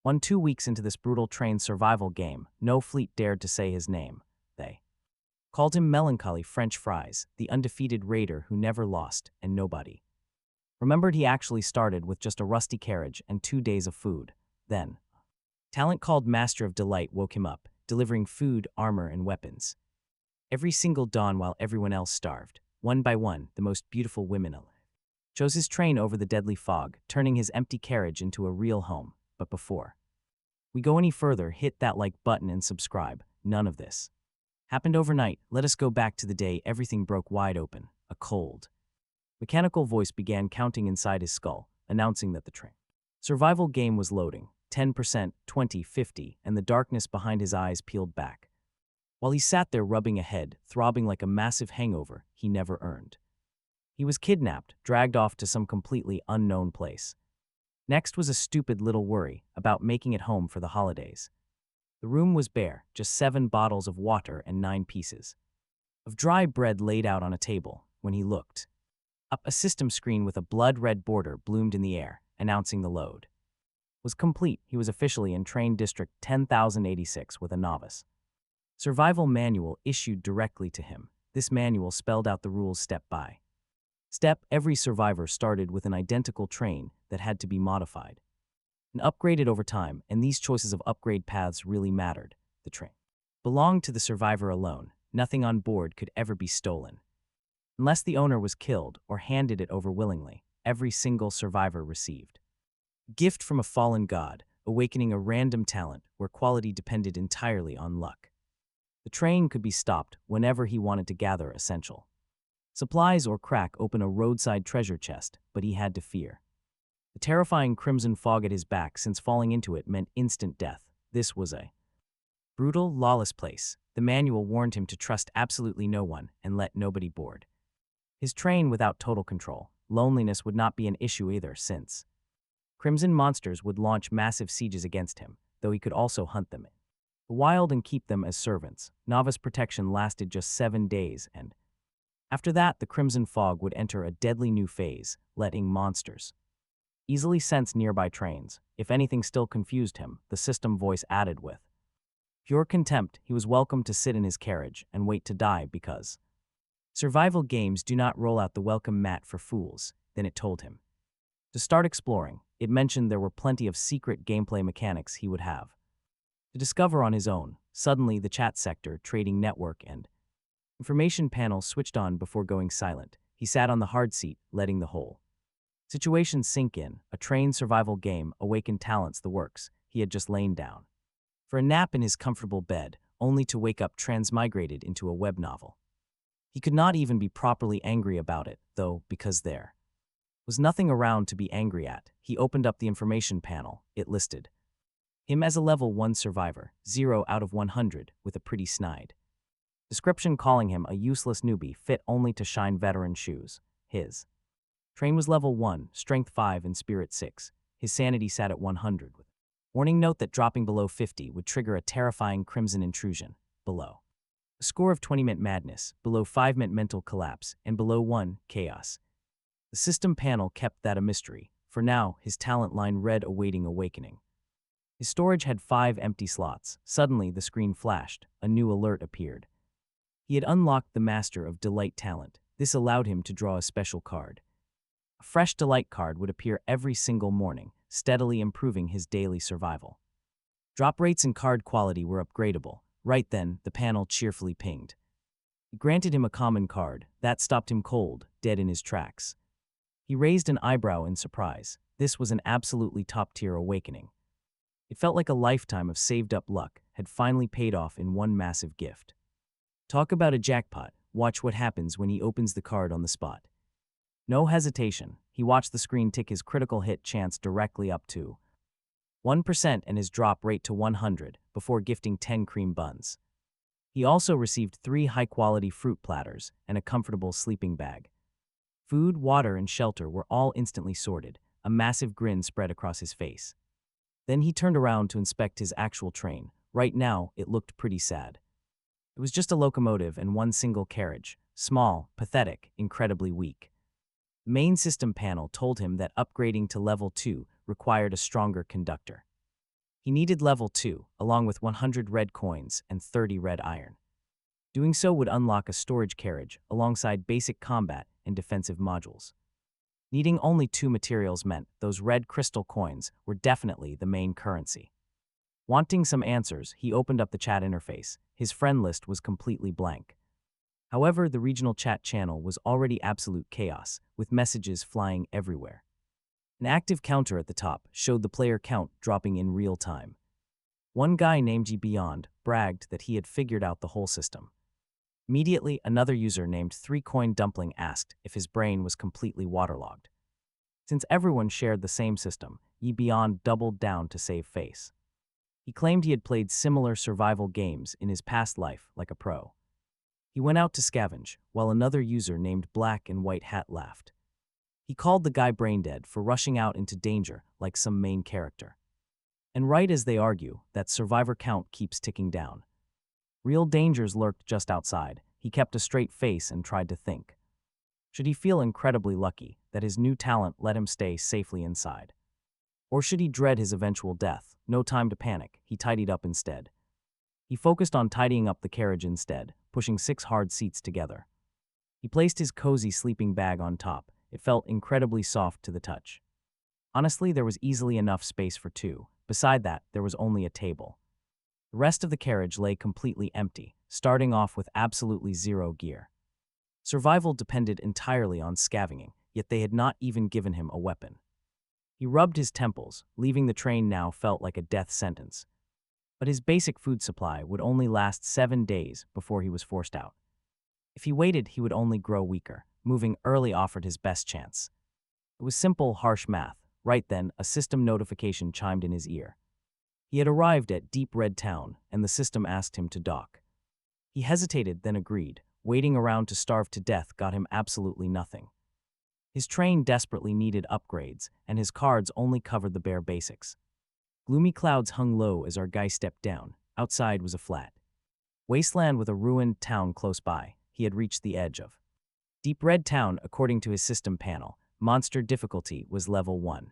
2 weeks into this brutal train survival game, no fleet dared to say his name. They called him Melancholy French Fries, the undefeated raider who never lost, and nobody remembered he actually started with just a rusty carriage and 2 days of food. Then, talent called Master of Delight woke him up, delivering food, armor, and weapons. Every single dawn while everyone else starved. One by one, the most beautiful women alive chose his train over the deadly fog, turning his empty carriage into a real home. But before we go any further, hit that like button and subscribe. None of this happened overnight. Let us go back to the day everything broke wide open. A cold, mechanical voice began counting inside his skull, announcing that the train survival game was loading. 10%, 20, 50, and the darkness behind his eyes peeled back. While he sat there rubbing a head, throbbing like a massive hangover he never earned. He was kidnapped, dragged off to some completely unknown place. Next was a stupid little worry about making it home for the holidays. The room was bare, just 7 bottles of water and 9 pieces of dry bread laid out on a table. When he looked up, a system screen with a blood-red border bloomed in the air, announcing the load was complete. He was officially in Train District 10,086 with a novice survival manual issued directly to him. This manual spelled out the rules step by step. Every survivor started with an identical train that had to be modified and upgraded over time, and these choices of upgrade paths really mattered. The train belonged to the survivor alone. Nothing on board could ever be stolen. Unless the owner was killed or handed it over willingly, every single survivor received a gift from a fallen god, awakening a random talent where quality depended entirely on luck. The train could be stopped whenever he wanted to gather essential supplies or crack open a roadside treasure chest, but he had to fear the terrifying crimson fog at his back, since falling into it meant instant death. This was a brutal, lawless place. The manual warned him to trust absolutely no one and let nobody board his train without total control. Loneliness would not be an issue either, since crimson monsters would launch massive sieges against him, though he could also hunt them in the wild and keep them as servants. Novice protection lasted just 7 days, and after that, the crimson fog would enter a deadly new phase, letting monsters easily sense nearby trains. If anything still confused him, the system voice added with pure contempt, he was welcome to sit in his carriage and wait to die, because survival games do not roll out the welcome mat for fools. Then it told him to start exploring. It mentioned there were plenty of secret gameplay mechanics he would have to discover on his own. Suddenly, the chat sector, trading network, and information panel switched on before going silent. He sat on the hard seat, letting the whole situation sink in. A train survival game, awakened talents, the works. He had just lain down for a nap in his comfortable bed, only to wake up transmigrated into a web novel. He could not even be properly angry about it, though, because there was nothing around to be angry at. He opened up the information panel. It listed him as a level 1 survivor, 0 out of 100, with a pretty snide description calling him a useless newbie fit only to shine veteran shoes. His train was level 1, strength 5 and spirit 6. His sanity sat at 100 with warning note that dropping below 50 would trigger a terrifying crimson intrusion. Below a score of 20 meant madness, below 5 meant mental collapse, and below 1, chaos. The system panel kept that a mystery. For now, his talent line read awaiting awakening. His storage had 5 empty slots. Suddenly, the screen flashed. A new alert appeared. He had unlocked the Master of Delight talent. This allowed him to draw a special card. A fresh Delight card would appear every single morning, steadily improving his daily survival. Drop rates and card quality were upgradable. Right then, the panel cheerfully pinged. It granted him a common card. That stopped him cold, dead in his tracks. He raised an eyebrow in surprise. This was an absolutely top-tier awakening. It felt like a lifetime of saved-up luck had finally paid off in one massive gift. Talk about a jackpot. Watch what happens when he opens the card on the spot. No hesitation, he watched the screen tick his critical hit chance directly up to 1% and his drop rate to 100 before gifting 10 cream buns. He also received 3 high-quality fruit platters and a comfortable sleeping bag. Food, water, and shelter were all instantly sorted. A massive grin spread across his face. Then he turned around to inspect his actual train. Right now, it looked pretty sad. It was just a locomotive and one single carriage, small, pathetic, incredibly weak. The main system panel told him that upgrading to level 2 required a stronger conductor. He needed level 2, along with 100 red coins and 30 red iron. Doing so would unlock a storage carriage alongside basic combat and defensive modules. Needing only 2 materials meant those red crystal coins were definitely the main currency. Wanting some answers, he opened up the chat interface. His friend list was completely blank. However, the regional chat channel was already absolute chaos, with messages flying everywhere. An active counter at the top showed the player count dropping in real time. One guy named G Beyond bragged that he had figured out the whole system. Immediately, another user named 3Coin Dumpling asked if his brain was completely waterlogged. Since everyone shared the same system, Yi Beyond doubled down to save face. He claimed he had played similar survival games in his past life like a pro. He went out to scavenge, while another user named Black and White Hat laughed. He called the guy braindead for rushing out into danger like some main character. And right as they argue, that survivor count keeps ticking down. Real dangers lurked just outside. He kept a straight face and tried to think. Should he feel incredibly lucky that his new talent let him stay safely inside? Or should he dread his eventual death? No time to panic, he tidied up instead. He focused on tidying up the carriage instead, pushing 6 hard seats together. He placed his cozy sleeping bag on top. It felt incredibly soft to the touch. Honestly, there was easily enough space for 2. Beside that, there was only a table. The rest of the carriage lay completely empty, starting off with absolutely 0 gear. Survival depended entirely on scavenging, yet they had not even given him a weapon. He rubbed his temples. Leaving the train now felt like a death sentence. But his basic food supply would only last 7 days before he was forced out. If he waited, he would only grow weaker. Moving early offered his best chance. It was simple, harsh math. Right then, a system notification chimed in his ear. He had arrived at Deep Red Town, and the system asked him to dock. He hesitated, then agreed. Waiting around to starve to death got him absolutely nothing. His train desperately needed upgrades, and his cards only covered the bare basics. Gloomy clouds hung low as our guy stepped down. Outside was a flat wasteland with a ruined town close by. He had reached the edge of Deep Red Town. According to his system panel, monster difficulty was level 1.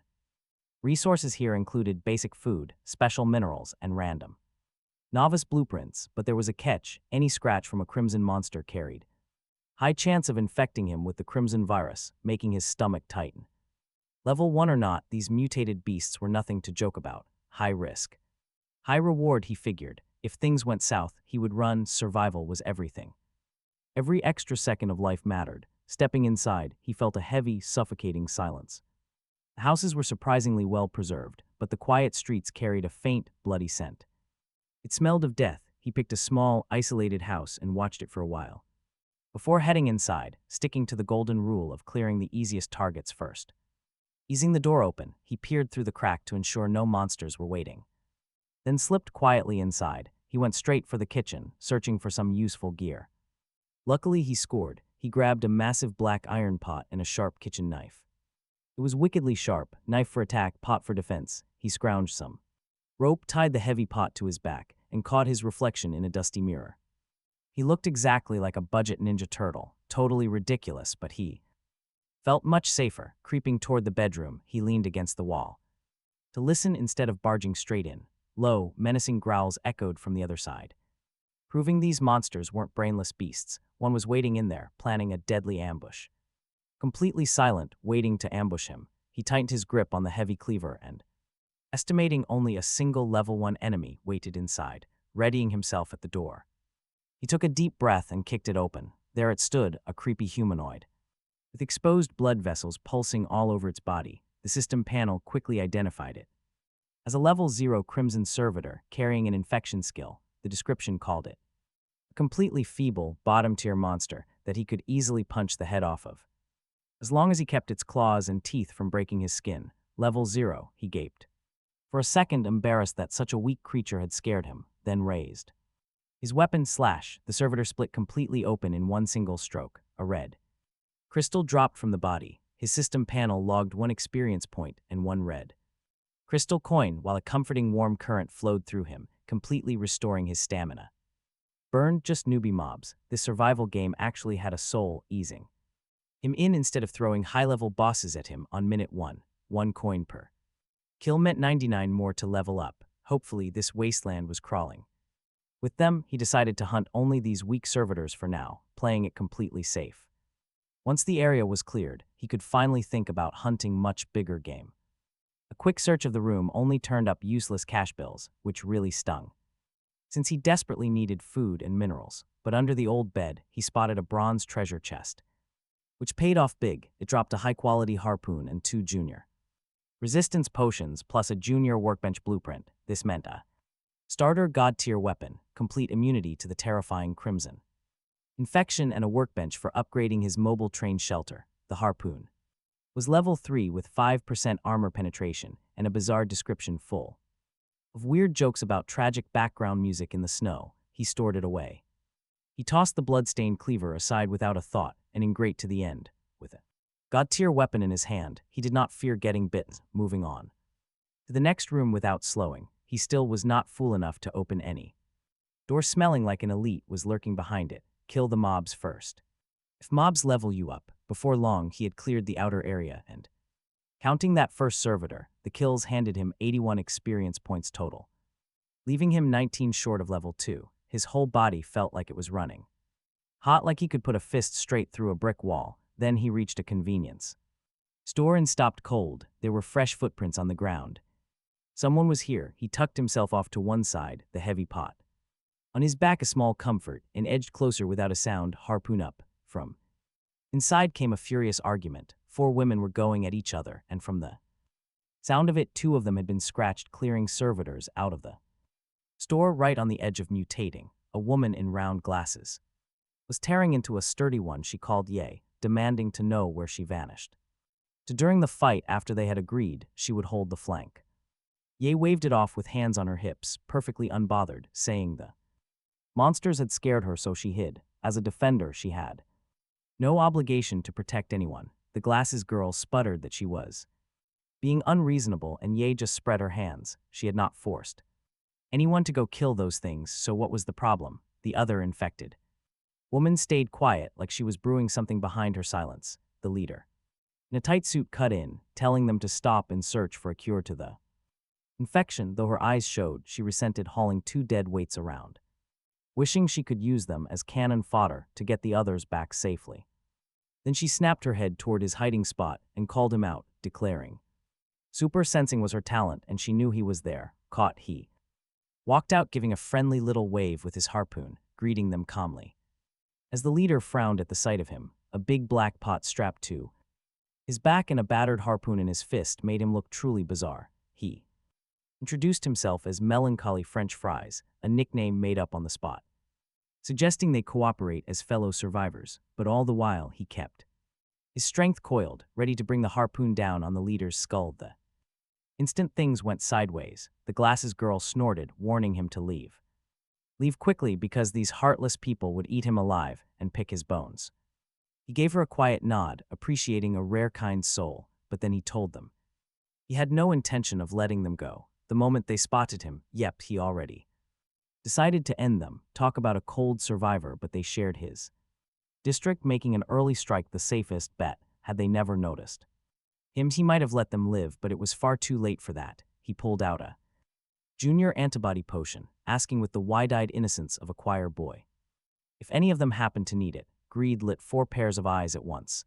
Resources here included basic food, special minerals, and random novice blueprints, but there was a catch. Any scratch from a crimson monster carried high chance of infecting him with the crimson virus, making his stomach tighten. Level 1 or not, these mutated beasts were nothing to joke about. High risk, high reward, he figured. If things went south, he would run. Survival was everything. Every extra second of life mattered. Stepping inside, he felt a heavy, suffocating silence. The houses were surprisingly well preserved, but the quiet streets carried a faint, bloody scent. It smelled of death. He picked a small, isolated house and watched it for a while. Before heading inside, sticking to the golden rule of clearing the easiest targets first. Easing the door open, he peered through the crack to ensure no monsters were waiting. Then slipped quietly inside. He went straight for the kitchen, searching for some useful gear. Luckily, he scored. He grabbed a massive black iron pot and a sharp kitchen knife. It was wickedly sharp, knife for attack, pot for defense. He scrounged some rope, tied the heavy pot to his back, and caught his reflection in a dusty mirror. He looked exactly like a budget Ninja Turtle, totally ridiculous, but he felt much safer. Creeping toward the bedroom, he leaned against the wall to listen instead of barging straight in. Low, menacing growls echoed from the other side, proving these monsters weren't brainless beasts. One was waiting in there, planning a deadly ambush. Completely silent, waiting to ambush him, he tightened his grip on the heavy cleaver and, estimating only a single level 1 enemy waited inside, readying himself at the door. He took a deep breath and kicked it open. There it stood, a creepy humanoid, with exposed blood vessels pulsing all over its body. The system panel quickly identified it as a level 0 crimson servitor carrying an infection skill. The description called it a completely feeble, bottom-tier monster that he could easily punch the head off of, as long as he kept its claws and teeth from breaking his skin. Level 0, he gaped. For a second, embarrassed that such a weak creature had scared him, then raised his weapon. Slash, the servitor split completely open in one single stroke. A red crystal dropped from the body. His system panel logged 1 experience point and 1 red crystal coin, while a comforting warm current flowed through him, completely restoring his stamina. Burned, just newbie mobs. This survival game actually had a soul, easing him in instead of throwing high-level bosses at him on minute 1. 1 coin per kill meant 99 more to level up. Hopefully, this wasteland was crawling. With them, he decided to hunt only these weak servitors for now, playing it completely safe. Once the area was cleared, he could finally think about hunting much bigger game. A quick search of the room only turned up useless cash bills, which really stung. Since he desperately needed food and minerals, but under the old bed, he spotted a bronze treasure chest, which paid off big. It dropped a high-quality harpoon and 2 junior resistance potions plus a junior workbench blueprint. This meant a starter god-tier weapon, complete immunity to the terrifying crimson infection, and a workbench for upgrading his mobile train shelter. The harpoon was level 3 with 5% armor penetration and a bizarre description full of weird jokes about tragic background music in the snow. He stored it away. He tossed the blood-stained cleaver aside without a thought, and ingrate to the end, with a god-tier weapon in his hand. He did not fear getting bitten. Moving on to the next room without slowing, he still was not fool enough to open any door. Smelling like an elite was lurking behind it. Kill the mobs first. If mobs level you up, before long he had cleared the outer area and, counting that first servitor, the kills handed him 81 experience points total, leaving him 19 short of level 2. His whole body felt like it was running hot, like he could put a fist straight through a brick wall. Then he reached a convenience store and stopped cold. There were fresh footprints on the ground. Someone was here. He tucked himself off to one side, the heavy pot on his back a small comfort, and edged closer without a sound, harpoon up. From inside came a furious argument. 4 women were going at each other, and from the sound of it, 2 of them had been scratched, clearing servitors out of the store right on the edge of mutating. A woman in round glasses was tearing into a sturdy one. She called Ye, demanding to know where she vanished. During the fight, after they had agreed, she would hold the flank. Ye waved it off with hands on her hips, perfectly unbothered, saying the monsters had scared her, so she hid. As a defender, she had no obligation to protect anyone. The glasses girl sputtered that she was being unreasonable, and Ye just spread her hands. She had not forced anyone to go kill those things, so what was the problem? The other infected woman stayed quiet, like she was brewing something behind her silence. The leader, in a tight suit, cut in, telling them to stop and search for a cure to the infection. Though her eyes showed, she resented hauling 2 dead weights around, wishing she could use them as cannon fodder to get the others back safely. Then she snapped her head toward his hiding spot and called him out, declaring super sensing was her talent, and she knew he was there. Caught. He walked out, giving a friendly little wave with his harpoon, greeting them calmly. As the leader frowned at the sight of him, a big black pot strapped to his back and a battered harpoon in his fist made him look truly bizarre. He introduced himself as Melancholy French Fries, a nickname made up on the spot, suggesting they cooperate as fellow survivors, but all the while he kept his strength coiled, ready to bring the harpoon down on the leader's skull. The instant things went sideways, the glasses girl snorted, warning him to leave. Leave quickly, because these heartless people would eat him alive and pick his bones. He gave her a quiet nod, appreciating a rare kind soul, but then he told them he had no intention of letting them go. The moment they spotted him, yep, he already decided to end them. Talk about a cold survivor, but they shared his district, making an early strike the safest bet. Had they never noticed him, he might have let them live, but it was far too late for that. He pulled out a junior antibody potion, asking with the wide-eyed innocence of a choir boy if any of them happened to need it. Greed lit 4 pairs of eyes at once.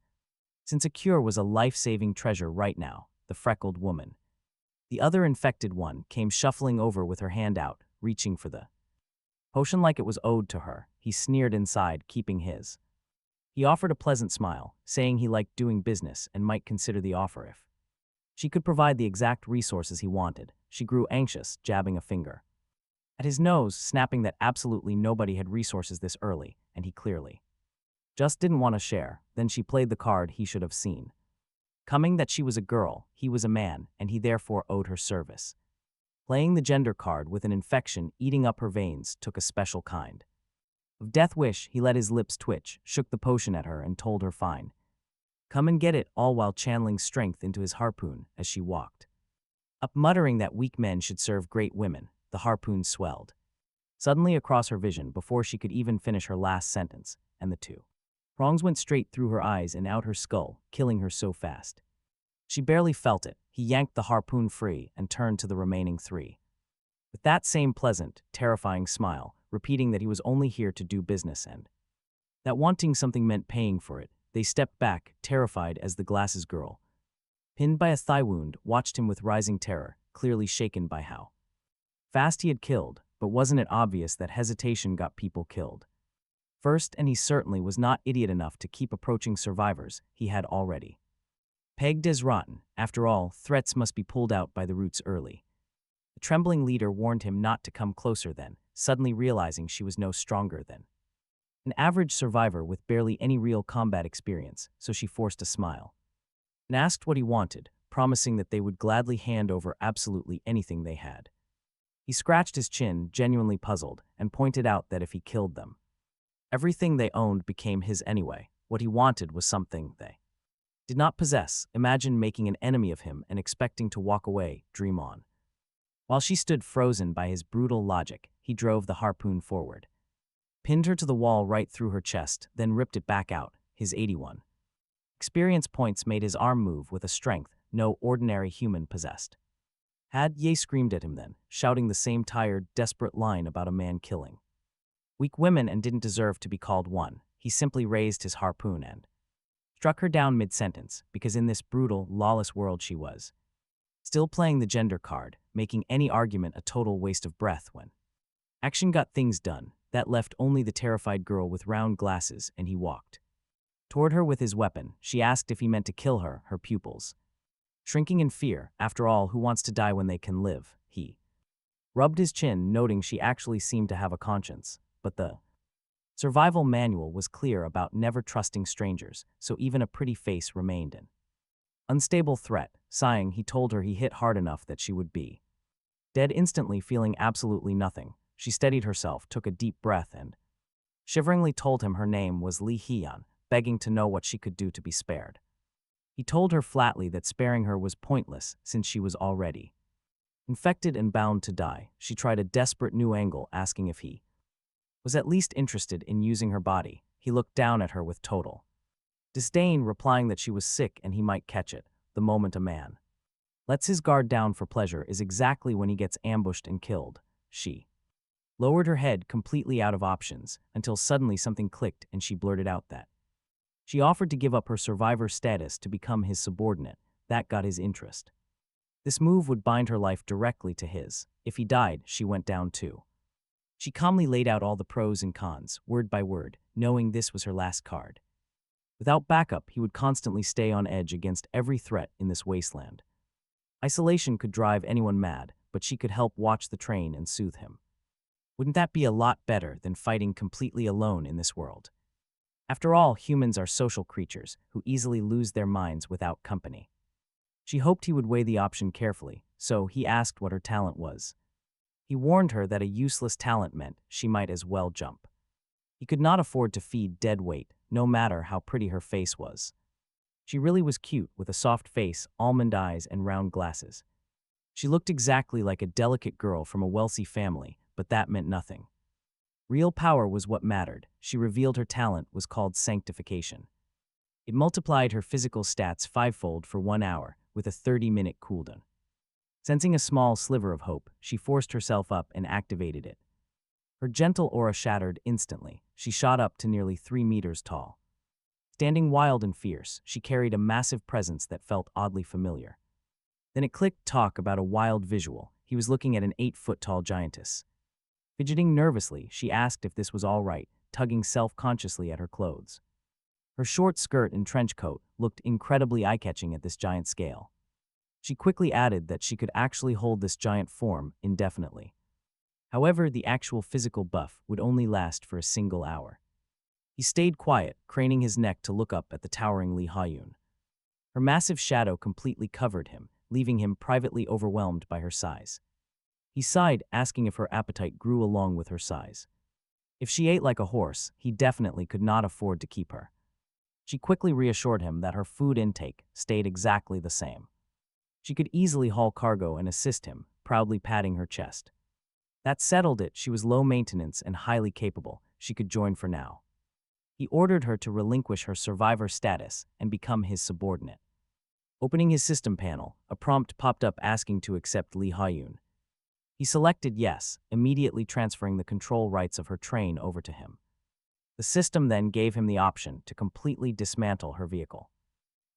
Since a cure was a life-saving treasure right now, the freckled woman, the other infected one, came shuffling over with her hand out, reaching for the potion like it was owed to her. He sneered inside, keeping his. He offered a pleasant smile, saying he liked doing business and might consider the offer if she could provide the exact resources he wanted. She grew anxious, jabbing a finger at his nose, snapping that absolutely nobody had resources this early, and he clearly just didn't want to share. Then she played the card he should have seen coming, that she was a girl, he was a man, and he therefore owed her service. Playing the gender card with an infection eating up her veins took a special kind of death wish. He let his lips twitch, shook the potion at her, and told her fine, come and get it, all while channeling strength into his harpoon as she walked up, muttering that weak men should serve great women. The harpoon swelled suddenly across her vision before she could even finish her last sentence, and the 2 prongs went straight through her eyes and out her skull, killing her so fast she barely felt it. He yanked the harpoon free and turned to the remaining 3 with that same pleasant, terrifying smile, repeating that he was only here to do business and that wanting something meant paying for it. They stepped back, terrified as the glasses girl, pinned by a thigh wound, watched him with rising terror, clearly shaken by how fast he had killed, but wasn't it obvious that hesitation got people killed? First, and he certainly was not idiot enough to keep approaching survivors he had already pegged as rotten. After all, threats must be pulled out by the roots early. The trembling leader warned him not to come closer then, suddenly realizing she was no stronger than an average survivor with barely any real combat experience, so she forced a smile and asked what he wanted, promising that they would gladly hand over absolutely anything they had. He scratched his chin, genuinely puzzled, and pointed out that if he killed them, everything they owned became his anyway. What he wanted was something they did not possess. Imagine making an enemy of him and expecting to walk away, dream on. While she stood frozen by his brutal logic, he drove the harpoon forward, pinned her to the wall right through her chest, then ripped it back out. His 81 experience points made his arm move with a strength no ordinary human possessed. Had Ye screamed at him then, shouting the same tired, desperate line about a man killing weak women and didn't deserve to be called one. He simply raised his harpoon and struck her down mid-sentence, because in this brutal, lawless world she was still playing the gender card, making any argument a total waste of breath when action got things done. That left only the terrified girl with round glasses, and he walked toward her with his weapon. She asked if he meant to kill her, her pupils shrinking in fear. After all, who wants to die when they can live? He rubbed his chin, noting she actually seemed to have a conscience. But the survival manual was clear about never trusting strangers, so even a pretty face remained an unstable threat. Sighing, he told her he hit hard enough that she would be dead instantly. Feeling absolutely nothing, she steadied herself, took a deep breath, and shiveringly told him her name was Lee Hyun, begging to know what she could do to be spared. He told her flatly that sparing her was pointless since she was already infected and bound to die. She tried a desperate new angle, asking if he was at least interested in using her body. He looked down at her with total disdain, replying that she was sick and he might catch it. The moment a man lets his guard down for pleasure is exactly when he gets ambushed and killed. She lowered her head, completely out of options, until suddenly something clicked and she blurted out that she offered to give up her survivor status to become his subordinate. That got his interest. This move would bind her life directly to his. If he died, she went down too. She calmly laid out all the pros and cons, word by word, knowing this was her last card. Without backup, he would constantly stay on edge against every threat in this wasteland. Isolation could drive anyone mad, but she could help watch the train and soothe him. Wouldn't that be a lot better than fighting completely alone in this world? After all, humans are social creatures who easily lose their minds without company. She hoped he would weigh the option carefully, so he asked what her talent was. He warned her that a useless talent meant she might as well jump. He could not afford to feed dead weight, no matter how pretty her face was. She really was cute, with a soft face, almond eyes, and round glasses. She looked exactly like a delicate girl from a wealthy family, but that meant nothing. Real power was what mattered. She revealed her talent was called sanctification. It multiplied her physical stats fivefold for 1 hour, with a 30-minute cooldown. Sensing a small sliver of hope, she forced herself up and activated it. Her gentle aura shattered instantly. She shot up to nearly 3 meters tall. Standing wild and fierce, she carried a massive presence that felt oddly familiar. Then it clicked. Talk about a wild visual. He was looking at an 8-foot-tall giantess. Fidgeting nervously, she asked if this was all right, tugging self-consciously at her clothes. Her short skirt and trench coat looked incredibly eye-catching at this giant scale. She quickly added that she could actually hold this giant form indefinitely. However, the actual physical buff would only last for a single hour. He stayed quiet, craning his neck to look up at the towering Lee Hyun. Her massive shadow completely covered him, leaving him privately overwhelmed by her size. He sighed, asking if her appetite grew along with her size. If she ate like a horse, he definitely could not afford to keep her. She quickly reassured him that her food intake stayed exactly the same. She could easily haul cargo and assist him, proudly patting her chest. That settled it. She was low maintenance and highly capable. She could join for now. He ordered her to relinquish her survivor status and become his subordinate. Opening his system panel, a prompt popped up asking to accept Lee Hyun. He selected yes, immediately transferring the control rights of her train over to him. The system then gave him the option to completely dismantle her vehicle.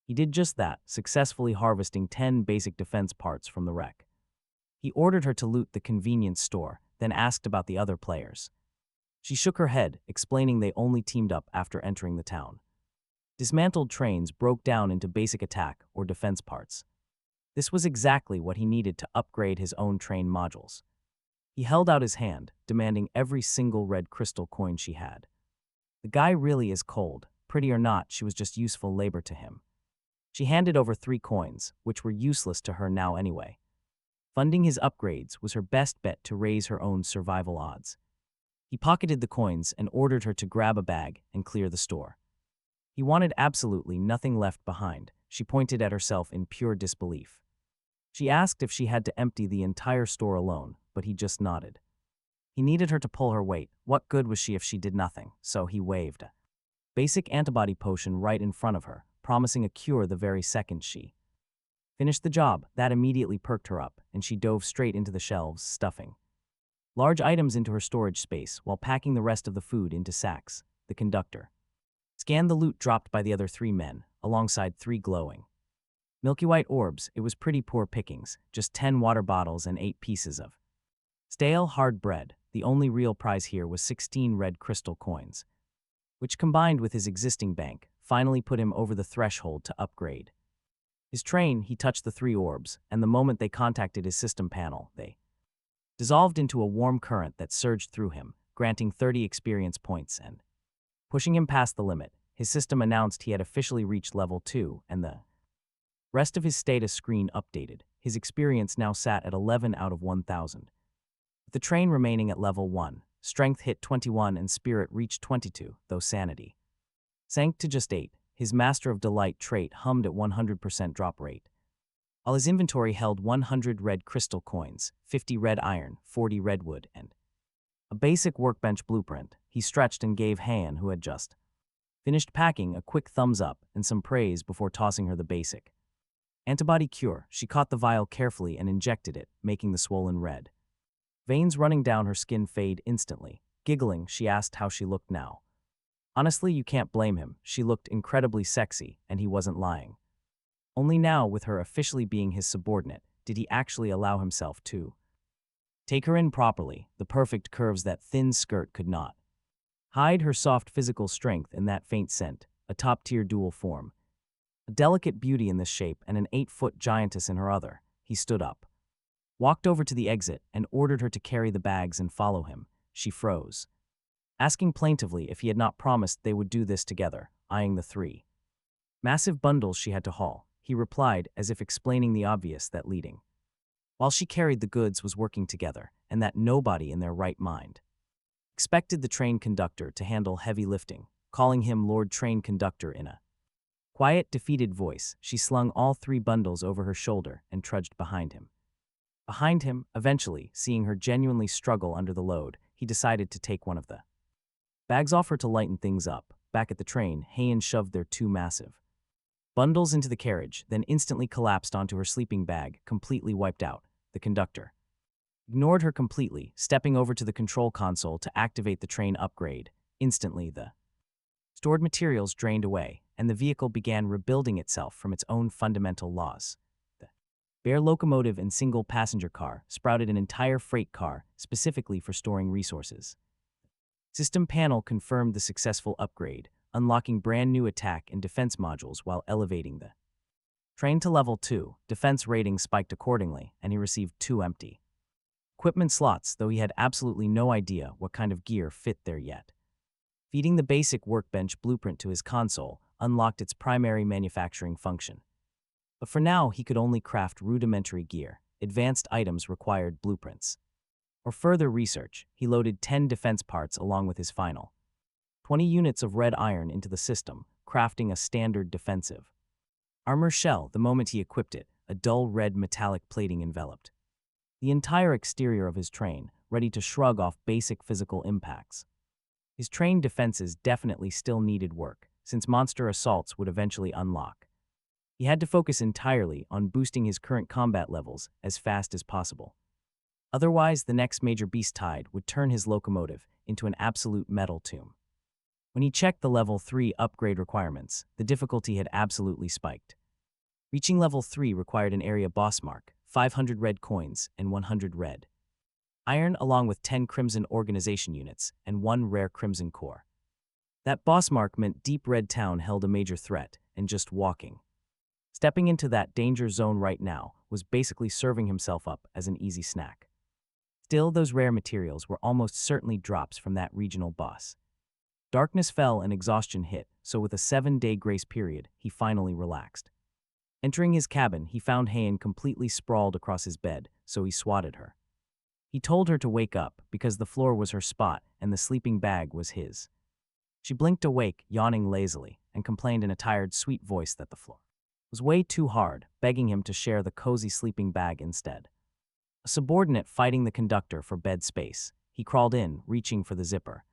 He did just that, successfully harvesting 10 basic defense parts from the wreck. He ordered her to loot the convenience store, then asked about the other players. She shook her head, explaining they only teamed up after entering the town. Dismantled trains broke down into basic attack or defense parts. This was exactly what he needed to upgrade his own train modules. He held out his hand, demanding every single red crystal coin she had. The guy really is cold. Pretty or not, she was just useful labor to him. She handed over 3 coins, which were useless to her now anyway. Funding his upgrades was her best bet to raise her own survival odds. He pocketed the coins and ordered her to grab a bag and clear the store. He wanted absolutely nothing left behind. She pointed at herself in pure disbelief. She asked if she had to empty the entire store alone, but he just nodded. He needed her to pull her weight. What good was she if she did nothing? So he waved a basic antibody potion right in front of her, promising a cure the very second she finished the job. That immediately perked her up, and she dove straight into the shelves, stuffing large items into her storage space while packing the rest of the food into sacks. The conductor scanned the loot dropped by the other 3 men, alongside 3 glowing milky white orbs. It was pretty poor pickings, just 10 water bottles and 8 pieces of stale, hard bread. The only real prize here was 16 red crystal coins, which combined with his existing bank, finally put him over the threshold to upgrade his train. He touched the 3 orbs, and the moment they contacted his system panel, they dissolved into a warm current that surged through him, granting 30 experience points and pushing him past the limit. His system announced he had officially reached level 2, and the rest of his status screen updated. His experience now sat at 11 out of 1,000. With the train remaining at level 1, strength hit 21 and spirit reached 22, though sanity sank to just 8. His Master of Delight trait hummed at 100% drop rate. While his inventory held 100 red crystal coins, 50 red iron, 40 redwood, and a basic workbench blueprint, he stretched and gave Han, who had just finished packing, a quick thumbs up and some praise before tossing her the basic antibody cure. She caught the vial carefully and injected it, making the swollen red veins running down her skin fade instantly. Giggling, she asked how she looked now. Honestly, you can't blame him. She looked incredibly sexy, and he wasn't lying. Only now, with her officially being his subordinate, did he actually allow himself to take her in properly, the perfect curves that thin skirt could not hide, her soft physical strength in that faint scent, a top-tier dual form. A delicate beauty in this shape and an 8-foot giantess in her other. He stood up, walked over to the exit, and ordered her to carry the bags and follow him. She froze, asking plaintively if he had not promised they would do this together, eyeing the 3 massive bundles she had to haul. He replied, as if explaining the obvious, that leading while she carried the goods was working together, and that nobody in their right mind expected the train conductor to handle heavy lifting. Calling him Lord Train Conductor in a quiet, defeated voice, she slung all 3 bundles over her shoulder and trudged behind him. Eventually, seeing her genuinely struggle under the load, he decided to take one of the bags off her to lighten things up. Back at the train, Han shoved their 2 massive bundles into the carriage, then instantly collapsed onto her sleeping bag, completely wiped out. The conductor ignored her completely, stepping over to the control console to activate the train upgrade. Instantly, the stored materials drained away, and the vehicle began rebuilding itself from its own fundamental laws. The bare locomotive and single passenger car sprouted an entire freight car specifically for storing resources. System panel confirmed the successful upgrade, unlocking brand new attack and defense modules while elevating the train to level 2. Defense rating spiked accordingly, and he received 2 empty equipment slots, though he had absolutely no idea what kind of gear fit there yet. Feeding the basic workbench blueprint to his console unlocked its primary manufacturing function. But for now, he could only craft rudimentary gear. Advanced items required blueprints or further research. He loaded 10 defense parts along with his final 20 units of red iron into the system, crafting a standard defensive armor shell. The moment he equipped it, a dull red metallic plating enveloped the entire exterior of his train, ready to shrug off basic physical impacts. His train defenses definitely still needed work, since monster assaults would eventually unlock. He had to focus entirely on boosting his current combat levels as fast as possible. Otherwise, the next major beast tide would turn his locomotive into an absolute metal tomb. When he checked the level 3 upgrade requirements, the difficulty had absolutely spiked. Reaching level 3 required an area boss mark, 500 red coins, and 100 red iron, along with 10 crimson organization units and 1 rare crimson core. That boss mark meant Deep Red Town held a major threat, and just stepping into that danger zone right now was basically serving himself up as an easy snack. Still, those rare materials were almost certainly drops from that regional boss. Darkness fell and exhaustion hit, so with a 7-day grace period, he finally relaxed. Entering his cabin, he found Hayan completely sprawled across his bed, so he swatted her. He told her to wake up because the floor was her spot and the sleeping bag was his. She blinked awake, yawning lazily, and complained in a tired, sweet voice that the floor was way too hard, begging him to share the cozy sleeping bag instead. A subordinate fighting the conductor for bed space, he crawled in, reaching for the zipper.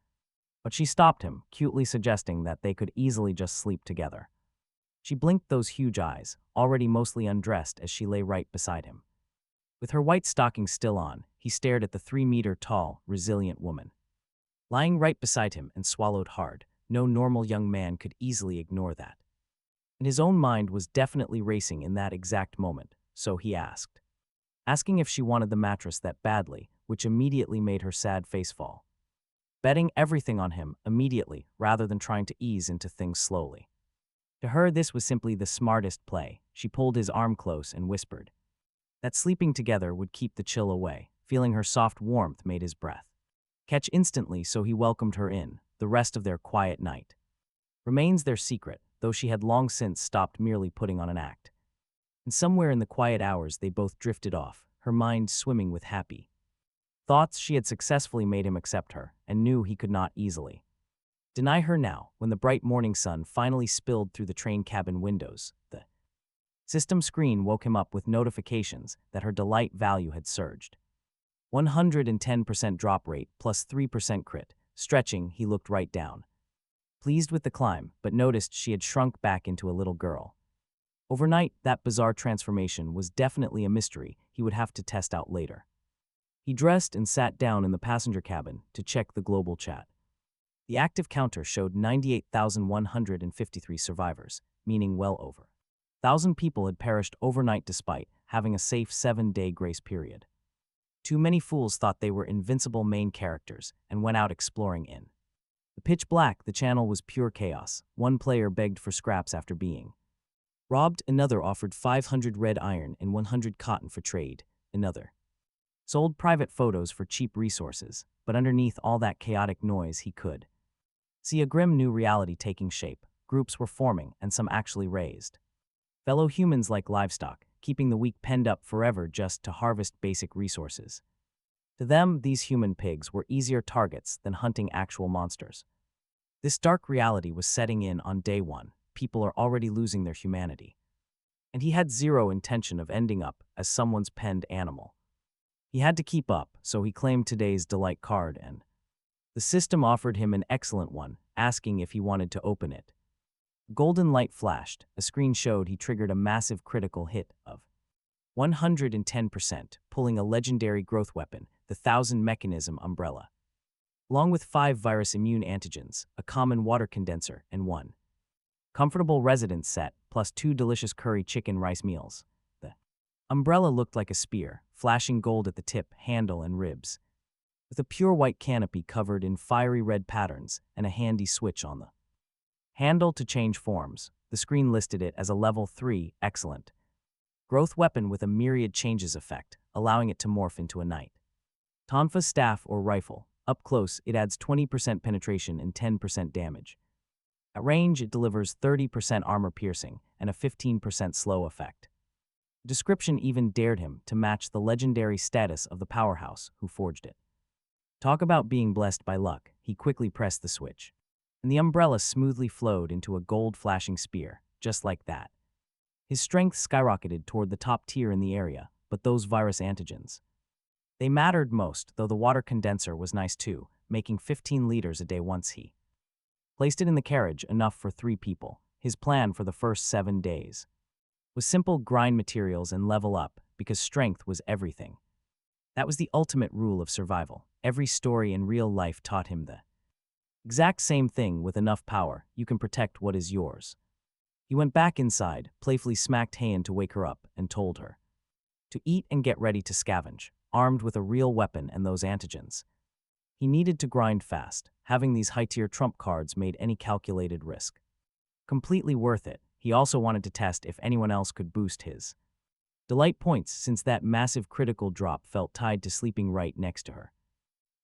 But she stopped him, cutely suggesting that they could easily just sleep together. She blinked those huge eyes, already mostly undressed as she lay right beside him. With her white stockings still on, he stared at the 3-meter-tall, resilient woman. Lying right beside him and swallowed hard, no normal young man could easily ignore that. And his own mind was definitely racing in that exact moment, so he asked. Asking if she wanted the mattress that badly, which immediately made her sad face fall. Betting everything on him immediately rather than trying to ease into things slowly. To her, this was simply the smartest play. She pulled his arm close and whispered that sleeping together would keep the chill away. Feeling her soft warmth made his breath catch instantly, so he welcomed her in, the rest of their quiet night. Remains their secret, though she had long since stopped merely putting on an act. And somewhere in the quiet hours they both drifted off, her mind swimming with happy thoughts. She had successfully made him accept her, and knew he could not easily deny her now. When the bright morning sun finally spilled through the train cabin windows, the system screen woke him up with notifications that her delight value had surged. 110% drop rate plus 3% crit. Stretching, he looked right down. Pleased with the climb, but noticed she had shrunk back into a little girl. Overnight, that bizarre transformation was definitely a mystery he would have to test out later. He dressed and sat down in the passenger cabin to check the global chat. The active counter showed 98,153 survivors, meaning well over 1,000 people had perished overnight despite having a safe 7-day grace period. Too many fools thought they were invincible main characters and went out exploring in the pitch black. The channel was pure chaos. One player begged for scraps after being robbed. Another offered 500 red iron and 100 cotton for trade. Another sold private photos for cheap resources. But underneath all that chaotic noise, he could see a grim new reality taking shape. Groups were forming, and some actually raised fellow humans like livestock, keeping the weak penned up forever just to harvest basic resources. To them, these human pigs were easier targets than hunting actual monsters. This dark reality was setting in on day one. People are already losing their humanity. And he had zero intention of ending up as someone's penned animal. He had to keep up, so he claimed today's delight card, and the system offered him an excellent one, asking if he wanted to open it. Golden light flashed. A screen showed he triggered a massive critical hit of 110%, pulling a legendary growth weapon, the 1000 Mechanism Umbrella, along with 5 virus immune antigens, a common water condenser, and 1 comfortable residence set, plus 2 delicious curry chicken rice meals. The umbrella looked like a spear, flashing gold at the tip, handle, and ribs, with a pure white canopy covered in fiery red patterns and a handy switch on the handle to change forms. The screen listed it as a level 3, excellent growth weapon with a myriad changes effect, allowing it to morph into a knight Tonfa staff or rifle. Up close, it adds 20% penetration and 10% damage. At range, it delivers 30% armor piercing and a 15% slow effect. The description even dared him to match the legendary status of the powerhouse who forged it. Talk about being blessed by luck. He quickly pressed the switch, and the umbrella smoothly flowed into a gold-flashing spear, just like that. His strength skyrocketed toward the top tier in the area, but those virus antigens, they mattered most, though the water condenser was nice too, making 15 liters a day once he placed it in the carriage, enough for 3 people. His plan for the first 7 days was simple: grind materials and level up, because strength was everything. That was the ultimate rule of survival. Every story in real life taught him the exact same thing. With enough power, you can protect what is yours. He went back inside, playfully smacked Heian to wake her up, and told her to eat and get ready to scavenge, armed with a real weapon and those antigens. He needed to grind fast. Having these high-tier trump cards made any calculated risk completely worth it. He also wanted to test if anyone else could boost his delight points, since that massive critical drop felt tied to sleeping right next to her.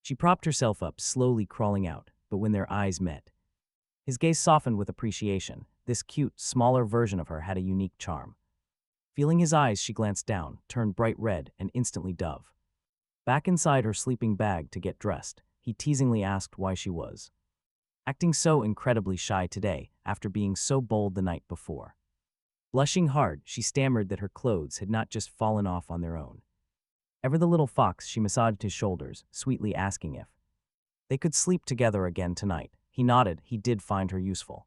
She propped herself up, slowly crawling out, but when their eyes met, his gaze softened with appreciation. This cute, smaller version of her had a unique charm. Feeling his eyes, she glanced down, turned bright red, and instantly dove back inside her sleeping bag to get dressed. He teasingly asked why she was acting so incredibly shy today after being so bold the night before. Blushing hard, she stammered that her clothes had not just fallen off on their own. Ever the little fox, she massaged his shoulders, sweetly asking if they could sleep together again tonight. He nodded. He did find her useful.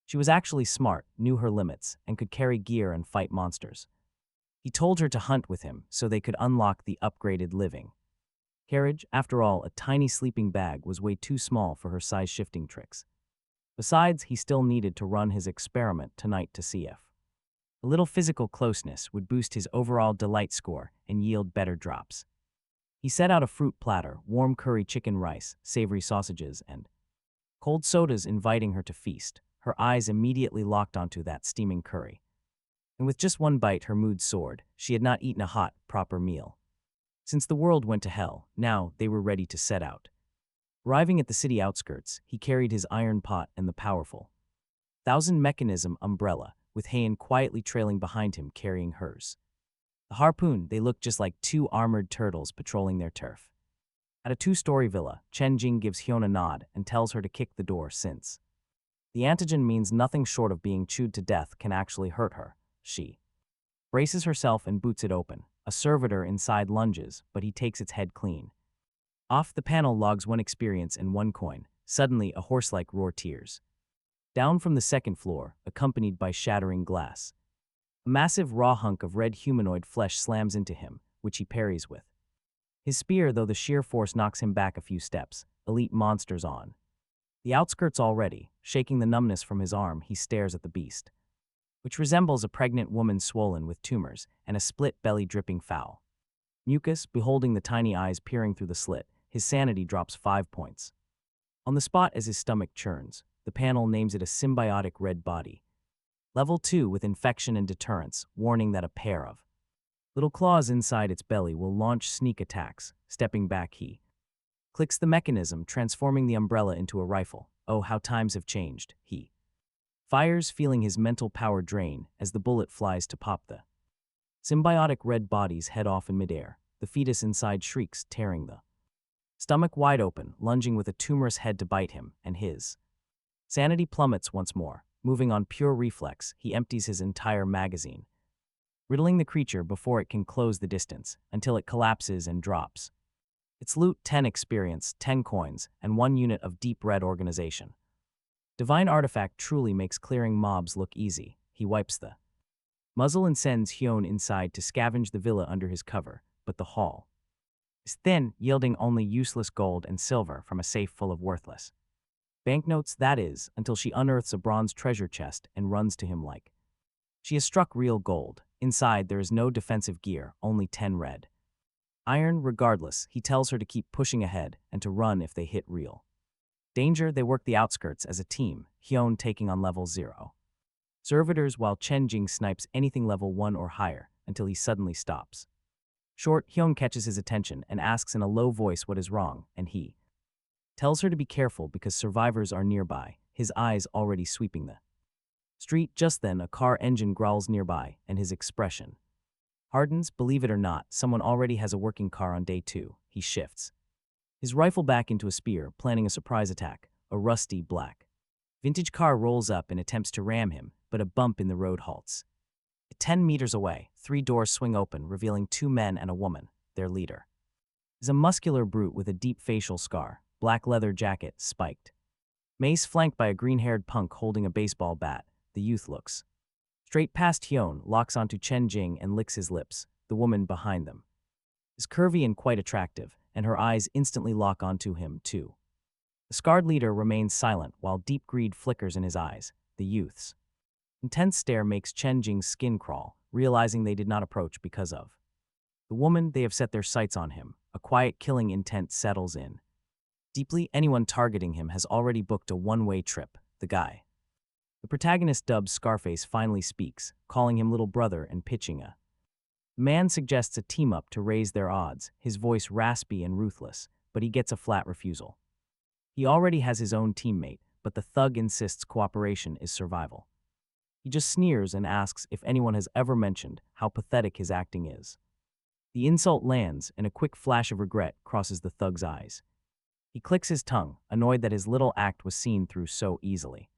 She was actually smart, knew her limits, and could carry gear and fight monsters. He told her to hunt with him so they could unlock the upgraded living carriage. After all, a tiny sleeping bag was way too small for her size-shifting tricks. Besides, he still needed to run his experiment tonight to see if a little physical closeness would boost his overall delight score and yield better drops. He set out a fruit platter, warm curry chicken rice, savory sausages, and cold sodas, inviting her to feast. Her eyes immediately locked onto that steaming curry. And with just one bite, her mood soared. She had not eaten a hot, proper meal since the world went to hell. Now they were ready to set out. Arriving at the city outskirts, he carried his iron pot and the powerful thousand-mechanism umbrella, with Heian quietly trailing behind him carrying hers. The harpoon, they looked just like two armored turtles patrolling their turf. At a two-story villa, Chen Jing gives Hyun a nod and tells her to kick the door since the antigen means nothing short of being chewed to death can actually hurt her. She braces herself and boots it open. A servitor inside lunges, but he takes its head clean. Off the panel logs one experience and one coin. Suddenly, a horse-like roar tears down from the second floor, accompanied by shattering glass. A massive raw hunk of red humanoid flesh slams into him, which he parries with his spear, though the sheer force knocks him back a few steps. Elite monsters on the outskirts already. Shaking the numbness from his arm, he stares at the beast, which resembles a pregnant woman swollen with tumors and a split belly dripping foul mucus. Beholding the tiny eyes peering through the slit, his sanity drops 5 points. On the spot as his stomach churns, the panel names it a symbiotic red body. Level 2 with infection and deterrence, warning that a pair of little claws inside its belly will launch sneak attacks. Stepping back, he clicks the mechanism, transforming the umbrella into a rifle. Oh, how times have changed. He fires, feeling his mental power drain as the bullet flies to pop the symbiotic red body's head off in midair. The fetus inside shrieks, tearing the stomach wide open, lunging with a tumorous head to bite him, and his sanity plummets once more. Moving on pure reflex, he empties his entire magazine, riddling the creature before it can close the distance, until it collapses and drops its loot: 10 experience, 10 coins, and 1 unit of deep red organization. Divine artifact truly makes clearing mobs look easy. He wipes the muzzle and sends Hyun inside to scavenge the villa under his cover, but the haul is thin, yielding only useless gold and silver from a safe full of worthless banknotes, that is, until she unearths a bronze treasure chest and runs to him like she has struck real gold. Inside there is no defensive gear, only 10 red iron. Regardless, he tells her to keep pushing ahead and to run if they hit real danger. They work the outskirts as a team, Hyun taking on level 0 servitors while Chen Jing snipes anything level 1 or higher until he suddenly stops short. Hyun catches his attention and asks in a low voice what is wrong, and he tells her to be careful because survivors are nearby, his eyes already sweeping the street. Just then, a car engine growls nearby, and his expression hardens. Believe it or not, someone already has a working car on day 2. He shifts his rifle back into a spear, planning a surprise attack. A rusty black vintage car rolls up and attempts to ram him, but a bump in the road halts. 10 meters away, 3 doors swing open, revealing 2 men and a woman. Their leader is a muscular brute with a deep facial scar, black leather jacket, spiked mace, flanked by a green-haired punk holding a baseball bat. The youth looks straight past Hyun, locks onto Chen Jing, and licks his lips. The woman behind them is curvy and quite attractive, and her eyes instantly lock onto him, too. The scarred leader remains silent while deep greed flickers in his eyes. The youth's intense stare makes Chen Jing's skin crawl, realizing they did not approach because of the woman. They have set their sights on him. A quiet killing intent settles in. Deeply, anyone targeting him has already booked a one-way trip. The guy. The protagonist dubbed Scarface finally speaks, calling him little brother and pitching a man suggests a team-up to raise their odds, his voice raspy and ruthless, but he gets a flat refusal. He already has his own teammate, but the thug insists cooperation is survival. He just sneers and asks if anyone has ever mentioned how pathetic his acting is. The insult lands, and a quick flash of regret crosses the thug's eyes. He clicks his tongue, annoyed that his little act was seen through so easily.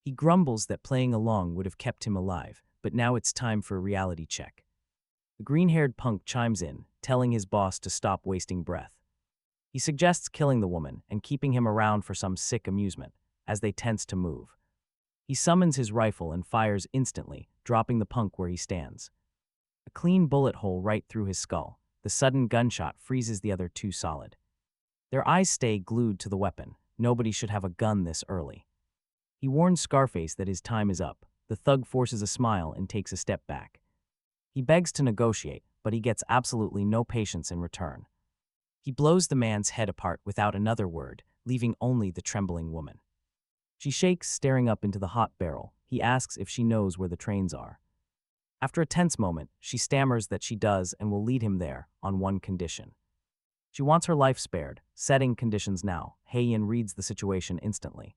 He grumbles that playing along would have kept him alive, but now it's time for a reality check. The green-haired punk chimes in, telling his boss to stop wasting breath. He suggests killing the woman and keeping him around for some sick amusement, as they tense to move. He summons his rifle and fires instantly, dropping the punk where he stands. A clean bullet hole right through his skull. The sudden gunshot freezes the other two solid. Their eyes stay glued to the weapon. Nobody should have a gun this early. He warns Scarface that his time is up. The thug forces a smile and takes a step back. He begs to negotiate, but he gets absolutely no patience in return. He blows the man's head apart without another word, leaving only the trembling woman. She shakes, staring up into the hot barrel. He asks if she knows where the trains are. After a tense moment, she stammers that she does and will lead him there, on one condition. She wants her life spared, setting conditions now. Heian reads the situation instantly.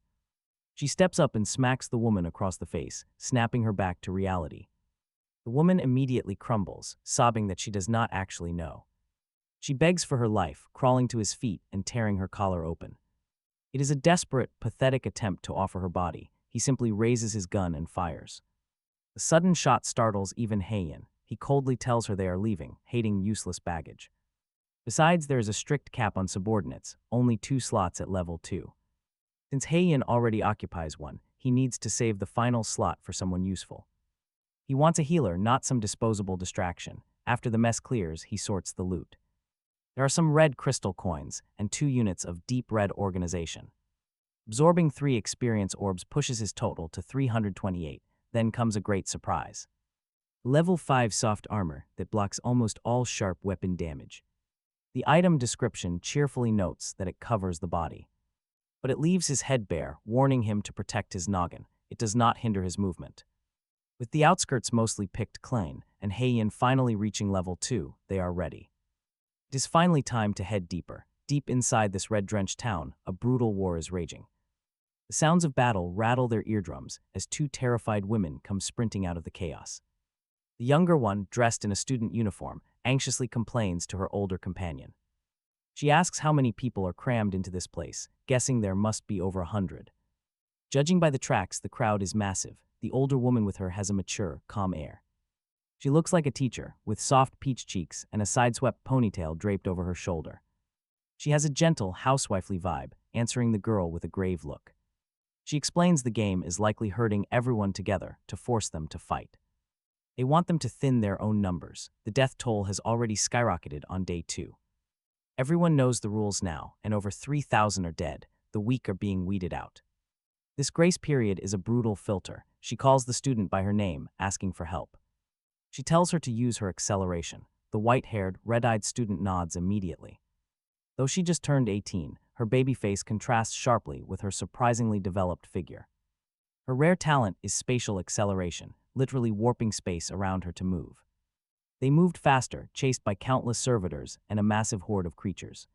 She steps up and smacks the woman across the face, snapping her back to reality. The woman immediately crumbles, sobbing that she does not actually know. She begs for her life, crawling to his feet and tearing her collar open. It is a desperate, pathetic attempt to offer her body. He simply raises his gun and fires. The sudden shot startles even Heian. He coldly tells her they are leaving, hating useless baggage. Besides, there is a strict cap on subordinates, only 2 slots at level 2. Since Heian already occupies one, he needs to save the final slot for someone useful. He wants a healer, not some disposable distraction. After the mess clears, he sorts the loot. There are some red crystal coins and 2 units of deep red organization. Absorbing 3 experience orbs pushes his total to 328, then comes a great surprise. Level 5 soft armor that blocks almost all sharp weapon damage. The item description cheerfully notes that it covers the body. But it leaves his head bare, warning him to protect his noggin. It does not hinder his movement. With the outskirts mostly picked clean, and Heian finally reaching level 2, they are ready. It is finally time to head deeper. Deep inside this red-drenched town, a brutal war is raging. The sounds of battle rattle their eardrums as 2 terrified women come sprinting out of the chaos. The younger one, dressed in a student uniform, anxiously complains to her older companion. She asks how many people are crammed into this place, guessing there must be over 100. Judging by the tracks, the crowd is massive. The older woman with her has a mature, calm air. She looks like a teacher, with soft peach cheeks and a sideswept ponytail draped over her shoulder. She has a gentle, housewifely vibe, answering the girl with a grave look. She explains the game is likely herding everyone together to force them to fight. They want them to thin their own numbers. The death toll has already skyrocketed on day 2. Everyone knows the rules now, and over 3,000 are dead. The weak are being weeded out. This grace period is a brutal filter. She calls the student by her name, asking for help. She tells her to use her acceleration. The white-haired, red-eyed student nods immediately. Though she just turned 18, her baby face contrasts sharply with her surprisingly developed figure. Her rare talent is spatial acceleration, literally warping space around her to move. They moved faster, chased by countless servitors and a massive horde of creatures.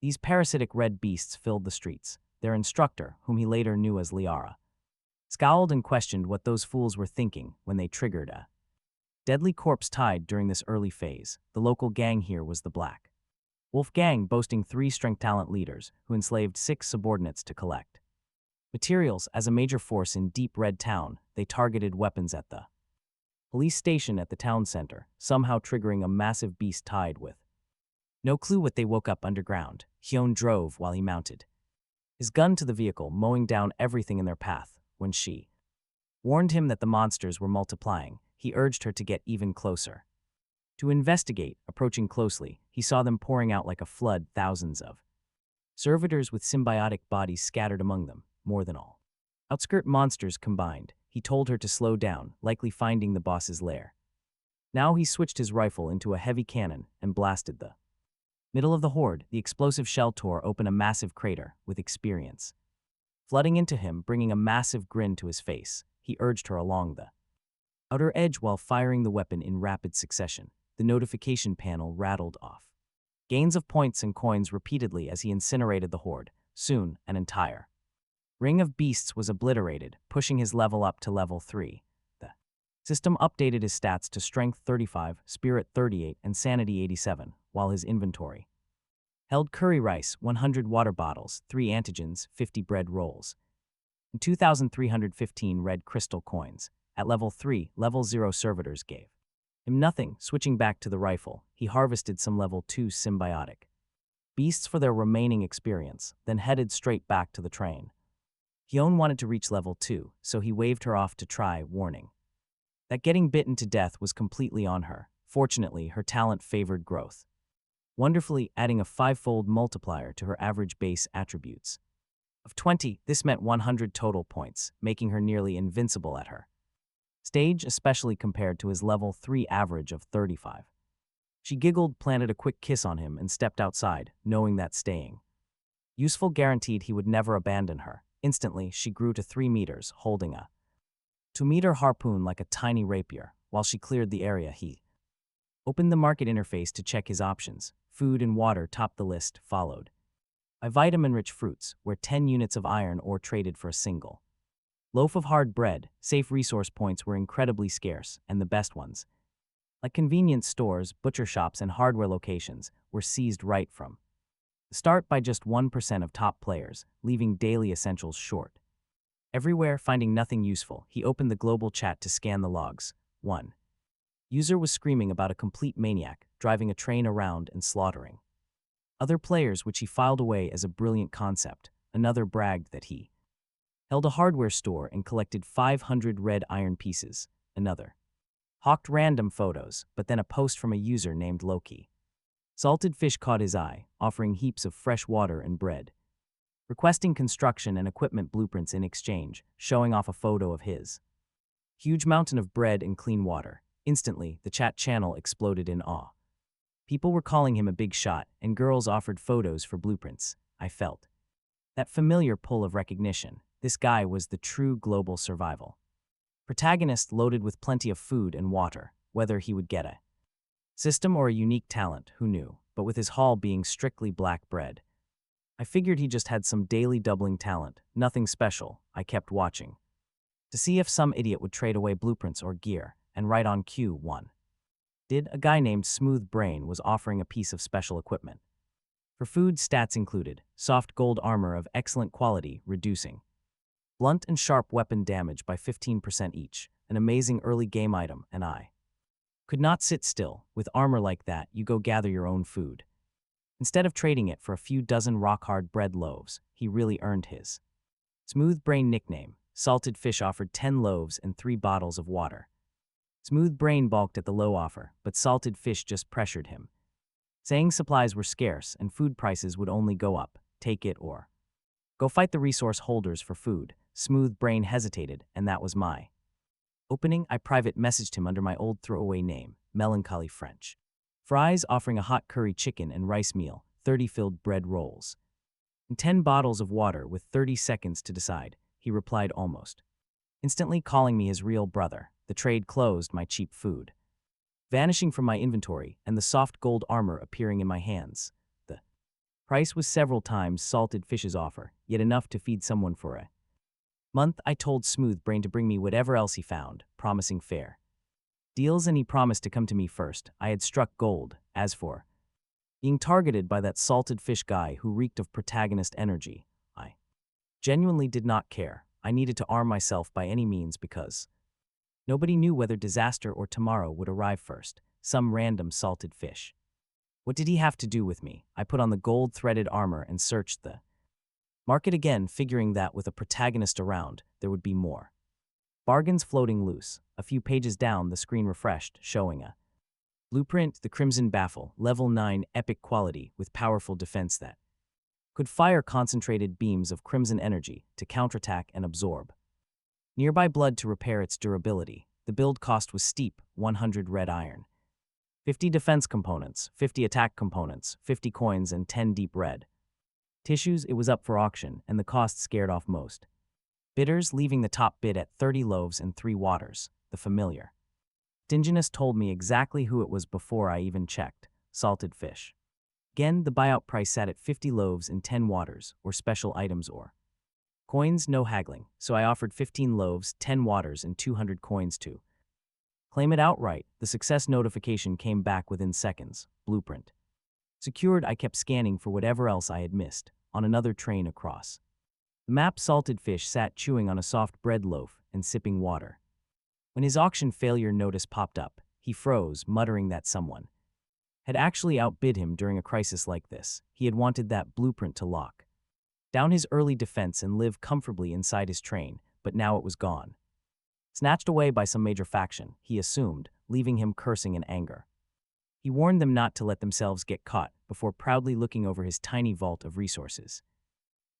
These parasitic red beasts filled the streets. Their instructor, whom he later knew as Liara, scowled and questioned what those fools were thinking when they triggered a deadly corpse tide during this early phase. The local gang here was the Black Wolf Gang, boasting 3 strength talent leaders who enslaved 6 subordinates to collect materials. As a major force in Deep Red Town, they targeted weapons at the police station at the town center, somehow triggering a massive beast tide with no clue what they woke up underground. Hyun drove while he mounted his gun to the vehicle, mowing down everything in their path. When she warned him that the monsters were multiplying, he urged her to get even closer. To investigate, approaching closely, he saw them pouring out like a flood, thousands of servitors with symbiotic bodies scattered among them, more than all. Outskirt monsters combined. He told her to slow down, likely finding the boss's lair. Now he switched his rifle into a heavy cannon and blasted the middle of the horde. The explosive shell tore open a massive crater with experience. Flooding into him, bringing a massive grin to his face, he urged her along the outer edge while firing the weapon in rapid succession. The notification panel rattled off gains of points and coins repeatedly as he incinerated the horde. Soon, an entire ring of beasts was obliterated, pushing his level up to level 3. The system updated his stats to Strength 35, Spirit 38, and Sanity 87, while his inventory held curry rice, 100 water bottles, 3 antigens, 50 bread rolls, and 2,315 red crystal coins. At level 3, level 0 servitors gave him nothing. Switching back to the rifle, he harvested some level 2 symbiotic beasts for their remaining experience, then headed straight back to the train. Hyun wanted to reach level 2, so he waved her off to try, warning that getting bitten to death was completely on her. Fortunately, her talent favored growth, wonderfully adding a 5-fold multiplier to her average base attributes. Of 20, this meant 100 total points, making her nearly invincible at her stage, especially compared to his level 3 average of 35. She giggled, planted a quick kiss on him, and stepped outside, knowing that staying useful guaranteed he would never abandon her. Instantly, she grew to 3 meters, holding a 2-meter harpoon like a tiny rapier. While she cleared the area, he opened the market interface to check his options. Food and water topped the list, followed by vitamin-rich fruits, where 10 units of iron ore traded for a single loaf of hard bread. Safe resource points were incredibly scarce, and the best ones, like convenience stores, butcher shops, and hardware locations, were seized right from the start by just 1% of top players, leaving daily essentials short. Everywhere, finding nothing useful, he opened the global chat to scan the logs. 1 user was screaming about a complete maniac, driving a train around and slaughtering other players, which he filed away as a brilliant concept. Another bragged that he held a hardware store and collected 500 red iron pieces. Another hawked random photos, but then a post from a user named Loki. Salted fish caught his eye, offering heaps of fresh water and bread, requesting construction and equipment blueprints in exchange, showing off a photo of his huge mountain of bread and clean water. Instantly, the chat channel exploded in awe. People were calling him a big shot, and girls offered photos for blueprints. I felt that familiar pull of recognition. This guy was the true global survival protagonist, loaded with plenty of food and water. Whether he would get a system or a unique talent, who knew? But with his haul being strictly black bread, I figured he just had some daily doubling talent. Nothing special. I kept watching to see if some idiot would trade away blueprints or gear, and right on cue, one did. A guy named Smooth Brain was offering a piece of special equipment. For food, stats included soft gold armor of excellent quality, reducing blunt and sharp weapon damage by 15% each, an amazing early game item, and I could not sit still. With armor like that, you go gather your own food. Instead of trading it for a few dozen rock-hard bread loaves, he really earned his Smooth Brain nickname. Salted Fish offered 10 loaves and 3 bottles of water. Smooth Brain balked at the low offer, but Salted Fish just pressured him, saying supplies were scarce and food prices would only go up. Take it or go fight the resource holders for food. Smooth Brain hesitated, and that was my opening. I private messaged him under my old throwaway name, Melancholy French Fries, offering a hot curry chicken and rice meal, 30 filled bread rolls, and 10 bottles of water. With 30 seconds to decide, he replied almost instantly, calling me his real brother. The trade closed, my cheap food vanishing from my inventory and the soft gold armor appearing in my hands. The price was several times Salted Fish's offer, yet enough to feed someone for a month. I told Smooth Brain to bring me whatever else he found, promising fair deals, and he promised to come to me first. I had struck gold. As for being targeted by that Salted Fish guy who reeked of protagonist energy, I genuinely did not care. I needed to arm myself by any means because nobody knew whether disaster or tomorrow would arrive first. Some random Salted Fish. What did he have to do with me? I put on the gold-threaded armor and searched the market again, figuring that with a protagonist around, there would be more bargains floating loose. A few pages down, the screen refreshed, showing a Blueprint, the Crimson Baffle, level 9 epic quality with powerful defense that could fire concentrated beams of crimson energy to counterattack and absorb nearby blood to repair its durability. The build cost was steep, 100 red iron, 50 defense components, 50 attack components, 50 coins, and 10 deep red. Tissues, it was up for auction, and the cost scared off most bidders, leaving the top bid at 30 loaves and 3 waters, the familiar. Dinginess told me exactly who it was before I even checked: salted fish. Again, the buyout price sat at 50 loaves and 10 waters, or special items or coins, no haggling, so I offered 15 loaves, 10 waters, and 200 coins to claim it outright. The success notification came back within seconds. Blueprint secured. I kept scanning for whatever else I had missed. On another train across the map, salted fish sat chewing on a soft bread loaf and sipping water. When his auction failure notice popped up, he froze, muttering that someone had actually outbid him during a crisis like this. He had wanted that blueprint to lock down his early defense and live comfortably inside his train, but now it was gone. Snatched away by some major faction, he assumed, leaving him cursing in anger. He warned them not to let themselves get caught before proudly looking over his tiny vault of resources.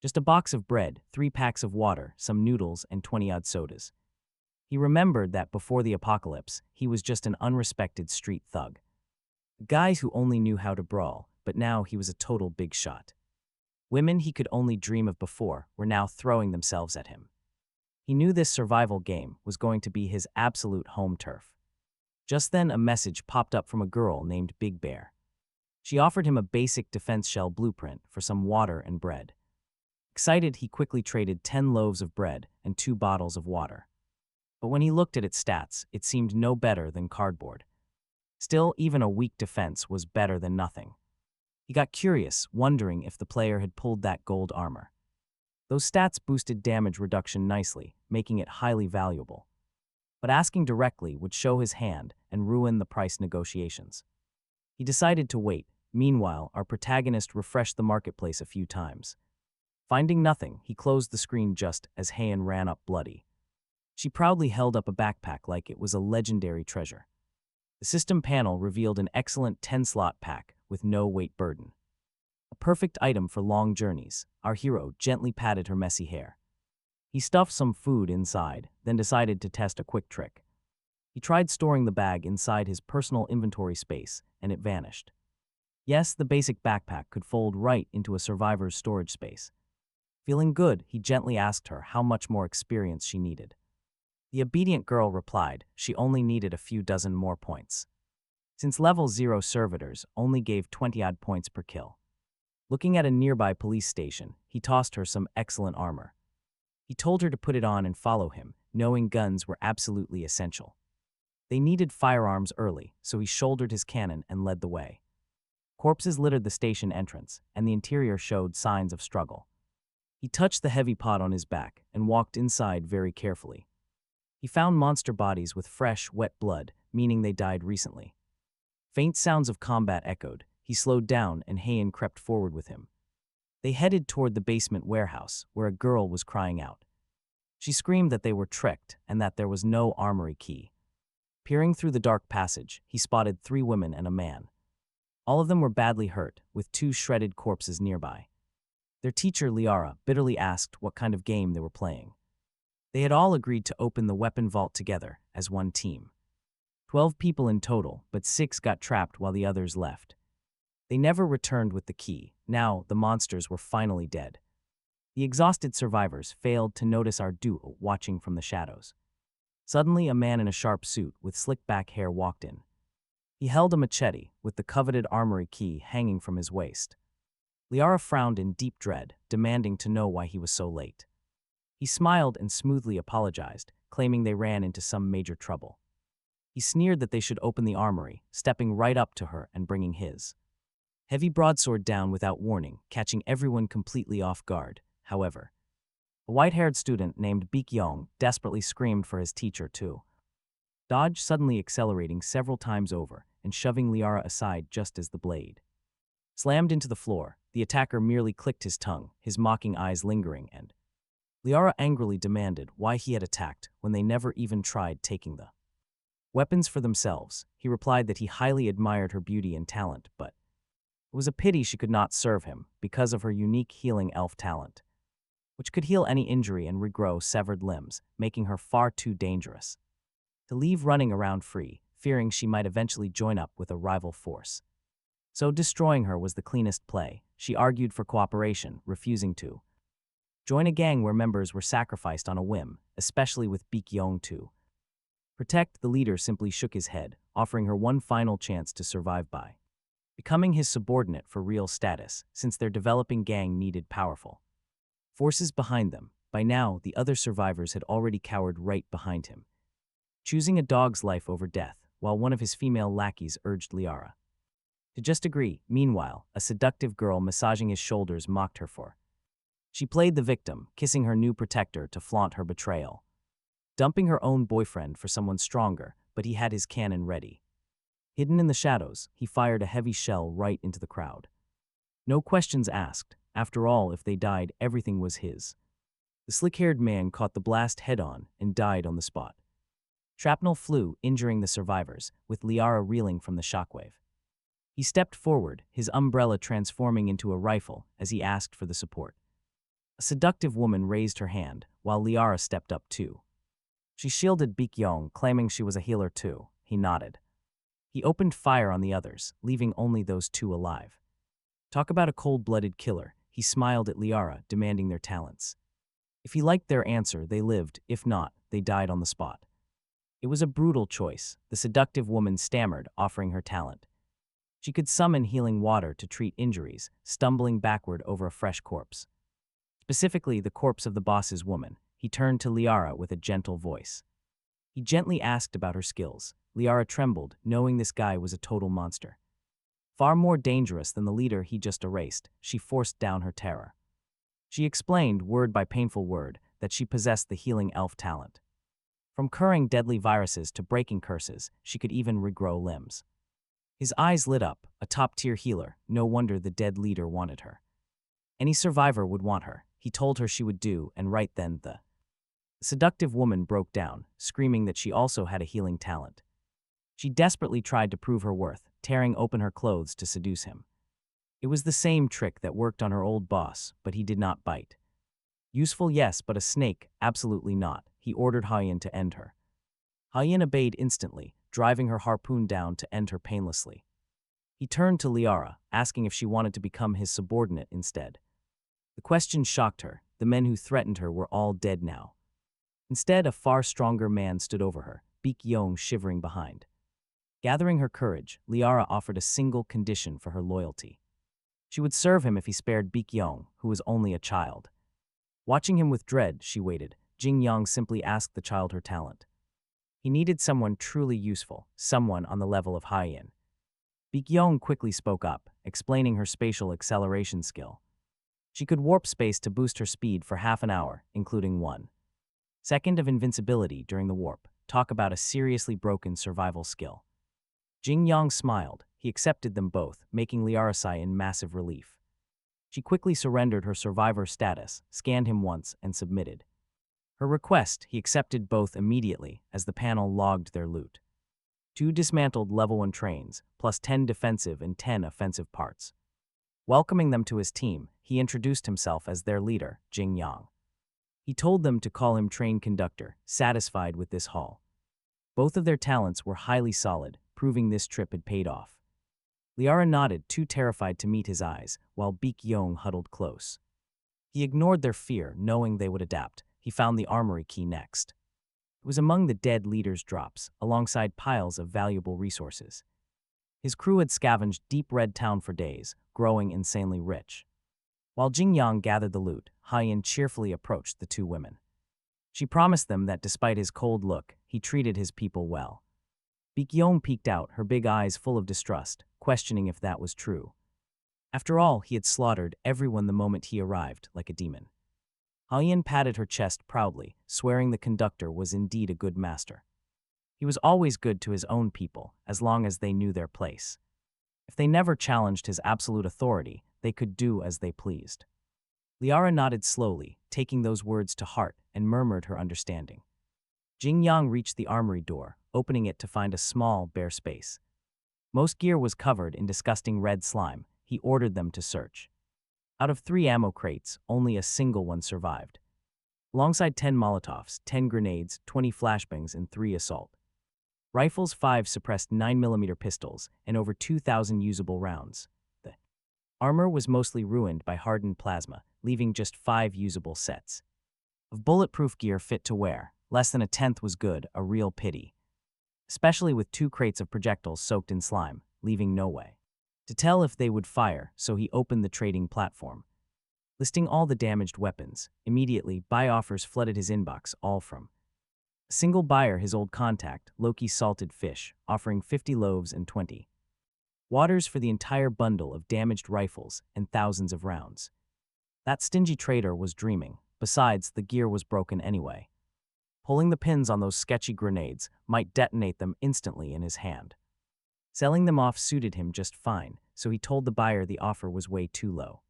Just a box of bread, 3 packs of water, some noodles, and 20-odd sodas. He remembered that before the apocalypse, he was just an unrespected street thug. A guy who only knew how to brawl, but now he was a total big shot. Women he could only dream of before were now throwing themselves at him. He knew this survival game was going to be his absolute home turf. Just then, a message popped up from a girl named Big Bear. She offered him a basic defense shell blueprint for some water and bread. Excited, he quickly traded 10 loaves of bread and 2 bottles of water. But when he looked at its stats, it seemed no better than cardboard. Still, even a weak defense was better than nothing. He got curious, wondering if the player had pulled that gold armor. Those stats boosted damage reduction nicely, making it highly valuable. But asking directly would show his hand and ruin the price negotiations. He decided to wait. Meanwhile, our protagonist refreshed the marketplace a few times. Finding nothing, he closed the screen just as Heian ran up bloody. She proudly held up a backpack like it was a legendary treasure. The system panel revealed an excellent 10-slot pack with no weight burden. A perfect item for long journeys. Our hero gently patted her messy hair. He stuffed some food inside, then decided to test a quick trick. He tried storing the bag inside his personal inventory space, and it vanished. Yes, the basic backpack could fold right into a survivor's storage space. Feeling good, he gently asked her how much more experience she needed. The obedient girl replied she only needed a few dozen more points, since level 0 servitors only gave 20-odd points per kill. Looking at a nearby police station, he tossed her some excellent armor. He told her to put it on and follow him, knowing guns were absolutely essential. They needed firearms early, so he shouldered his cannon and led the way. Corpses littered the station entrance, and the interior showed signs of struggle. He touched the heavy pot on his back and walked inside very carefully. He found monster bodies with fresh, wet blood, meaning they died recently. Faint sounds of combat echoed. He slowed down and Heian crept forward with him. They headed toward the basement warehouse, where a girl was crying out. She screamed that they were tricked and that there was no armory key. Peering through the dark passage, he spotted 3 women and a man. All of them were badly hurt, with 2 shredded corpses nearby. Their teacher, Liara, bitterly asked what kind of game they were playing. They had all agreed to open the weapon vault together as one team. 12 people in total, but 6 got trapped while the others left. They never returned with the key. Now, the monsters were finally dead. The exhausted survivors failed to notice our duo watching from the shadows. Suddenly, a man in a sharp suit with slick-back hair walked in. He held a machete, with the coveted armory key hanging from his waist. Liara frowned in deep dread, demanding to know why he was so late. He smiled and smoothly apologized, claiming they ran into some major trouble. He sneered that they should open the armory, stepping right up to her and bringing his heavy broadsword down without warning, catching everyone completely off guard. However, a white-haired student named Baek-yong desperately screamed for his teacher to dodge, suddenly accelerating several times over and shoving Liara aside just as the blade slammed into the floor. The attacker merely clicked his tongue, his mocking eyes lingering, and Liara angrily demanded why he had attacked when they never even tried taking the weapons for themselves. He replied that he highly admired her beauty and talent, but it was a pity she could not serve him because of her unique healing elf talent, which could heal any injury and regrow severed limbs, making her far too dangerous to leave running around free, fearing she might eventually join up with a rival force. So destroying her was the cleanest play. She argued for cooperation, refusing to join a gang where members were sacrificed on a whim, especially with Baekhyun to protect. The leader simply shook his head, offering her one final chance to survive by becoming his subordinate for real status, since their developing gang needed powerful forces behind them. By now, the other survivors had already cowered right behind him, choosing a dog's life over death, while one of his female lackeys urged Liara to just agree. Meanwhile, a seductive girl massaging his shoulders mocked her for she played the victim, kissing her new protector to flaunt her betrayal, dumping her own boyfriend for someone stronger, but he had his cannon ready. Hidden in the shadows, he fired a heavy shell right into the crowd. No questions asked. After all, if they died, everything was his. The slick-haired man caught the blast head-on and died on the spot. Shrapnel flew, injuring the survivors, with Liara reeling from the shockwave. He stepped forward, his umbrella transforming into a rifle as he asked for the support. A seductive woman raised her hand, while Liara stepped up too. She shielded Baekhyun, claiming she was a healer too. He nodded. He opened fire on the others, leaving only those two alive. Talk about a cold-blooded killer. He smiled at Liara, demanding their talents. If he liked their answer, they lived. If not, they died on the spot. It was a brutal choice. The seductive woman stammered, offering her talent. She could summon healing water to treat injuries, stumbling backward over a fresh corpse. Specifically, the corpse of the boss's woman. He turned to Liara with a gentle voice. He gently asked about her skills. Liara trembled, knowing this guy was a total monster. Far more dangerous than the leader he just erased. She forced down her terror. She explained, word by painful word, that she possessed the healing elf talent. From curing deadly viruses to breaking curses, she could even regrow limbs. His eyes lit up. A top-tier healer. No wonder the dead leader wanted her. Any survivor would want her. He told her she would do, and right then the seductive woman broke down, screaming that she also had a healing talent. She desperately tried to prove her worth, tearing open her clothes to seduce him. It was the same trick that worked on her old boss, but he did not bite. Useful, yes, but a snake, absolutely not. He ordered Hyein to end her. Hyein obeyed instantly, driving her harpoon down to end her painlessly. He turned to Liara, asking if she wanted to become his subordinate instead. The question shocked her. The men who threatened her were all dead now. Instead, a far stronger man stood over her, Baekhyun shivering behind. Gathering her courage, Liara offered a single condition for her loyalty. She would serve him if he spared Baekhyun, who was only a child. Watching him with dread, she waited. Jingyang simply asked the child her talent. He needed someone truly useful, someone on the level of Hyein. Baekhyun quickly spoke up, explaining her spatial acceleration skill. She could warp space to boost her speed for half an hour, including 1 second of invincibility during the warp. Talk about a seriously broken survival skill. Jingyang smiled. He accepted them both, making Liara sigh in massive relief. She quickly surrendered her survivor status, scanned him once, and submitted her request. He accepted both immediately as the panel logged their loot. 2 dismantled level 1 trains, plus 10 defensive and 10 offensive parts. Welcoming them to his team, he introduced himself as their leader, Jingyang. He told them to call him train conductor, satisfied with this haul. Both of their talents were highly solid, proving this trip had paid off. Liara nodded, too terrified to meet his eyes, while Baekhyun huddled close. He ignored their fear, knowing they would adapt. He found the armory key next. It was among the dead leader's drops, alongside piles of valuable resources. His crew had scavenged Deep Red Town for days, growing insanely rich. While Jingyang gathered the loot, Hyein cheerfully approached the 2 women. She promised them that despite his cold look, he treated his people well. Baekhyun peeked out, her big eyes full of distrust, questioning if that was true. After all, he had slaughtered everyone the moment he arrived, like a demon. Hyein patted her chest proudly, swearing the conductor was indeed a good master. He was always good to his own people, as long as they knew their place. If they never challenged his absolute authority, they could do as they pleased. Liara nodded slowly, taking those words to heart, and murmured her understanding. Jingyang reached the armory door, opening it to find a small, bare space. Most gear was covered in disgusting red slime. He ordered them to search. Out of 3 ammo crates, only a single one survived. Alongside 10 Molotovs, 10 grenades, 20 flashbangs, and 3 assault rifles, 5 suppressed 9mm pistols, and over 2,000 usable rounds. The armor was mostly ruined by hardened plasma, leaving just 5 usable sets. Of bulletproof gear fit to wear, less than a tenth was good, a real pity. Especially with 2 crates of projectiles soaked in slime, leaving no way to tell if they would fire, so he opened the trading platform. Listing all the damaged weapons, immediately buy offers flooded his inbox, all from a single buyer, his old contact, Loki's Salted Fish, offering 50 loaves and 20 waters for the entire bundle of damaged rifles and thousands of rounds. That stingy trader was dreaming. Besides, the gear was broken anyway. Pulling the pins on those sketchy grenades might detonate them instantly in his hand. Selling them off suited him just fine, so he told the buyer the offer was way too low.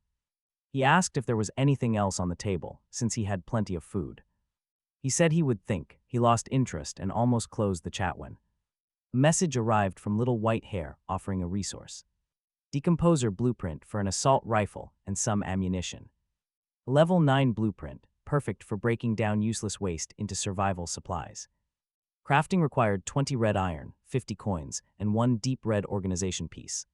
He asked if there was anything else on the table, since he had plenty of food. He said he would think. He lost interest and almost closed the chat when a message arrived from Little White Hair offering a resource. Decomposer blueprint for an assault rifle and some ammunition. A level 9 blueprint, perfect for breaking down useless waste into survival supplies. Crafting required 20 red iron, 50 coins, and 1 deep red organization piece.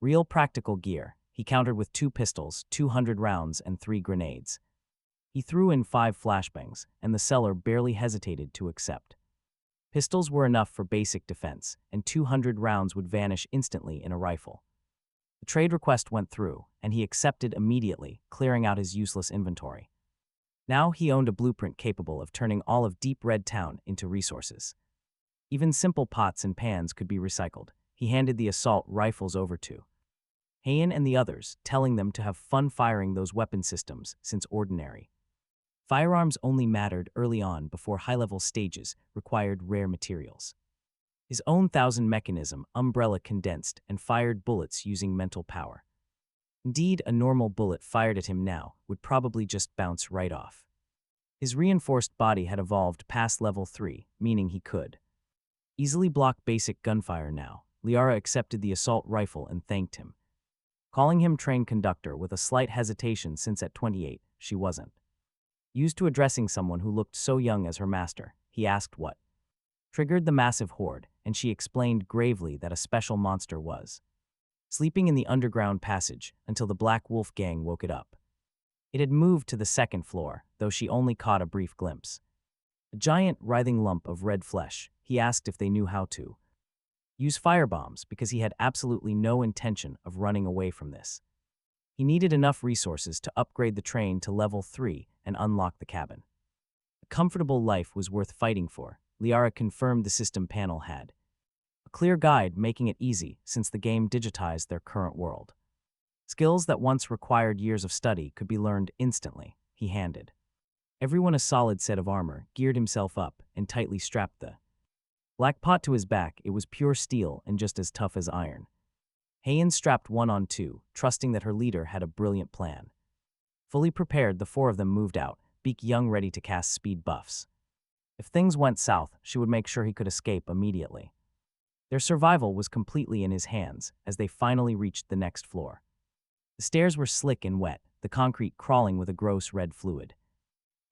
Real practical gear. He countered with 2 pistols, 200 rounds, and 3 grenades. He threw in 5 flashbangs, and the seller barely hesitated to accept. Pistols were enough for basic defense, and 200 rounds would vanish instantly in a rifle. The trade request went through, and he accepted immediately, clearing out his useless inventory. Now he owned a blueprint capable of turning all of Deep Red Town into resources. Even simple pots and pans could be recycled. He handed the assault rifles over to Heian and the others, telling them to have fun firing those weapon systems, since ordinary firearms only mattered early on before high-level stages required rare materials. His own 1000 mechanism, Umbrella, condensed and fired bullets using mental power. Indeed, a normal bullet fired at him now would probably just bounce right off. His reinforced body had evolved past level 3, meaning he could easily block basic gunfire now. Liara accepted the assault rifle and thanked him, calling him train conductor with a slight hesitation since at 28, she wasn't used to addressing someone who looked so young as her master. He asked what triggered the massive horde, and she explained gravely that a special monster was sleeping in the underground passage until the Black Wolf gang woke it up. It had moved to the 2nd floor, though she only caught a brief glimpse. A giant, writhing lump of red flesh. He asked if they knew how to use firebombs because he had absolutely no intention of running away from this. He needed enough resources to upgrade the train to level 3 and unlock the cabin. A comfortable life was worth fighting for, Liara confirmed the system panel had a clear guide, making it easy since the game digitized their current world. Skills that once required years of study could be learned instantly. He handed everyone a solid set of armor, geared himself up, and tightly strapped the black pot to his back. It was pure steel and just as tough as iron. Heian strapped one on too, trusting that her leader had a brilliant plan. Fully prepared, the 4 of them moved out, Beak Young ready to cast speed buffs. If things went south, she would make sure he could escape immediately. Their survival was completely in his hands as they finally reached the next floor. The stairs were slick and wet, the concrete crawling with a gross red fluid.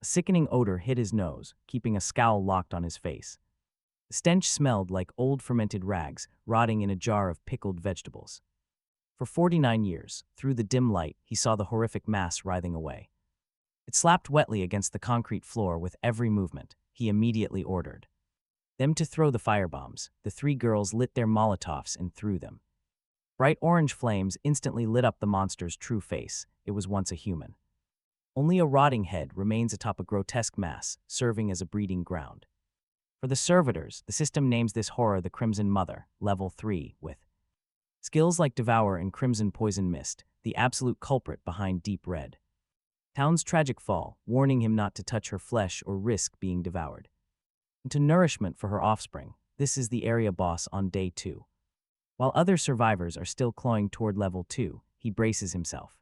A sickening odor hit his nose, keeping a scowl locked on his face. The stench smelled like old fermented rags rotting in a jar of pickled vegetables. For 49 years, through the dim light, he saw the horrific mass writhing away. It slapped wetly against the concrete floor with every movement. He immediately ordered them to throw the firebombs. The 3 girls lit their Molotovs and threw them. Bright orange flames instantly lit up the monster's true face. It was once a human. Only a rotting head remains atop a grotesque mass, serving as a breeding ground. For the servitors, the system names this horror the Crimson Mother, level 3, with skills like Devour and Crimson Poison Mist, the absolute culprit behind Deep Red Town's tragic fall, warning him not to touch her flesh or risk being devoured. Into nourishment for her offspring, this is the area boss on day 2. While other survivors are still clawing toward level 2, he braces himself.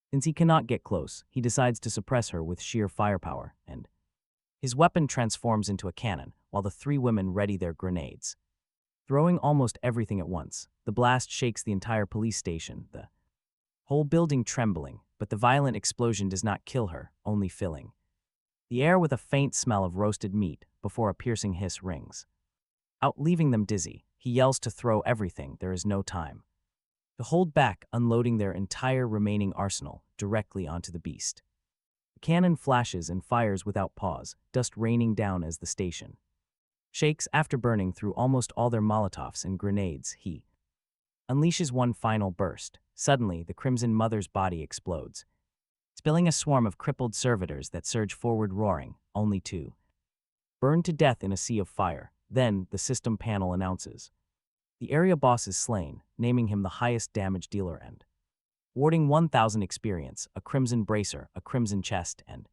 Since he cannot get close, he decides to suppress her with sheer firepower, and his weapon transforms into a cannon, while the three women ready their grenades. Throwing almost everything at once, the blast shakes the entire police station, the whole building trembling, but the violent explosion does not kill her, only filling the air with a faint smell of roasted meat before a piercing hiss rings out, leaving them dizzy. He yells to throw everything, there is no time to hold back, unloading their entire remaining arsenal directly onto the beast. The cannon flashes and fires without pause, dust raining down as the station shakes after burning through almost all their Molotovs and grenades. He unleashes one final burst. Suddenly, the Crimson Mother's body explodes, spilling a swarm of crippled servitors that surge forward roaring, only to burn to death in a sea of fire. Then, the system panel announces the area boss is slain, naming him the highest damage dealer and awarding 1,000 experience, a crimson bracer, a crimson chest, and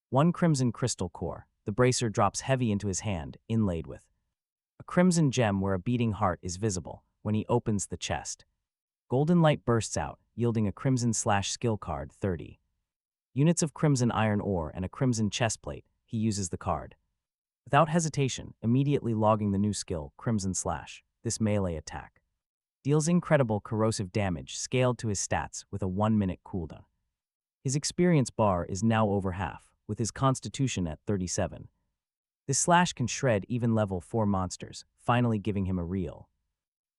one crimson crystal core. The bracer drops heavy into his hand, inlaid with a crimson gem where a beating heart is visible. When he opens the chest, golden light bursts out, yielding a crimson/skill card 30 units of crimson iron ore and a crimson chestplate. He uses the card without hesitation, immediately logging the new skill, crimson/. This melee attack deals incredible corrosive damage scaled to his stats with a 1-minute cooldown. His experience bar is now over half, with his constitution at 37. This slash can shred even level 4 monsters, finally giving him a real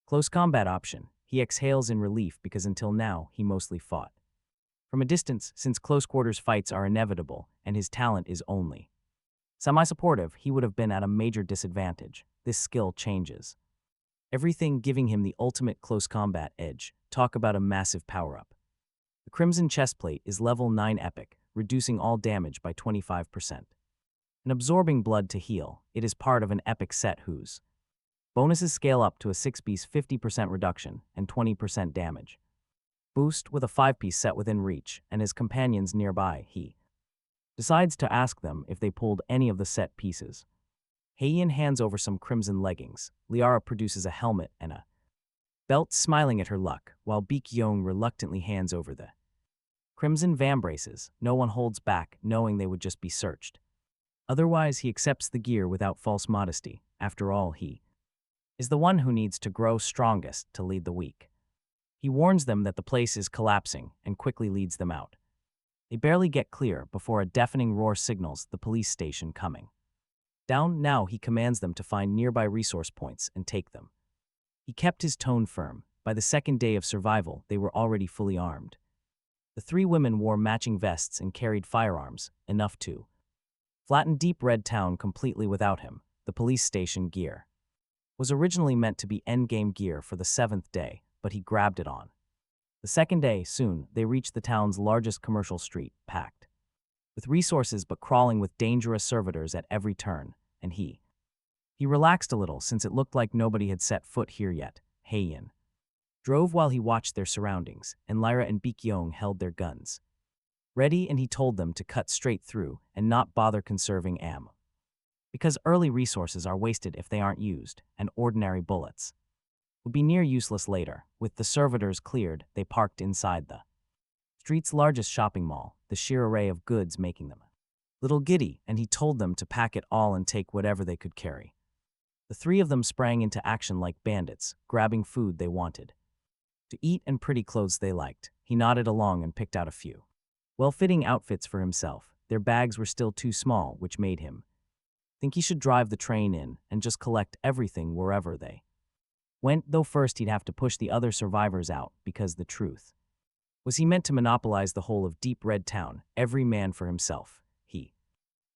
close combat option. He exhales in relief because until now, he mostly fought from a distance, since close quarters fights are inevitable and his talent is only semi-supportive. He would have been at a major disadvantage. This skill changes everything, giving him the ultimate close combat edge. Talk about a massive power-up. The Crimson Chestplate is level 9 epic, reducing all damage by 25%. And absorbing blood to heal. It is part of an epic set whose bonuses scale up to a 6-piece 50% reduction and 20% damage boost with a 5-piece set within reach and his companions nearby. He decides to ask them if they pulled any of the set pieces. Heian hands over some crimson leggings. Liara produces a helmet and a belt, smiling at her luck, while Baekhyun reluctantly hands over the crimson vambraces. No one holds back, knowing they would just be searched. Otherwise, he accepts the gear without false modesty. After all, he is the one who needs to grow strongest to lead the weak. He warns them that the place is collapsing and quickly leads them out. They barely get clear before a deafening roar signals the police station coming down. Now he commands them to find nearby resource points and take them. He kept his tone firm. By the second day of survival, they were already fully armed. The three women wore matching vests and carried firearms, enough to flatten Deep Red Town completely without him. The police station gear was originally meant to be endgame gear for the 7th day, but he grabbed it on the 2nd day. Soon, they reached the town's largest commercial street, packed with resources but crawling with dangerous servitors at every turn, and he relaxed a little since it looked like nobody had set foot here yet. Heian drove while he watched their surroundings, and Lyra and Baekhyun held their guns ready, and he told them to cut straight through and not bother conserving ammo, because early resources are wasted if they aren't used, and ordinary bullets would be near useless later. With the servitors cleared, they parked inside the street's largest shopping mall, the sheer array of goods making them a little giddy, and he told them to pack it all and take whatever they could carry. The three of them sprang into action like bandits, grabbing food they wanted to eat and pretty clothes they liked. He nodded along and picked out a few well-fitting outfits for himself. Their bags were still too small, which made him think he should drive the train in and just collect everything wherever they went, though first he'd have to push the other survivors out, because the truth was he meant to monopolize the whole of Deep Red Town, every man for himself. He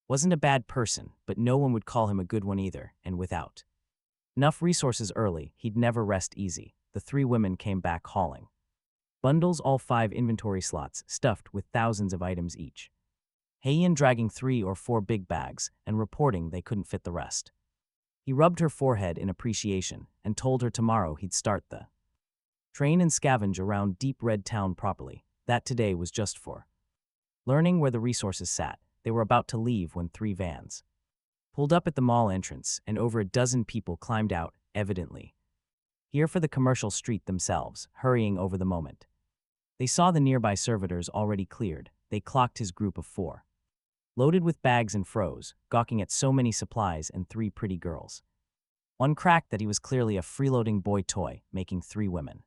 wasn't a bad person, but no one would call him a good one either, and without enough resources early, he'd never rest easy. The three women came back hauling bundles, all 5 inventory slots stuffed with thousands of items each. Heian dragging 3 or 4 big bags and reporting they couldn't fit the rest. He rubbed her forehead in appreciation and told her tomorrow he'd start the train and scavenge around Deep Red Town properly. That today was just for learning where the resources sat. They were about to leave when 3 vans pulled up at the mall entrance, and over a dozen people climbed out, evidently here for the commercial street themselves, hurrying over the moment. They saw the nearby servitors already cleared. They clocked his group of 4 loaded with bags and froze, gawking at so many supplies and 3 pretty girls. One cracked that he was clearly a freeloading boy toy, making 3 women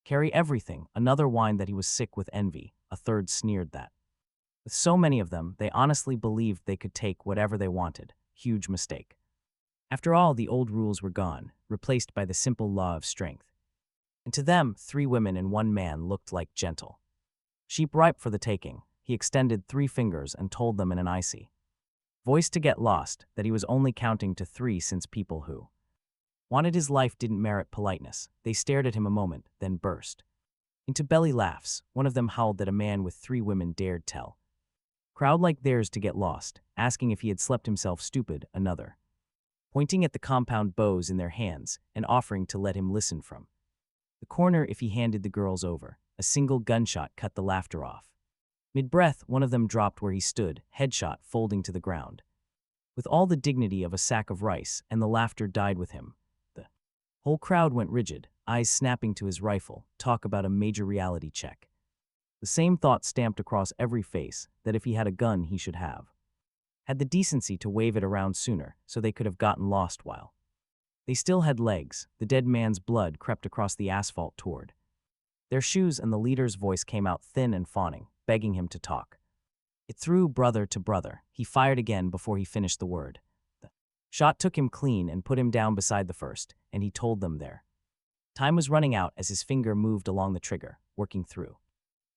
carry everything. Another whined that he was sick with envy. A third sneered that, with so many of them, they honestly believed they could take whatever they wanted. Huge mistake. After all, the old rules were gone, replaced by the simple law of strength. And to them, 3 women and 1 man looked like gentle sheep ripe for the taking. He extended 3 fingers and told them in an icy voice to get lost, that he was only counting to 3 since people who wanted his life didn't merit politeness. They stared at him a moment, then burst into belly laughs. One of them howled that a man with 3 women dared tell crowd like theirs to get lost, asking if he had slept himself stupid. Another pointing at the compound bows in their hands and offering to let him listen from the corner if he handed the girls over. A single gunshot cut the laughter off. Mid-breath, one of them dropped where he stood, headshot folding to the ground, with all the dignity of a sack of rice, and the laughter died with him. The whole crowd went rigid, eyes snapping to his rifle. Talk about a major reality check. The same thought stamped across every face, that if he had a gun he should have had the decency to wave it around sooner, so they could have gotten lost while they still had legs. The dead man's blood crept across the asphalt toward their shoes, and the leader's voice came out thin and fawning, begging him to talk. It threw brother to brother. He fired again before he finished the word. The shot took him clean and put him down beside the first, and he told them their time was running out as his finger moved along the trigger, working through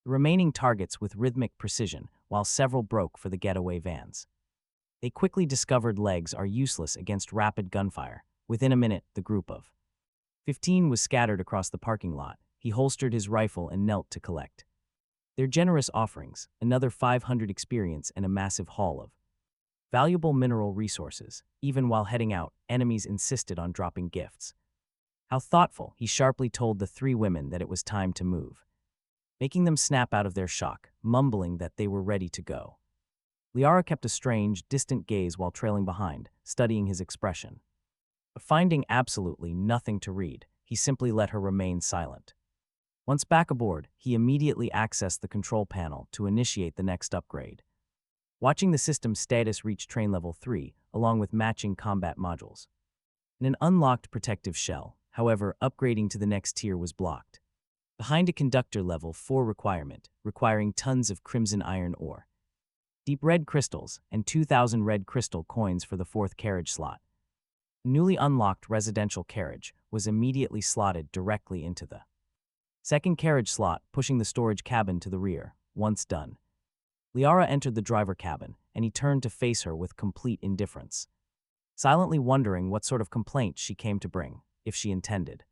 the remaining targets with rhythmic precision, while several broke for the getaway vans. They quickly discovered legs are useless against rapid gunfire. Within a minute, the group of 15 was scattered across the parking lot. He holstered his rifle and knelt to collect their generous offerings, another 500 experience and a massive haul of valuable mineral resources. Even while heading out, enemies insisted on dropping gifts. How thoughtful, he sharply told the 3 women that it was time to move, making them snap out of their shock, mumbling that they were ready to go. Liara kept a strange, distant gaze while trailing behind, studying his expression. But finding absolutely nothing to read, he simply let her remain silent. Once back aboard, he immediately accessed the control panel to initiate the next upgrade, watching the system's status reach train level 3, along with matching combat modules. In an unlocked protective shell, however, upgrading to the next tier was blocked behind a conductor level 4 requirement, requiring tons of crimson iron ore, deep red crystals, and 2,000 red crystal coins for the 4th carriage slot. A newly unlocked residential carriage was immediately slotted directly into the 2nd carriage slot, pushing the storage cabin to the rear. Once done, Liara entered the driver cabin, and he turned to face her with complete indifference, silently wondering what sort of complaint she came to bring. If she intended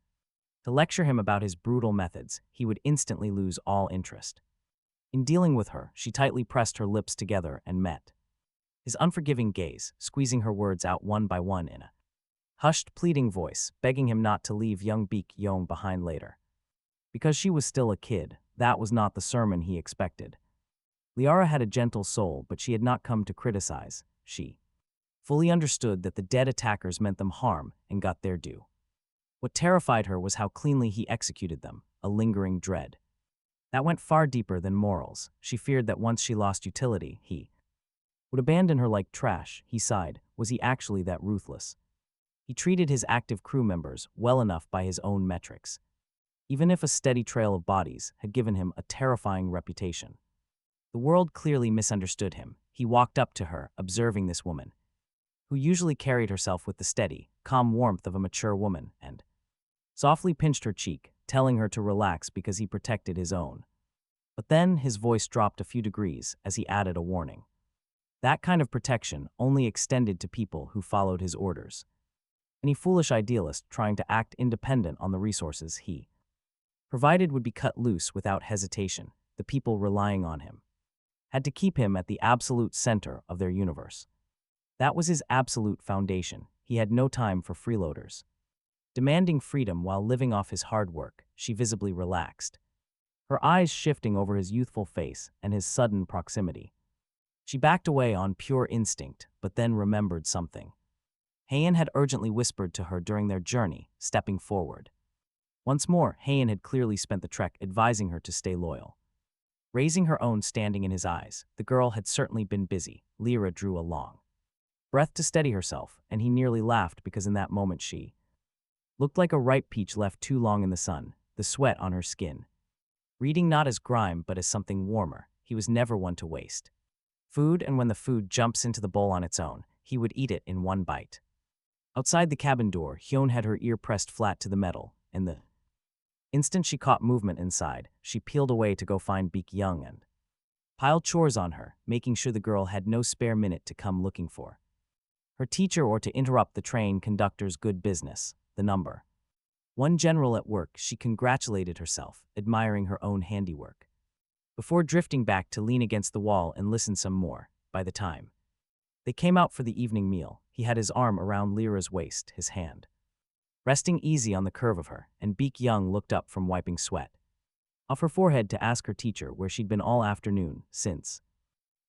to lecture him about his brutal methods, he would instantly lose all interest in dealing with her. She tightly pressed her lips together and met his unforgiving gaze, squeezing her words out one by one in a hushed, pleading voice, begging him not to leave young Baek Yong behind later. Because she was still a kid, that was not the sermon he expected. Liara had a gentle soul, but she had not come to criticize. She fully understood that the dead attackers meant them harm and got their due. What terrified her was how cleanly he executed them, a lingering dread that went far deeper than morals. She feared that once she lost utility, he would abandon her like trash. He sighed. Was he actually that ruthless? He treated his active crew members well enough by his own metrics, even if a steady trail of bodies had given him a terrifying reputation. The world clearly misunderstood him. He walked up to her, observing this woman, who usually carried herself with the steady, calm warmth of a mature woman, and softly pinched her cheek, telling her to relax because he protected his own. But then his voice dropped a few degrees as he added a warning. That kind of protection only extended to people who followed his orders. Any foolish idealist trying to act independent on the resources he provided would be cut loose without hesitation. The people relying on him had to keep him at the absolute center of their universe. That was his absolute foundation. He had no time for freeloaders. Demanding freedom while living off his hard work, she visibly relaxed, her eyes shifting over his youthful face and his sudden proximity. She backed away on pure instinct, but then remembered something Heian had urgently whispered to her during their journey, stepping forward. Once more, Heian had clearly spent the trek advising her to stay loyal. Raising her own standing in his eyes, the girl had certainly been busy, Lyra drew a long breath to steady herself, and he nearly laughed because in that moment she looked like a ripe peach left too long in the sun, the sweat on her skin. Reading not as grime but as something warmer, he was never one to waste food, and when the food jumps into the bowl on its own, he would eat it in one bite. Outside the cabin door, Hyun had her ear pressed flat to the metal, and the instant she caught movement inside, she peeled away to go find Baek Young and piled chores on her, making sure the girl had no spare minute to come looking for her teacher or to interrupt the train conductor's good business, the number one general at work. She congratulated herself, admiring her own handiwork, before drifting back to lean against the wall and listen some more. By the time they came out for the evening meal, he had his arm around Lyra's waist, his hand resting easy on the curve of her, and Baek Young looked up from wiping sweat off her forehead to ask her teacher where she'd been all afternoon, since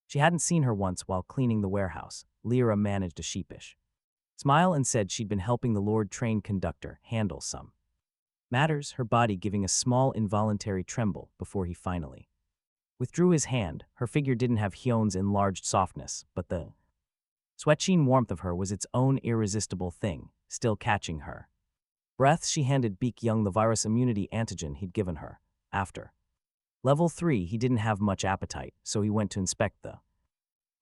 she hadn't seen her once while cleaning the warehouse. Lyra managed a sheepish smile and said she'd been helping the Lord train conductor handle some matters, her body giving a small involuntary tremble before he finally withdrew his hand. Her figure didn't have Hyun's enlarged softness, but the sweat-sheen warmth of her was its own irresistible thing, still catching her breath. She handed Baek Young the virus immunity antigen he'd given her. After level 3, he didn't have much appetite, so he went to inspect the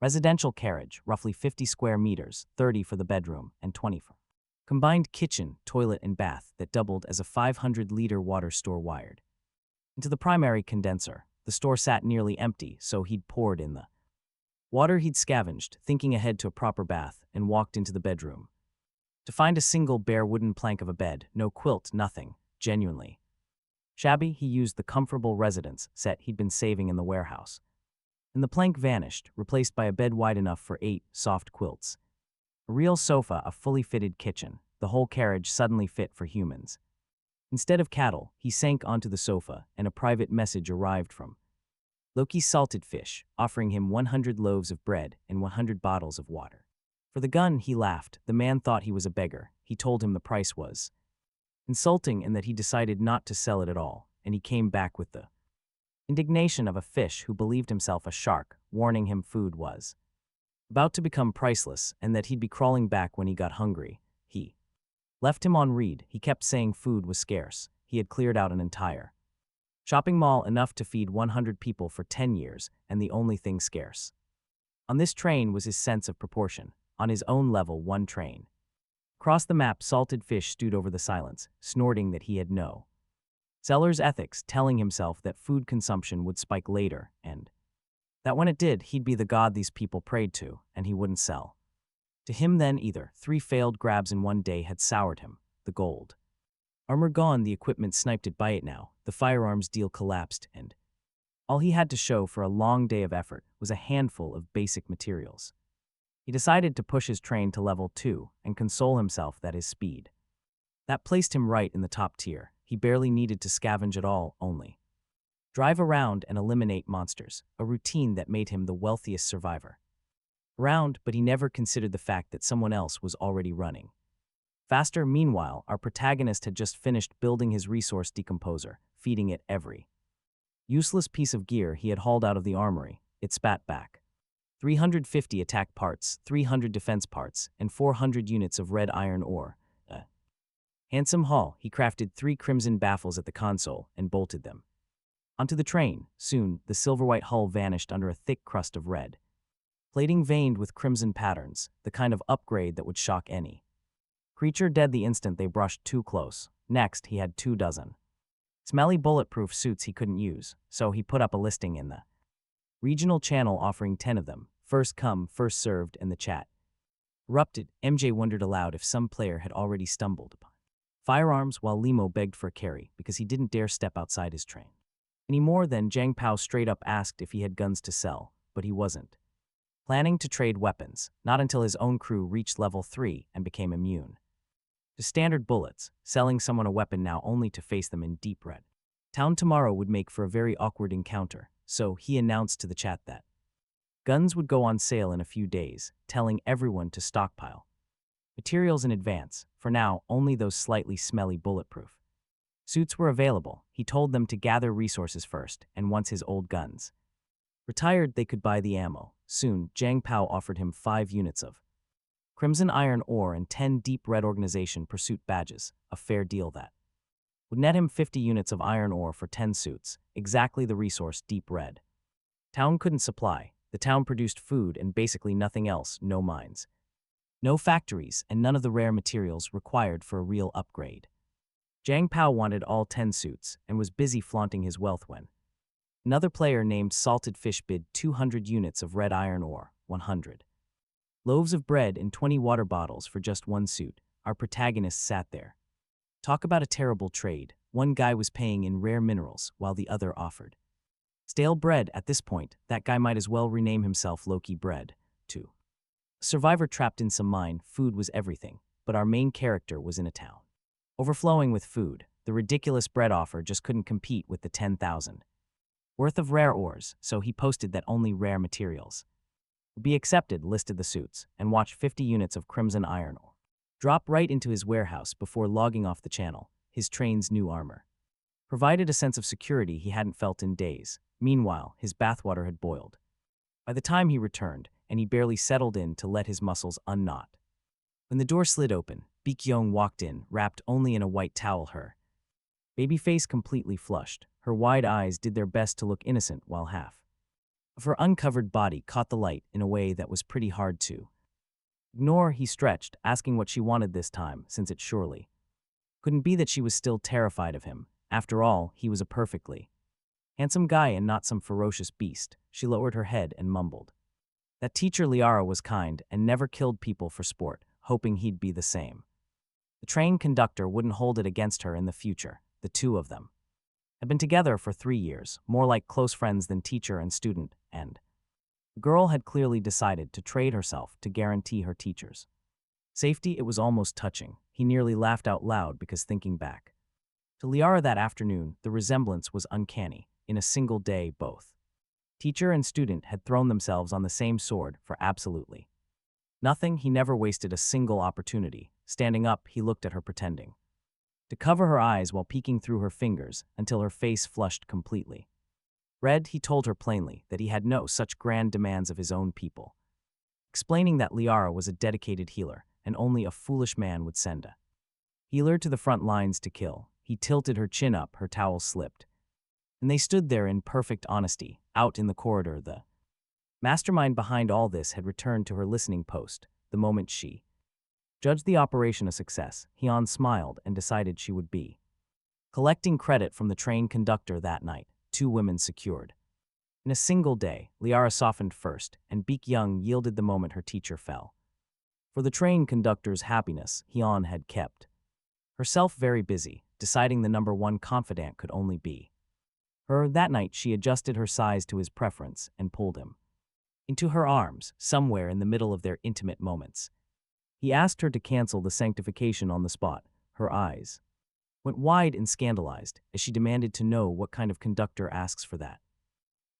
residential carriage, roughly 50 square meters, 30 for the bedroom, and 20 for combined kitchen, toilet, and bath that doubled as a 500-liter water store wired into the primary condenser. The store sat nearly empty, so he'd poured in the water he'd scavenged, thinking ahead to a proper bath, and walked into the bedroom to find a single bare wooden plank of a bed, no quilt, nothing. Genuinely shabby. He used the comfortable residence set he'd been saving in the warehouse, and the plank vanished, replaced by a bed wide enough for 8 soft quilts, a real sofa, a fully fitted kitchen. The whole carriage suddenly fit for humans instead of cattle. He sank onto the sofa, and a private message arrived from Loki's salted fish, offering him 100 loaves of bread and 100 bottles of water. For the gun, he laughed. The man thought he was a beggar. He told him the price was insulting and that he decided not to sell it at all, and he came back with the indignation of a fish who believed himself a shark, warning him food was about to become priceless and that he'd be crawling back when he got hungry. He left him on read. He kept saying food was scarce. He had cleared out an entire shopping mall, enough to feed 100 people for 10 years, and the only thing scarce on this train was his sense of proportion. On his own level 1 train across the map, salted fish stewed over the silence, snorting that he had no seller's ethics, telling himself that food consumption would spike later, and that when it did, he'd be the god these people prayed to, and he wouldn't sell to him then either. 3 failed grabs in one day had soured him. The gold armor gone, the equipment sniped it by it now. The firearms deal collapsed, and all he had to show for a long day of effort was a handful of basic materials. He decided to push his train to level 2 and console himself that his speed that placed him right in the top tier. He barely needed to scavenge at all, only drive around and eliminate monsters, a routine that made him the wealthiest survivor around. But he never considered the fact that someone else was already running faster. Meanwhile, our protagonist had just finished building his resource decomposer, feeding it every useless piece of gear he had hauled out of the armory. It spat back 350 attack parts, 300 defense parts, and 400 units of red iron ore. A handsome haul. He crafted 3 crimson baffles at the console and bolted them onto the train. Soon, the silver-white hull vanished under a thick crust of red plating veined with crimson patterns, the kind of upgrade that would shock any creature dead the instant they brushed too close. Next, he had 2 dozen smelly bulletproof suits he couldn't use, so he put up a listing in the regional channel offering 10 of them. First come, first served, and the chat erupted. MJ wondered aloud if some player had already stumbled upon firearms, while Limo begged for a carry because he didn't dare step outside his train any more. Then Jang Pao straight up asked if he had guns to sell, but he wasn't planning to trade weapons, not until his own crew reached level 3 and became immune to standard bullets. Selling someone a weapon now only to face them in deep red town tomorrow would make for a very awkward encounter, so he announced to the chat that guns would go on sale in a few days, telling everyone to stockpile materials in advance. For now, only those slightly smelly bulletproof suits were available. He told them to gather resources first, and once his old guns retired, they could buy the ammo. Soon, Jiang Pao offered him 5 units of crimson iron ore and 10 deep red organization pursuit badges, a fair deal that would net him 50 units of iron ore for 10 suits, exactly the resource deep red town couldn't supply. The town produced food and basically nothing else, no mines, no factories, and none of the rare materials required for a real upgrade. Jiang Pao wanted all 10 suits and was busy flaunting his wealth when another player named Salted Fish bid 200 units of red iron ore, 100 loaves of bread and 20 water bottles for just 1 suit. Our protagonist sat there. Talk about a terrible trade. One guy was paying in rare minerals while the other offered stale bread. At this point, that guy might as well rename himself Loki Bread, too. A survivor trapped in some mine, food was everything, but our main character was in a town overflowing with food. The ridiculous bread offer just couldn't compete with the 10,000 worth of rare ores, so he posted that only rare materials would be accepted, listed the suits, and watched 50 units of crimson iron ore drop right into his warehouse before logging off the channel. His train's new armor provided a sense of security he hadn't felt in days. Meanwhile, his bathwater had boiled by the time he returned, and he barely settled in to let his muscles unknot. When the door slid open, Baekhyun walked in, wrapped only in a white towel, her baby face completely flushed. Her wide eyes did their best to look innocent while half of her uncovered body caught the light in a way that was pretty hard to ignore. He stretched, asking what she wanted this time, since it surely couldn't be that she was still terrified of him. After all, he was a perfectly handsome guy and not some ferocious beast. She lowered her head and mumbled that teacher Liara was kind and never killed people for sport, hoping he'd be the same. The train conductor wouldn't hold it against her in the future. The two of them had been together for 3 years, more like close friends than teacher and student, and the girl had clearly decided to trade herself to guarantee her teacher's safety. It was almost touching. He nearly laughed out loud because thinking back to Liara that afternoon, the resemblance was uncanny. In a single day, both teacher and student had thrown themselves on the same sword for absolutely nothing. He never wasted a single opportunity. Standing up, he looked at her, pretending to cover her eyes while peeking through her fingers until her face flushed completely red. He told her plainly that he had no such grand demands of his own people, explaining that Liara was a dedicated healer and only a foolish man would send a healer to the front lines to kill. He tilted her chin up, her towel slipped, and they stood there in perfect honesty. Out in the corridor, the mastermind behind all this had returned to her listening post. The moment she judged the operation a success, Hyun smiled and decided she would be collecting credit from the train conductor that night. 2 women secured. In a single day, Liara softened first, and Baekhyun yielded the moment her teacher fell. For the train conductor's happiness, Hyun had kept herself very busy, deciding the number 1 confidant could only be her. That night, she adjusted her size to his preference and pulled him into her arms, somewhere in the middle of their intimate moments. He asked her to cancel the sanctification on the spot. Her eyes went wide and scandalized as she demanded to know what kind of conductor asks for that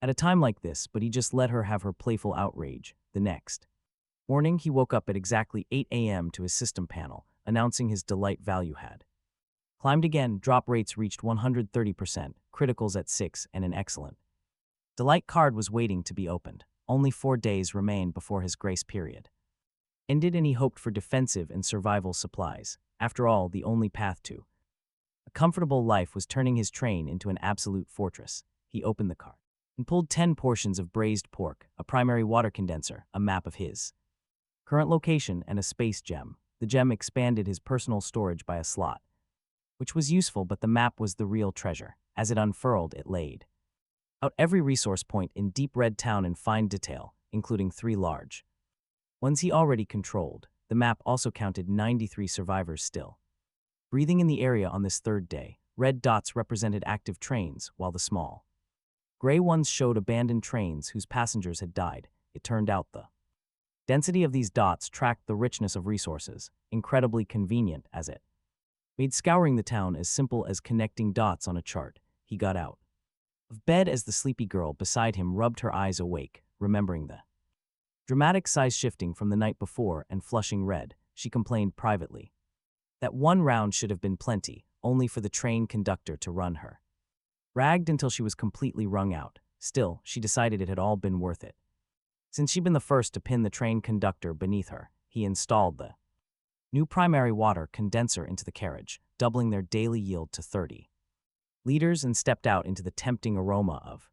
at a time like this, but he just let her have her playful outrage. The next morning, he woke up at exactly 8 a.m. to his system panel, announcing his delight value had climbed again. Drop rates reached 130%, criticals at 6, and an excellent delight card was waiting to be opened. Only 4 days remained before his grace period ended, and he hoped for defensive and survival supplies. After all, the only path to a comfortable life was turning his train into an absolute fortress. He opened the card and pulled 10 portions of braised pork, a primary water condenser, a map of his current location, and a space gem. The gem expanded his personal storage by a slot, which was useful, but the map was the real treasure. As it unfurled, it laid out every resource point in Deep Red Town in fine detail, including 3 large ones he already controlled. The map also counted 93 survivors still breathing in the area on this 3rd day. Red dots represented active trains, while the small gray ones showed abandoned trains whose passengers had died. It turned out the density of these dots tracked the richness of resources, incredibly convenient as it made scouring the town as simple as connecting dots on a chart. He got out of bed as the sleepy girl beside him rubbed her eyes awake, remembering the dramatic size shifting from the night before and flushing red. She complained privately that 1 round should have been plenty, only for the train conductor to run her ragged until she was completely wrung out. Still, she decided it had all been worth it. Since she'd been the first to pin the train conductor beneath her, he installed the new primary water condenser into the carriage, doubling their daily yield to 30 liters, and stepped out into the tempting aroma of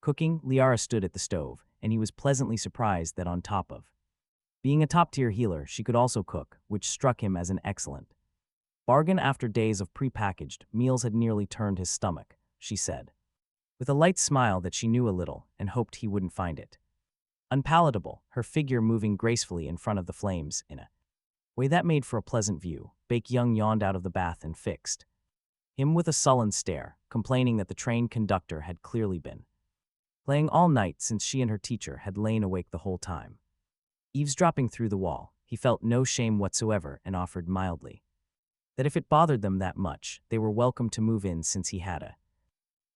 cooking. Liara stood at the stove, and he was pleasantly surprised that on top of being a top-tier healer, she could also cook, which struck him as an excellent bargain. After days of prepackaged meals had nearly turned his stomach, she said, with a light smile that she knew a little and hoped he wouldn't find it unpalatable, her figure moving gracefully in front of the flames in a way that made for a pleasant view. Baek Young yawned out of the bath and fixed him with a sullen stare, complaining that the train conductor had clearly been playing all night since she and her teacher had lain awake the whole time. Eavesdropping through the wall, he felt no shame whatsoever and offered mildly that if it bothered them that much, they were welcome to move in since he had a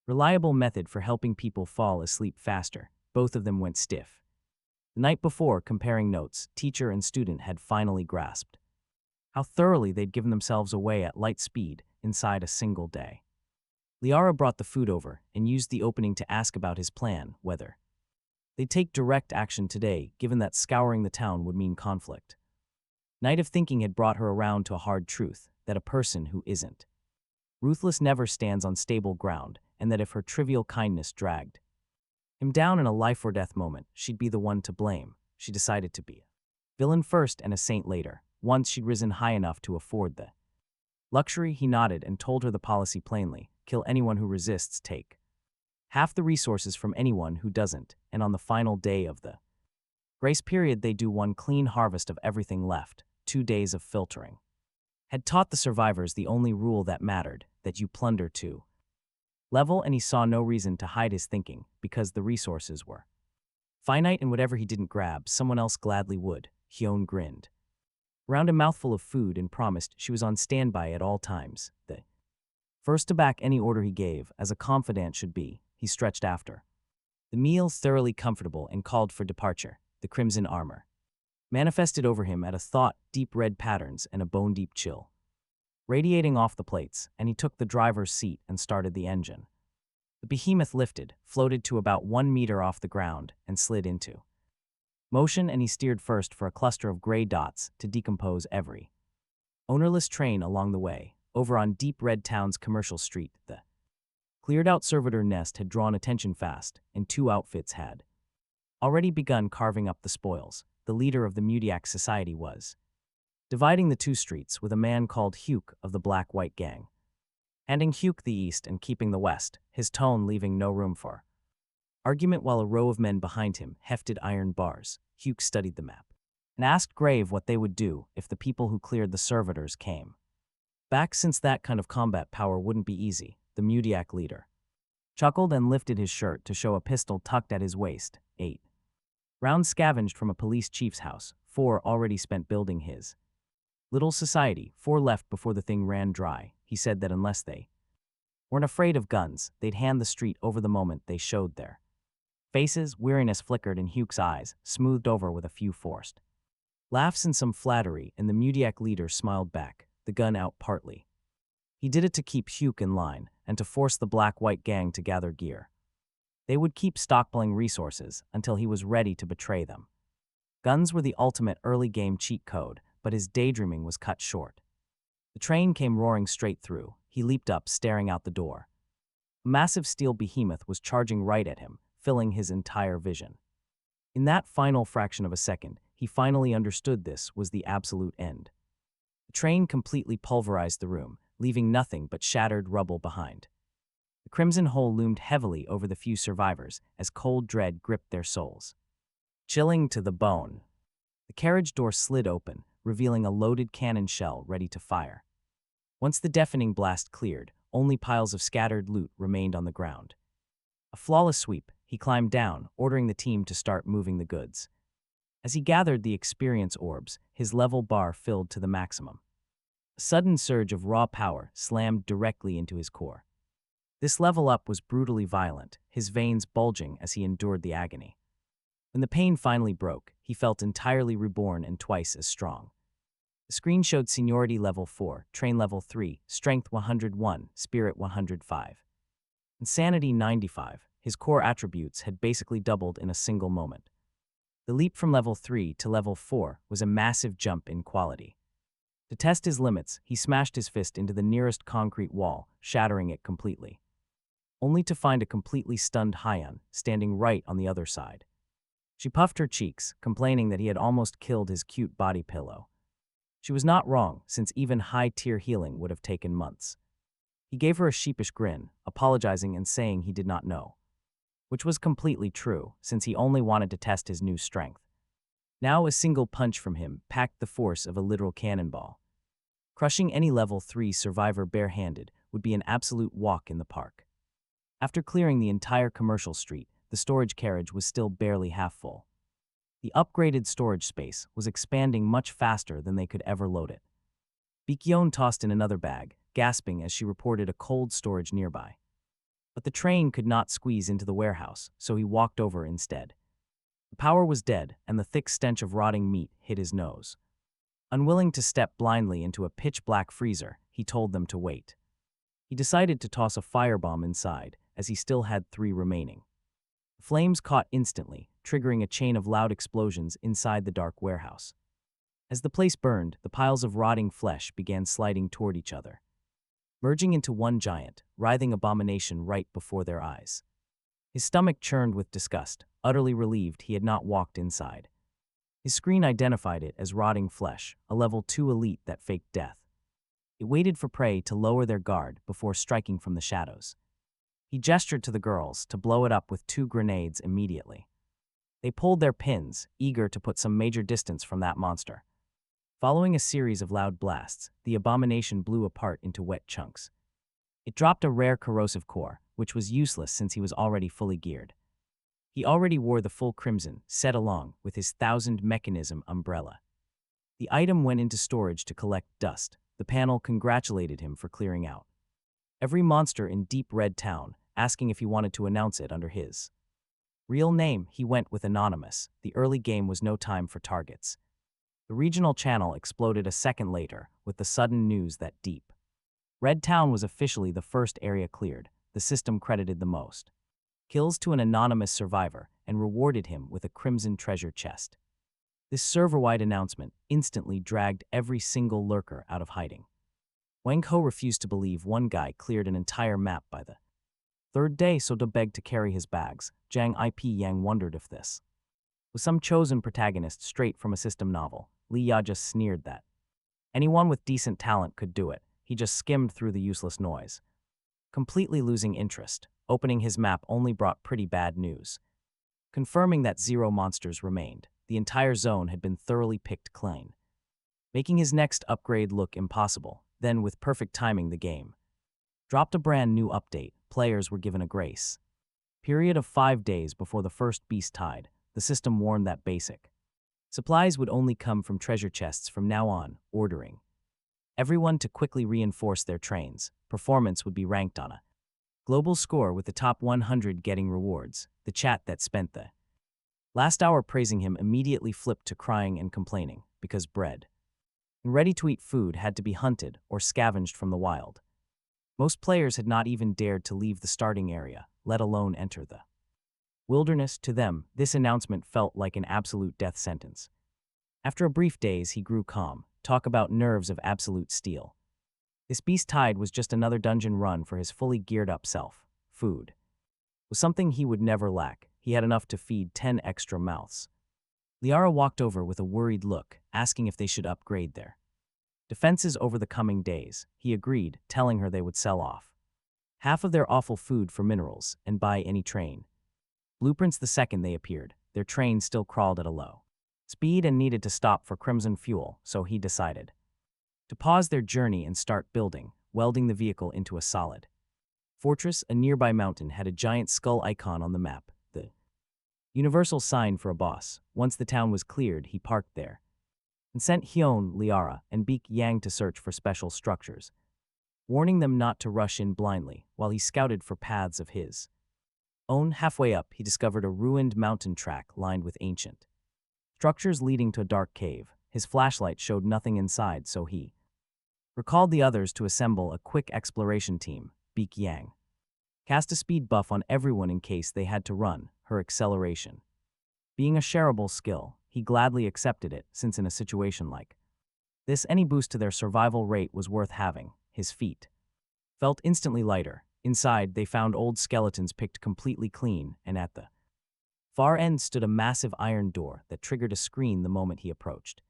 reliable method for helping people fall asleep faster. Both of them went stiff. The night before, comparing notes, teacher and student had finally grasped how thoroughly they'd given themselves away at light speed inside a single day. Liara brought the food over and used the opening to ask about his plan, whether they'd take direct action today, given that scouring the town would mean conflict. Night of thinking had brought her around to a hard truth, that a person who isn't ruthless never stands on stable ground, and that if her trivial kindness dragged him down in a life-or-death moment, she'd be the one to blame. She decided to be a villain first and a saint later. Once she'd risen high enough to afford the luxury, he nodded and told her the policy plainly: kill anyone who resists, take half the resources from anyone who doesn't, and on the final day of the grace period they do one clean harvest of everything left. 2 days of filtering had taught the survivors the only rule that mattered, that you plunder to level, and he saw no reason to hide his thinking, because the resources were finite and whatever he didn't grab, someone else gladly would. Hyun grinned around a mouthful of food and promised she was on standby at all times, the first to back any order he gave, as a confidant should be. He stretched after the meal, thoroughly comfortable, and called for departure. The crimson armor manifested over him at a thought, deep red patterns and a bone-deep chill radiating off the plates, and he took the driver's seat and started the engine. The behemoth lifted, floated to about 1 meter off the ground, and slid into motion, and he steered first for a cluster of gray dots to decompose every ownerless train along the way. Over on Deep Red Town's commercial street, the cleared-out servitor nest had drawn attention fast, and 2 outfits had already begun carving up the spoils. The leader of the Mudiak Society was dividing the 2 streets with a man called Hyuk of the Black-White Gang, handing Hyuk the east and keeping the west, his tone leaving no room for argument. While a row of men behind him hefted iron bars, Hyuk studied the map and asked Grave what they would do if the people who cleared the servitors came back, since that kind of combat power wouldn't be easy. The Mudiak leader chuckled and lifted his shirt to show a pistol tucked at his waist. 8 rounds scavenged from a police chief's house, 4 already spent building his little society, 4 left before the thing ran dry. He said that unless they weren't afraid of guns, they'd hand the street over the moment they showed their faces. Weariness flickered in Hyuk's eyes, smoothed over with a few forced laughs and some flattery, and the Mudiak leader smiled back, the gun out partly. He did it to keep Hyuk in line, and to force the Black-White Gang to gather gear. They would keep stockpiling resources until he was ready to betray them. Guns were the ultimate early-game cheat code, but his daydreaming was cut short. The train came roaring straight through. He leaped up, staring out the door. A massive steel behemoth was charging right at him, filling his entire vision. In that final fraction of a second, he finally understood this was the absolute end. The train completely pulverized the room, leaving nothing but shattered rubble behind. The crimson hole loomed heavily over the few survivors as cold dread gripped their souls, chilling to the bone. The carriage door slid open, revealing a loaded cannon shell ready to fire. Once the deafening blast cleared, only piles of scattered loot remained on the ground. A flawless sweep, he climbed down, ordering the team to start moving the goods. As he gathered the experience orbs, his level bar filled to the maximum. A sudden surge of raw power slammed directly into his core. This level up was brutally violent, his veins bulging as he endured the agony. When the pain finally broke, he felt entirely reborn and twice as strong. The screen showed seniority level 4, train level 3, strength 101, spirit 105. Insanity 95. His core attributes had basically doubled in a single moment. The leap from level 3 to level 4 was a massive jump in quality. To test his limits, he smashed his fist into the nearest concrete wall, shattering it completely, only to find a completely stunned Hyun standing right on the other side. She puffed her cheeks, complaining that he had almost killed his cute body pillow. She was not wrong, since even high-tier healing would have taken months. He gave her a sheepish grin, apologizing and saying he did not know, which was completely true, since he only wanted to test his new strength. Now a single punch from him packed the force of a literal cannonball. Crushing any level 3 survivor barehanded would be an absolute walk in the park. After clearing the entire commercial street, the storage carriage was still barely half full. The upgraded storage space was expanding much faster than they could ever load it. Baekhyun tossed in another bag, gasping as she reported a cold storage nearby. But the train could not squeeze into the warehouse, so he walked over instead. The power was dead, and the thick stench of rotting meat hit his nose. Unwilling to step blindly into a pitch-black freezer, he told them to wait. He decided to toss a firebomb inside, as he still had 3 remaining. The flames caught instantly, triggering a chain of loud explosions inside the dark warehouse. As the place burned, the piles of rotting flesh began sliding toward each other, merging into one giant, writhing abomination right before their eyes. His stomach churned with disgust, utterly relieved he had not walked inside. His screen identified it as rotting flesh, a level 2 elite that faked death. It waited for prey to lower their guard before striking from the shadows. He gestured to the girls to blow it up with 2 grenades immediately. They pulled their pins, eager to put some major distance from that monster. Following a series of loud blasts, the abomination blew apart into wet chunks. It dropped a rare corrosive core, which was useless since he was already fully geared. He already wore the full crimson, set along with his 1000-mechanism umbrella. The item went into storage to collect dust. The panel congratulated him for clearing out every monster in Deep Red Town, asking if he wanted to announce it under his real name. He went with anonymous. The early game was no time for targets. The regional channel exploded a second later with the sudden news that Deep Red Town was officially the first area cleared. The system credited the most kills to an anonymous survivor and rewarded him with a crimson treasure chest. This server-wide announcement instantly dragged every single lurker out of hiding. Wang Ho refused to believe one guy cleared an entire map by the 3rd day, so to beg to carry his bags. Jang Ip Yang wondered if this was some chosen protagonist straight from a system novel. Li Ya just sneered that anyone with decent talent could do it. He just skimmed through the useless noise, completely losing interest. Opening his map only brought pretty bad news, confirming that 0 monsters remained. The entire zone had been thoroughly picked clean, making his next upgrade look impossible. Then, with perfect timing, the game dropped a brand new update. Players were given a grace period of 5 days before the first beast tide. The system warned that basic supplies would only come from treasure chests from now on, ordering everyone to quickly reinforce their trains. Performance would be ranked on a global score, with the top 100 getting rewards. The chat that spent the last hour praising him immediately flipped to crying and complaining, because bread and ready-to-eat food had to be hunted or scavenged from the wild. Most players had not even dared to leave the starting area, let alone enter the wilderness. To them, this announcement felt like an absolute death sentence. After a brief daze, he grew calm. Talk about nerves of absolute steel. This beast tide was just another dungeon run for his fully geared-up self. Food was something he would never lack. He had enough to feed 10 extra mouths. Liara walked over with a worried look, asking if they should upgrade their defenses over the coming days. He agreed, telling her they would sell off half of their awful food for minerals and buy any train blueprints the second they appeared. Their train still crawled at a low speed and needed to stop for crimson fuel, so he decided to pause their journey and start building, welding the vehicle into a solid fortress. A nearby mountain had a giant skull icon on the map, the universal sign for a boss. Once the town was cleared, he parked there and sent Hyun, Liara, and Baek Yang to search for special structures, warning them not to rush in blindly while he scouted for paths of his own. Halfway up, he discovered a ruined mountain track lined with ancient structures leading to a dark cave. His flashlight showed nothing inside, so he recalled the others to assemble a quick exploration team. Baek Yang cast a speed buff on everyone in case they had to run. Her acceleration Being a shareable skill, he gladly accepted it, since in a situation like this, any boost to their survival rate was worth having. His feet felt instantly lighter. Inside, they found old skeletons picked completely clean, and at the far end stood a massive iron door that triggered a screen the moment he approached,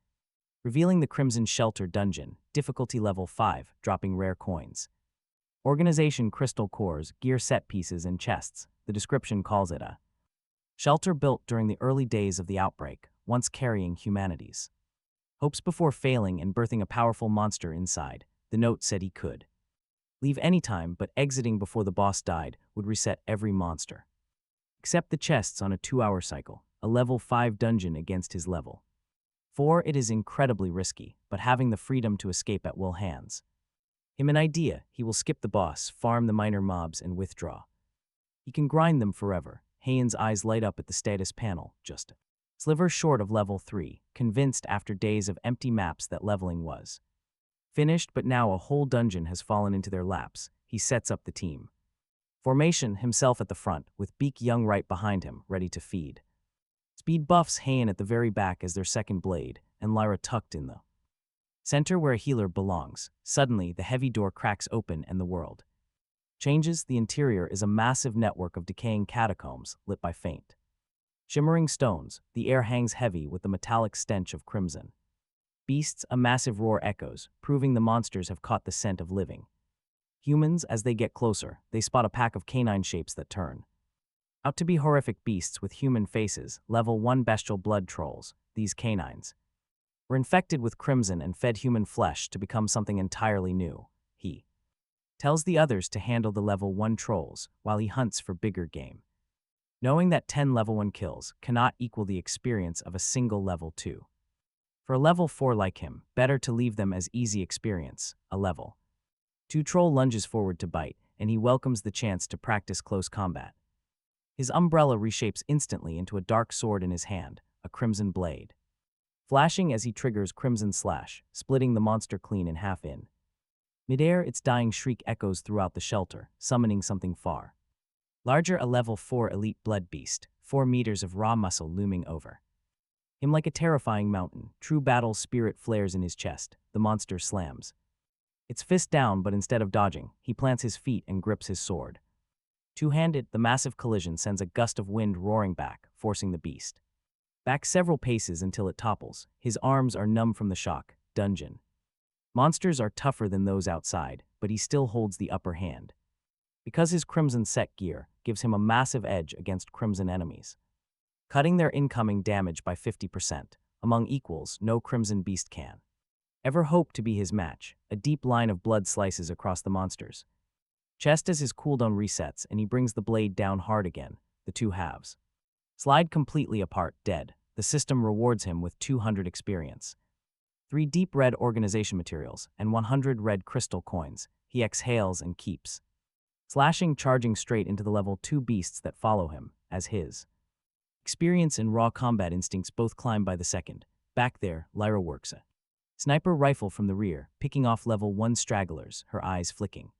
revealing the Crimson Shelter dungeon, difficulty level 5, dropping rare coins. Organization crystal cores, gear set pieces, and chests. The description calls it a shelter built during the early days of the outbreak, once carrying humanity's hopes before failing and birthing a powerful monster inside. The note said he could leave anytime, but exiting before the boss died would reset every monster, except the chests on a 2-hour cycle, a level 5 dungeon against his level 4. It is incredibly risky, but having the freedom to escape at will hands him an idea. He will skip the boss, farm the minor mobs, and withdraw. He can grind them forever. Heian's eyes light up at the status panel, just a sliver short of level 3, convinced after days of empty maps that leveling was finished, but now a whole dungeon has fallen into their laps. He sets up the team formation, himself at the front, with Beak Young right behind him, ready to feed. Speed buffs Heian at the very back as their second blade, and Lyra tucked in the center where a healer belongs. Suddenly, the heavy door cracks open and the world changes. The interior is a massive network of decaying catacombs lit by faint, shimmering stones. The air hangs heavy with the metallic stench of crimson beasts. A massive roar echoes, proving the monsters have caught the scent of living humans. As they get closer, they spot a pack of canine shapes that turn out to be horrific beasts with human faces, level 1 bestial blood trolls. These canines were infected with crimson and fed human flesh to become something entirely new. He tells the others to handle the level 1 trolls while he hunts for bigger game, knowing that 10 level 1 kills cannot equal the experience of a single level 2. For a level 4 like him, better to leave them as easy experience. A level 2 troll lunges forward to bite, and he welcomes the chance to practice close combat. His umbrella reshapes instantly into a dark sword in his hand, a crimson blade, flashing as he triggers Crimson Slash, splitting the monster clean in half. In midair, its dying shriek echoes throughout the shelter, summoning something far larger, a level 4 elite blood beast, 4 meters of raw muscle looming over him like a terrifying mountain. True battle spirit flares in his chest. The monster slams its fist down, but instead of dodging, he plants his feet and grips his sword. Two-handed, the massive collision sends a gust of wind roaring back, forcing the beast back several paces until it topples. His arms are numb from the shock. Dungeon monsters are tougher than those outside, but he still holds the upper hand, because his crimson set gear gives him a massive edge against crimson enemies, cutting their incoming damage by 50%. Among equals, no crimson beast can ever hope to be his match. A deep line of blood slices across the monster's chest as his cooldown resets, and he brings the blade down hard again. The two halves slide completely apart, dead. The system rewards him with 200 experience, 3 deep red organization materials, and 100 red crystal coins. He exhales and keeps slashing, charging straight into the level 2 beasts that follow him, as his experience and raw combat instincts both climb by the second. Back there, Lyra works a sniper rifle from the rear, picking off level 1 stragglers, her eyes flicking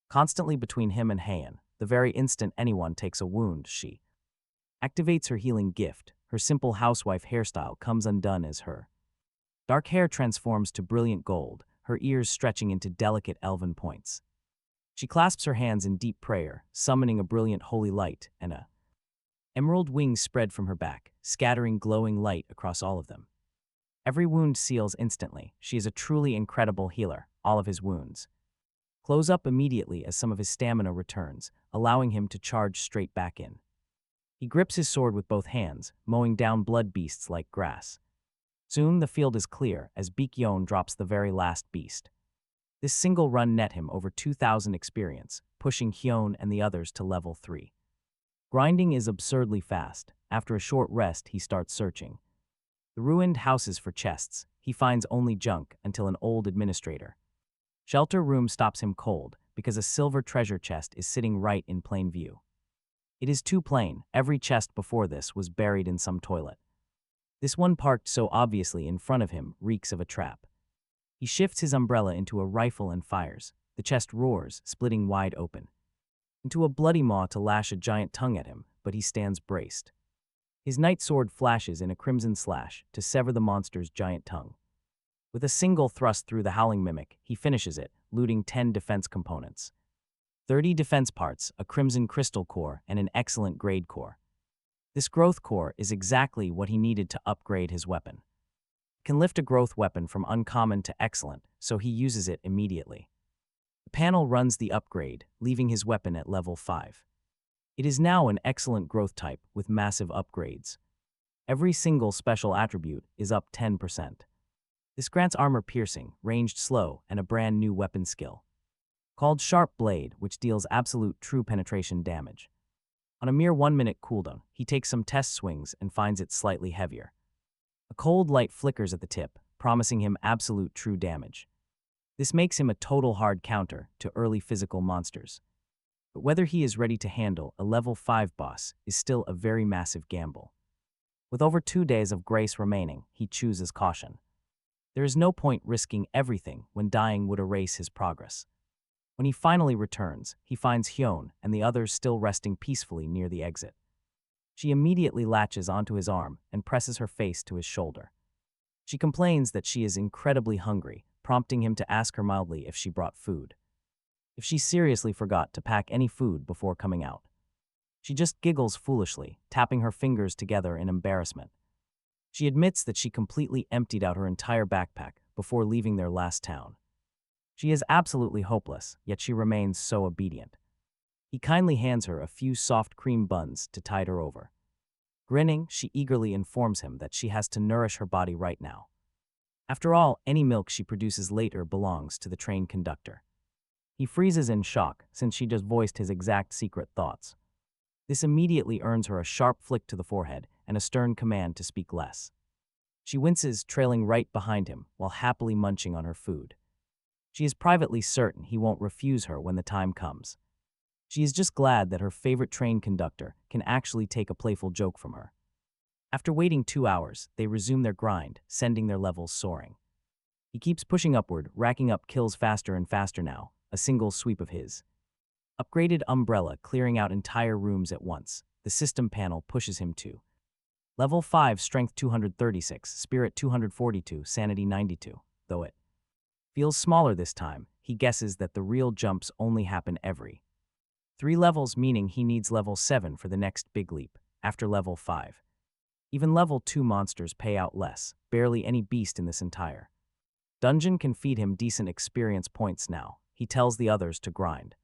constantly between him and Heian. The very instant anyone takes a wound, she activates her healing gift. Her simple housewife hairstyle comes undone as her dark hair transforms to brilliant gold, her ears stretching into delicate elven points. She clasps her hands in deep prayer, summoning a brilliant holy light, and a emerald wings spread from her back, scattering glowing light across all of them. Every wound seals instantly. She is a truly incredible healer. All of his wounds close up immediately as some of his stamina returns, allowing him to charge straight back in. He grips his sword with both hands, mowing down blood beasts like grass. Soon the field is clear as Beak Young drops the very last beast. This single run net him over 2,000 experience, pushing Hyun and the others to level 3. Grinding is absurdly fast. After a short rest, he starts searching the ruined houses for chests. He finds only junk until an old administrator shelter room stops him cold because a silver treasure chest is sitting right in plain view. It is too plain. Every chest before this was buried in some toilet. This one parked so obviously in front of him reeks of a trap. He shifts his umbrella into a rifle and fires. The chest roars, splitting wide open into a bloody maw to lash a giant tongue at him, but he stands braced. His knight sword flashes in a crimson slash to sever the monster's giant tongue. With a single thrust through the howling mimic, he finishes it, looting 10 defense components. 30 defense parts, a crimson crystal core, and an excellent grade core. This growth core is exactly what he needed to upgrade his weapon. He can lift a growth weapon from uncommon to excellent, so he uses it immediately. The panel runs the upgrade, leaving his weapon at level 5. It is now an excellent growth type with massive upgrades. Every single special attribute is up 10%. This grants armor piercing, ranged slow, and a brand new weapon skill called Sharp Blade, which deals absolute true penetration damage. On a mere 1-minute cooldown, he takes some test swings and finds it slightly heavier. A cold light flickers at the tip, promising him absolute true damage. This makes him a total hard counter to early physical monsters. But whether he is ready to handle a level 5 boss is still a very massive gamble. With over 2 days of grace remaining, he chooses caution. There is no point risking everything when dying would erase his progress. When he finally returns, he finds Hyun and the others still resting peacefully near the exit. She immediately latches onto his arm and presses her face to his shoulder. She complains that she is incredibly hungry, prompting him to ask her mildly if she brought food. If she seriously forgot to pack any food before coming out. She just giggles foolishly, tapping her fingers together in embarrassment. She admits that she completely emptied out her entire backpack before leaving their last town. She is absolutely hopeless, yet she remains so obedient. He kindly hands her a few soft cream buns to tide her over. Grinning, she eagerly informs him that she has to nourish her body right now. After all, any milk she produces later belongs to the train conductor. He freezes in shock since she just voiced his exact secret thoughts. This immediately earns her a sharp flick to the forehead and a stern command to speak less. She winces, trailing right behind him while happily munching on her food. She is privately certain he won't refuse her when the time comes. She is just glad that her favorite train conductor can actually take a playful joke from her. After waiting 2 hours, they resume their grind, sending their levels soaring. He keeps pushing upward, racking up kills faster and faster now, a single sweep of his upgraded umbrella clearing out entire rooms at once. The system panel pushes him to level 5, strength 236, spirit 242, sanity 92. Though it feels smaller this time, he guesses that the real jumps only happen every 3 levels, meaning he needs level 7 for the next big leap, after level 5. Even level 2 monsters pay out less, barely any beast in this entire dungeon can feed him decent experience points now. He tells the others to grind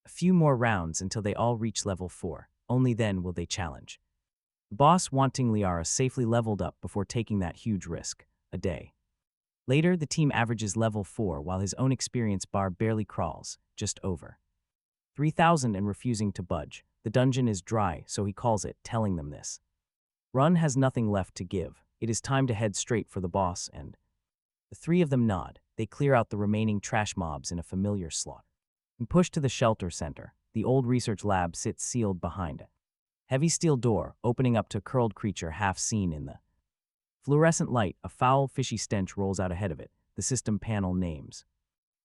a few more rounds until they all reach level 4, only then will they challenge. The boss wanting Liara safely leveled up before taking that huge risk, a day later the team averages level 4 while his own experience bar barely crawls, just over 3,000 and refusing to budge. The dungeon is dry, so he calls it, telling them this run has nothing left to give. It is time to head straight for the boss, and the 3 of them nod. They clear out the remaining trash mobs in a familiar slot and push to the shelter center. The old research lab sits sealed behind a heavy steel door, opening up to a curled creature half seen in the fluorescent light. A foul, fishy stench rolls out ahead of it. The system panel names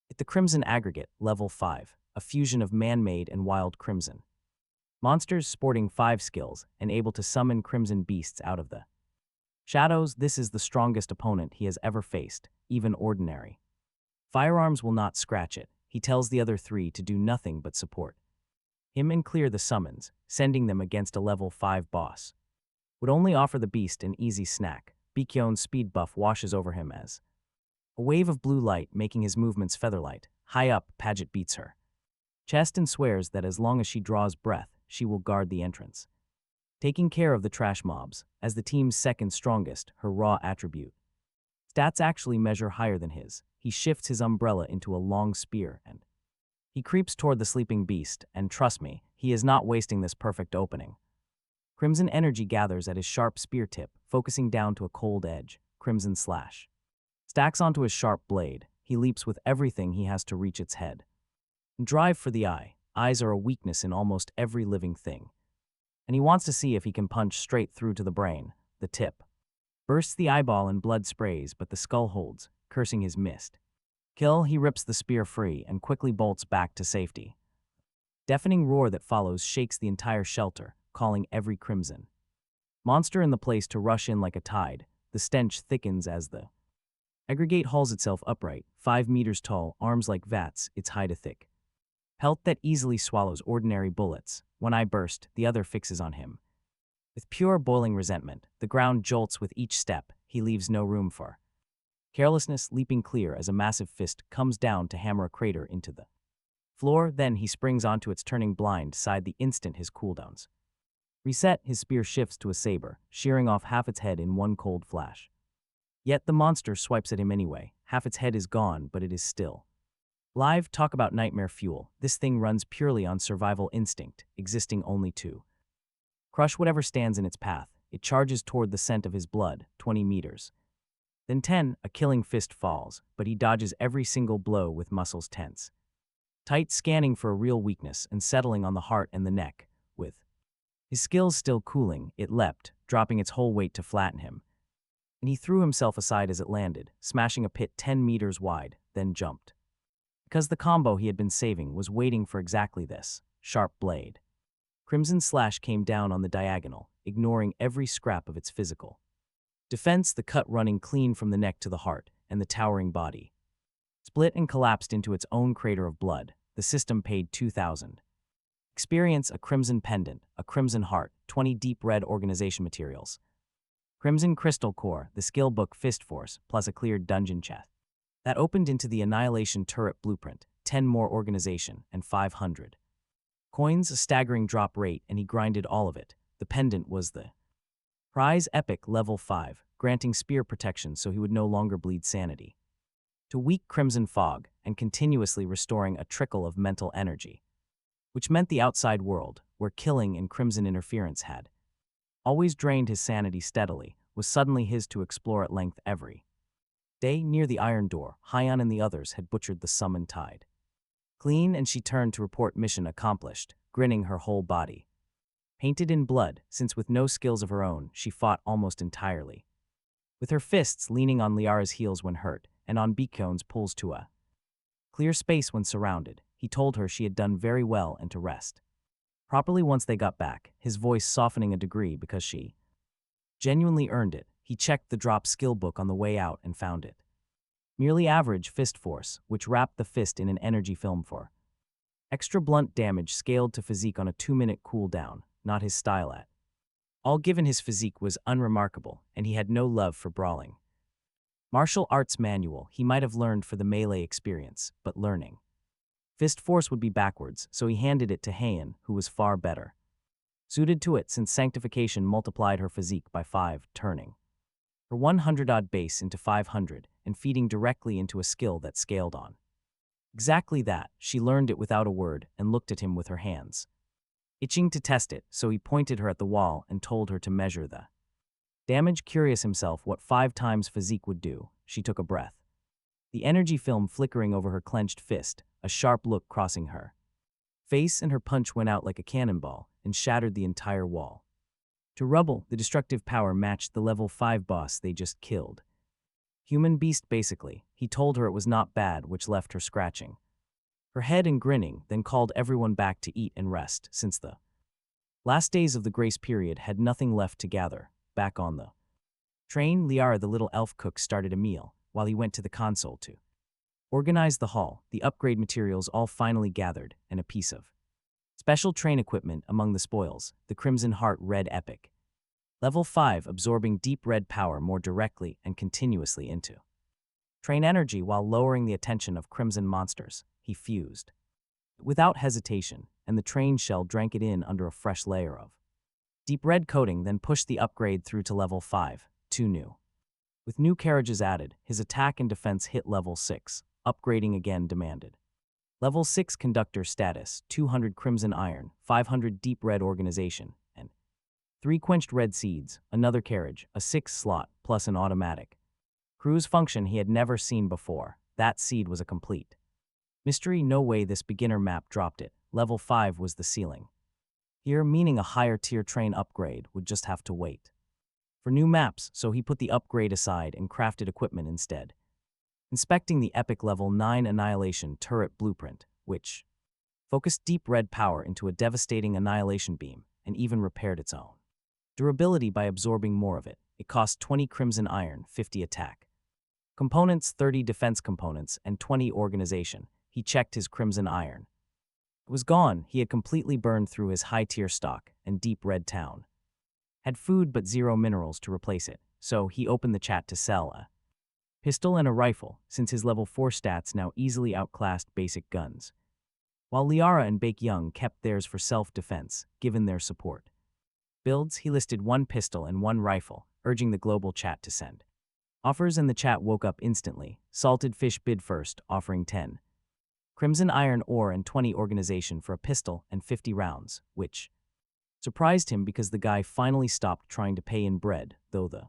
it the Crimson Aggregate, level 5, a fusion of man-made and wild crimson monsters sporting 5 skills and able to summon crimson beasts out of the shadows. This is the strongest opponent he has ever faced, even ordinary firearms will not scratch it. He tells the other 3 to do nothing but support him and clear the summons, sending them against a level 5 boss. Would only offer the beast an easy snack. Baekhyun's speed buff washes over him as a wave of blue light making his movements featherlight. High up, Paget beats her chest and swears that as long as she draws breath, she will guard the entrance, taking care of the trash mobs. As the team's second strongest, her raw attribute stats actually measure higher than his. He shifts his umbrella into a long spear and he creeps toward the sleeping beast, and trust me, he is not wasting this perfect opening. Crimson energy gathers at his sharp spear tip, focusing down to a cold edge. Crimson slash stacks onto his sharp blade. He leaps with everything he has to reach its head. Drive for the eye. Eyes are a weakness in almost every living thing, and he wants to see if he can punch straight through to the brain. The tip bursts the eyeball and blood sprays, but the skull holds, cursing his missed kill. He rips the spear free and quickly bolts back to safety. Deafening roar that follows shakes the entire shelter, calling every crimson Monster in the place to rush in like a tide, the stench thickens as the aggregate hauls itself upright, 5 meters tall, arms like vats, its hide a thick pelt that easily swallows ordinary bullets. One eye burst, the other fixes on him. With pure boiling resentment, the ground jolts with each step, he leaves no room for carelessness, leaping clear as a massive fist comes down to hammer a crater into the floor. Then he springs onto its turning blind side the instant his cooldowns reset. His spear shifts to a saber, shearing off half its head in one cold flash. Yet the monster swipes at him anyway. Half its head is gone, but it is still live. Talk about nightmare fuel. This thing runs purely on survival instinct, existing only to crush whatever stands in its path. It charges toward the scent of his blood, 20 meters. Then 10, a killing fist falls, but he dodges every single blow with muscles tense tight, scanning for a real weakness and settling on the heart and the neck. With his skills still cooling, it leapt, dropping its whole weight to flatten him. And he threw himself aside as it landed, smashing a pit 10 meters wide, then jumped. Because the combo he had been saving was waiting for exactly this sharp blade. Crimson slash came down on the diagonal, ignoring every scrap of its physical defense, the cut running clean from the neck to the heart, and the towering body split and collapsed into its own crater of blood. The system paid 2,000. Experience, a crimson pendant, a crimson heart, 20 deep red organization materials. Crimson crystal core, the skill book Fist Force, plus a cleared dungeon chest that opened into the Annihilation turret blueprint, 10 more organization, and 500 coins, a staggering drop rate, and he grinded all of it. The pendant was the prize. Epic, level 5, granting spear protection so he would no longer bleed sanity to weak crimson fog, and continuously restoring a trickle of mental energy, which meant the outside world, where killing and crimson interference had always drained his sanity steadily, was suddenly his to explore at length every day. Near the iron door, Hyan and the others had butchered the summoned tide clean, and she turned to report mission accomplished, grinning her whole body painted in blood, since with no skills of her own, she fought almost entirely with her fists, leaning on Liara's heels when hurt, and on Beacon's pulls to a clear space when surrounded. He told her she had done very well and to rest properly once they got back, his voice softening a degree because she genuinely earned it. He checked the drop skill book on the way out and found it merely average fist force, which wrapped the fist in an energy film for extra blunt damage scaled to physique on a 2-minute cooldown, not his style at all given his physique was unremarkable, and he had no love for brawling. Martial arts manual he might have learned for the melee experience, but learning fist force would be backwards, so he handed it to Heian, who was far better suited to it since sanctification multiplied her physique by 5, turning her 100-odd base into 500 and feeding directly into a skill that scaled on exactly that. She learned it without a word and looked at him with her hands itching to test it, so he pointed her at the wall and told her to measure the damage. Curious himself what 5 times physique would do, she took a breath, the energy film flickering over her clenched fist, a sharp look crossing her face, and her punch went out like a cannonball and shattered the entire wall to rubble. The destructive power matched the level 5 boss they just killed. Human beast basically. He told her it was not bad, which left her scratching her head and grinning, then called everyone back to eat and rest, since the last days of the grace period had nothing left to gather. Back on the train, Liara the little elf cook started a meal, while he went to the console to organize the hall, the upgrade materials all finally gathered, and a piece of special train equipment among the spoils, the Crimson Heart Red Epic. Level 5, absorbing deep red power more directly and continuously into train energy while lowering the attention of crimson monsters. He fused without hesitation, and the train shell drank it in under a fresh layer of deep red coating, then pushed the upgrade through to level 5, 2 new. With new carriages added, his attack and defense hit level 6, upgrading again demanded level 6 conductor status, 200 crimson iron, 500 deep red organization, and 3 quenched red seeds, another carriage, a 6 slot, plus an automatic cruise function he had never seen before. That seed was a complete mystery. No way this beginner map dropped it. Level 5 was the ceiling here, meaning a higher tier train upgrade would just have to wait for new maps, so he put the upgrade aside and crafted equipment instead, inspecting the epic level 9 Annihilation turret blueprint, which focused deep red power into a devastating annihilation beam and even repaired its own Durability by absorbing more of it. It cost 20 crimson iron, 50 attack. Components 30 defense components, and 20 organization. He checked his crimson iron. It was gone. He had completely burned through his high-tier stock and deep red town. Had food but 0 minerals to replace it, so he opened the chat to sell a pistol and a rifle, since his level 4 stats now easily outclassed basic guns. While Liara and Baekhyun kept theirs for self-defense, given their support. Builds, he listed 1 pistol and 1 rifle, urging the global chat to send offers, and the chat woke up instantly. Salted Fish bid first, offering 10 crimson iron ore and 20 organization for a pistol and 50 rounds, which surprised him because the guy finally stopped trying to pay in bread, though the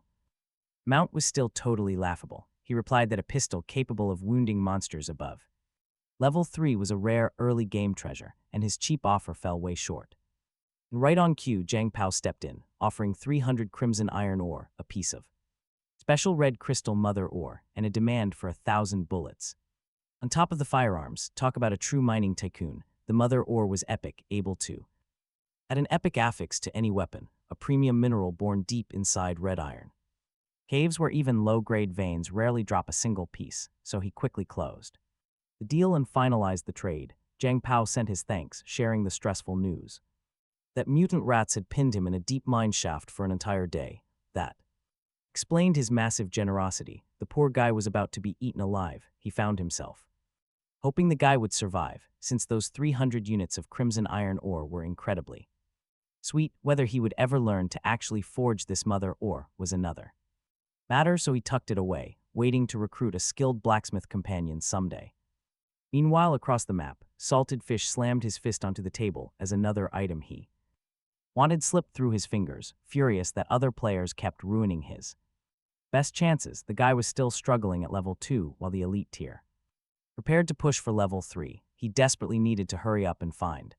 amount was still totally laughable. He replied that a pistol capable of wounding monsters above level 3 was a rare early game treasure, and his cheap offer fell way short. And right on cue, Zhang Pao stepped in, offering 300 crimson iron ore, a piece of special red crystal mother ore, and a demand for 1,000 bullets. On top of the firearms, talk about a true mining tycoon, the mother ore was epic, able to add an epic affix to any weapon, a premium mineral born deep inside red iron. Caves where even low-grade veins rarely drop a single piece, so he quickly closed the deal and finalized the trade. Zhang Pao sent his thanks, sharing the stressful news that mutant rats had pinned him in a deep mine shaft for an entire day. That explained his massive generosity. The poor guy was about to be eaten alive. He found himself hoping the guy would survive, since those 300 units of crimson iron ore were incredibly sweet. Whether he would ever learn to actually forge this mother ore was another matter, so he tucked it away, waiting to recruit a skilled blacksmith companion someday. Meanwhile, across the map, Salted Fish slammed his fist onto the table as another item he wanted slipped through his fingers, furious that other players kept ruining his best chances. The guy was still struggling at level 2 while the elite tier prepared to push for level 3. He desperately needed to hurry up and find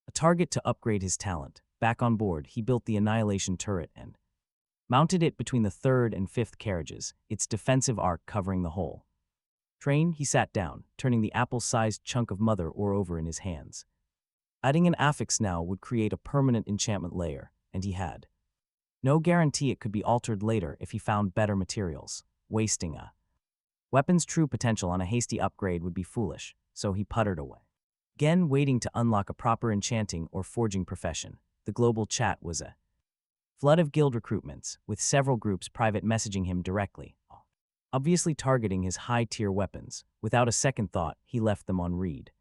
a target to upgrade his talent. Back on board, he built the Annihilation turret and mounted it between the 3rd and 5th carriages, its defensive arc covering the whole train. He sat down, turning the apple-sized chunk of mother ore over in his hands. Adding an affix now would create a permanent enchantment layer, and he had no guarantee it could be altered later if he found better materials. Wasting a weapon's true potential on a hasty upgrade would be foolish, so he puttered away. Again, waiting to unlock a proper enchanting or forging profession. The global chat was a flood of guild recruitments, with several groups private messaging him directly, obviously targeting his high-tier weapons. Without a second thought, he left them on read.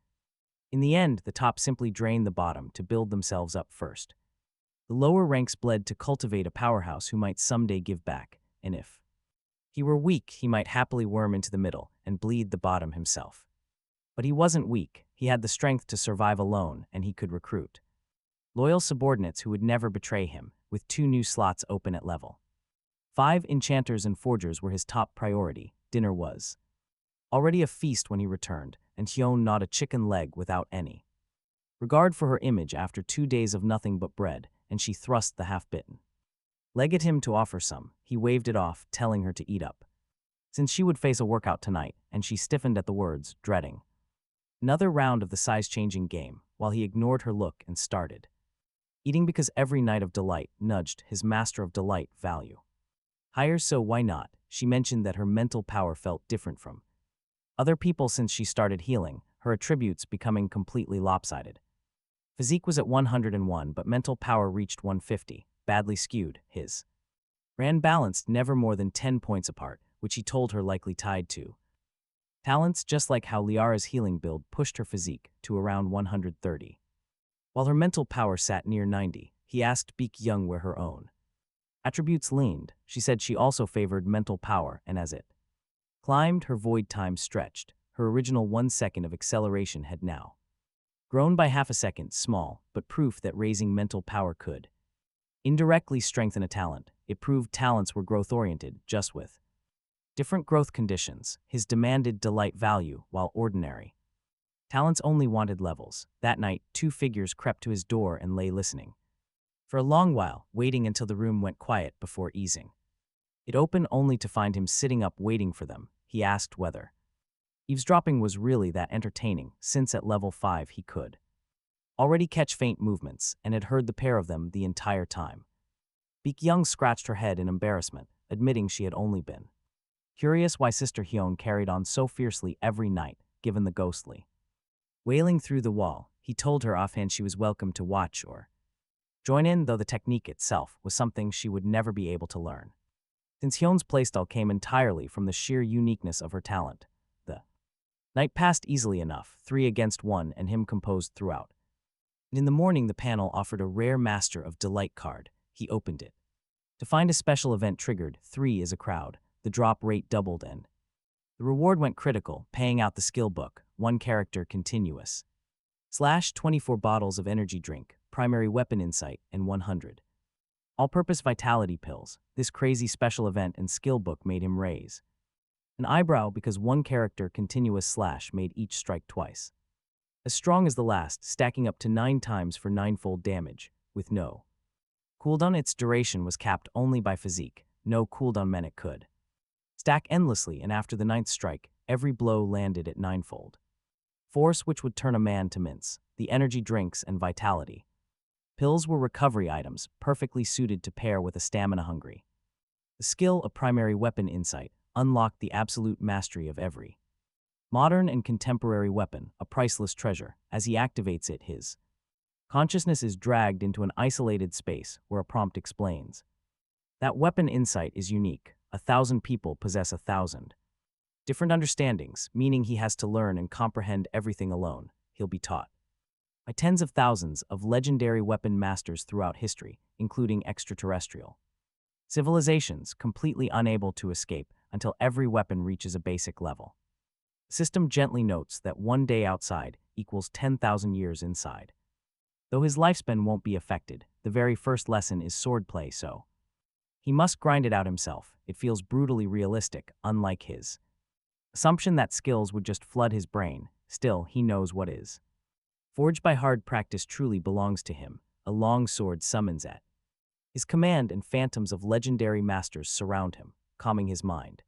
In the end, the top simply drained the bottom to build themselves up first. The lower ranks bled to cultivate a powerhouse who might someday give back, and if he were weak, he might happily worm into the middle and bleed the bottom himself. But he wasn't weak. He had the strength to survive alone, and he could recruit loyal subordinates who would never betray him, with 2 new slots open at level 5. Enchanters and forgers were his top priority. Dinner was already a feast when he returned, and Hyun gnawed a chicken leg without any regard for her image after 2 days of nothing but bread, and she thrust the half-bitten leg at him to offer some. He waved it off, telling her to eat up, since she would face a workout tonight, and she stiffened at the words, dreading another round of the size-changing game, while he ignored her look and started eating because every night of delight nudged his master of delight value higher, so why not? She mentioned that her mental power felt different from other people since she started healing, her attributes becoming completely lopsided. Physique was at 101, but mental power reached 150, badly skewed. His ran balanced, never more than 10 points apart, which he told her likely tied to talents, just like how Liara's healing build pushed her physique to around 130. While her mental power sat near 90, he asked Baekhyun where her own attributes leaned. She said she also favored mental power, and as it climbed, her void time stretched. Her original 1 second of acceleration had now grown by half a second, small, but proof that raising mental power could indirectly strengthen a talent. It proved talents were growth-oriented, just with different growth conditions. His demanded delight value, while ordinary talents only wanted levels. That night, 2 figures crept to his door and lay listening for a long while, waiting until the room went quiet before easing it open, only to find him sitting up waiting for them. He asked whether eavesdropping was really that entertaining, since at level 5 he could already catch faint movements and had heard the pair of them the entire time. Young scratched her head in embarrassment, admitting she had only been curious why Sister Hyun carried on so fiercely every night, given the ghostly wailing through the wall. He told her offhand she was welcome to watch or join in, though the technique itself was something she would never be able to learn, since Hyun's playstyle came entirely from the sheer uniqueness of her talent. The night passed easily enough, 3 against 1, and him composed throughout. And in the morning the panel offered a rare Master of Delight card. He opened it to find a special event triggered. 3 is a crowd. The drop rate doubled and the reward went critical, paying out the skill book, 1 character continuous / 24 bottles of energy drink, primary weapon insight, and 100 all-purpose vitality pills. This crazy special event and skill book made him raise an eyebrow because 1 character continuous slash made each strike twice as strong as the last, stacking up to 9 times for 9-fold damage, with no cooldown. Its duration was capped only by physique. No cooldown meant it could stack endlessly, and after the 9th strike, every blow landed at 9-fold force, which would turn a man to mince. The energy drinks and vitality pills were recovery items, perfectly suited to pair with a stamina-hungry. The skill of primary weapon insight unlocked the absolute mastery of every modern and contemporary weapon, a priceless treasure. As he activates it, his consciousness is dragged into an isolated space where a prompt explains that weapon insight is unique. 1,000 people possess 1,000 different understandings, meaning he has to learn and comprehend everything alone. He'll be taught by tens of thousands of legendary weapon masters throughout history, including extraterrestrial civilizations, completely unable to escape until every weapon reaches a basic level. The system gently notes that 1 day outside equals 10,000 years inside. Though his lifespan won't be affected, the very first lesson is swordplay, so he must grind it out himself. It feels brutally realistic, unlike his assumption that skills would just flood his brain. Still, he knows what is forged by hard practice truly belongs to him. A long sword summons at his command, and phantoms of legendary masters surround him, calming his mind.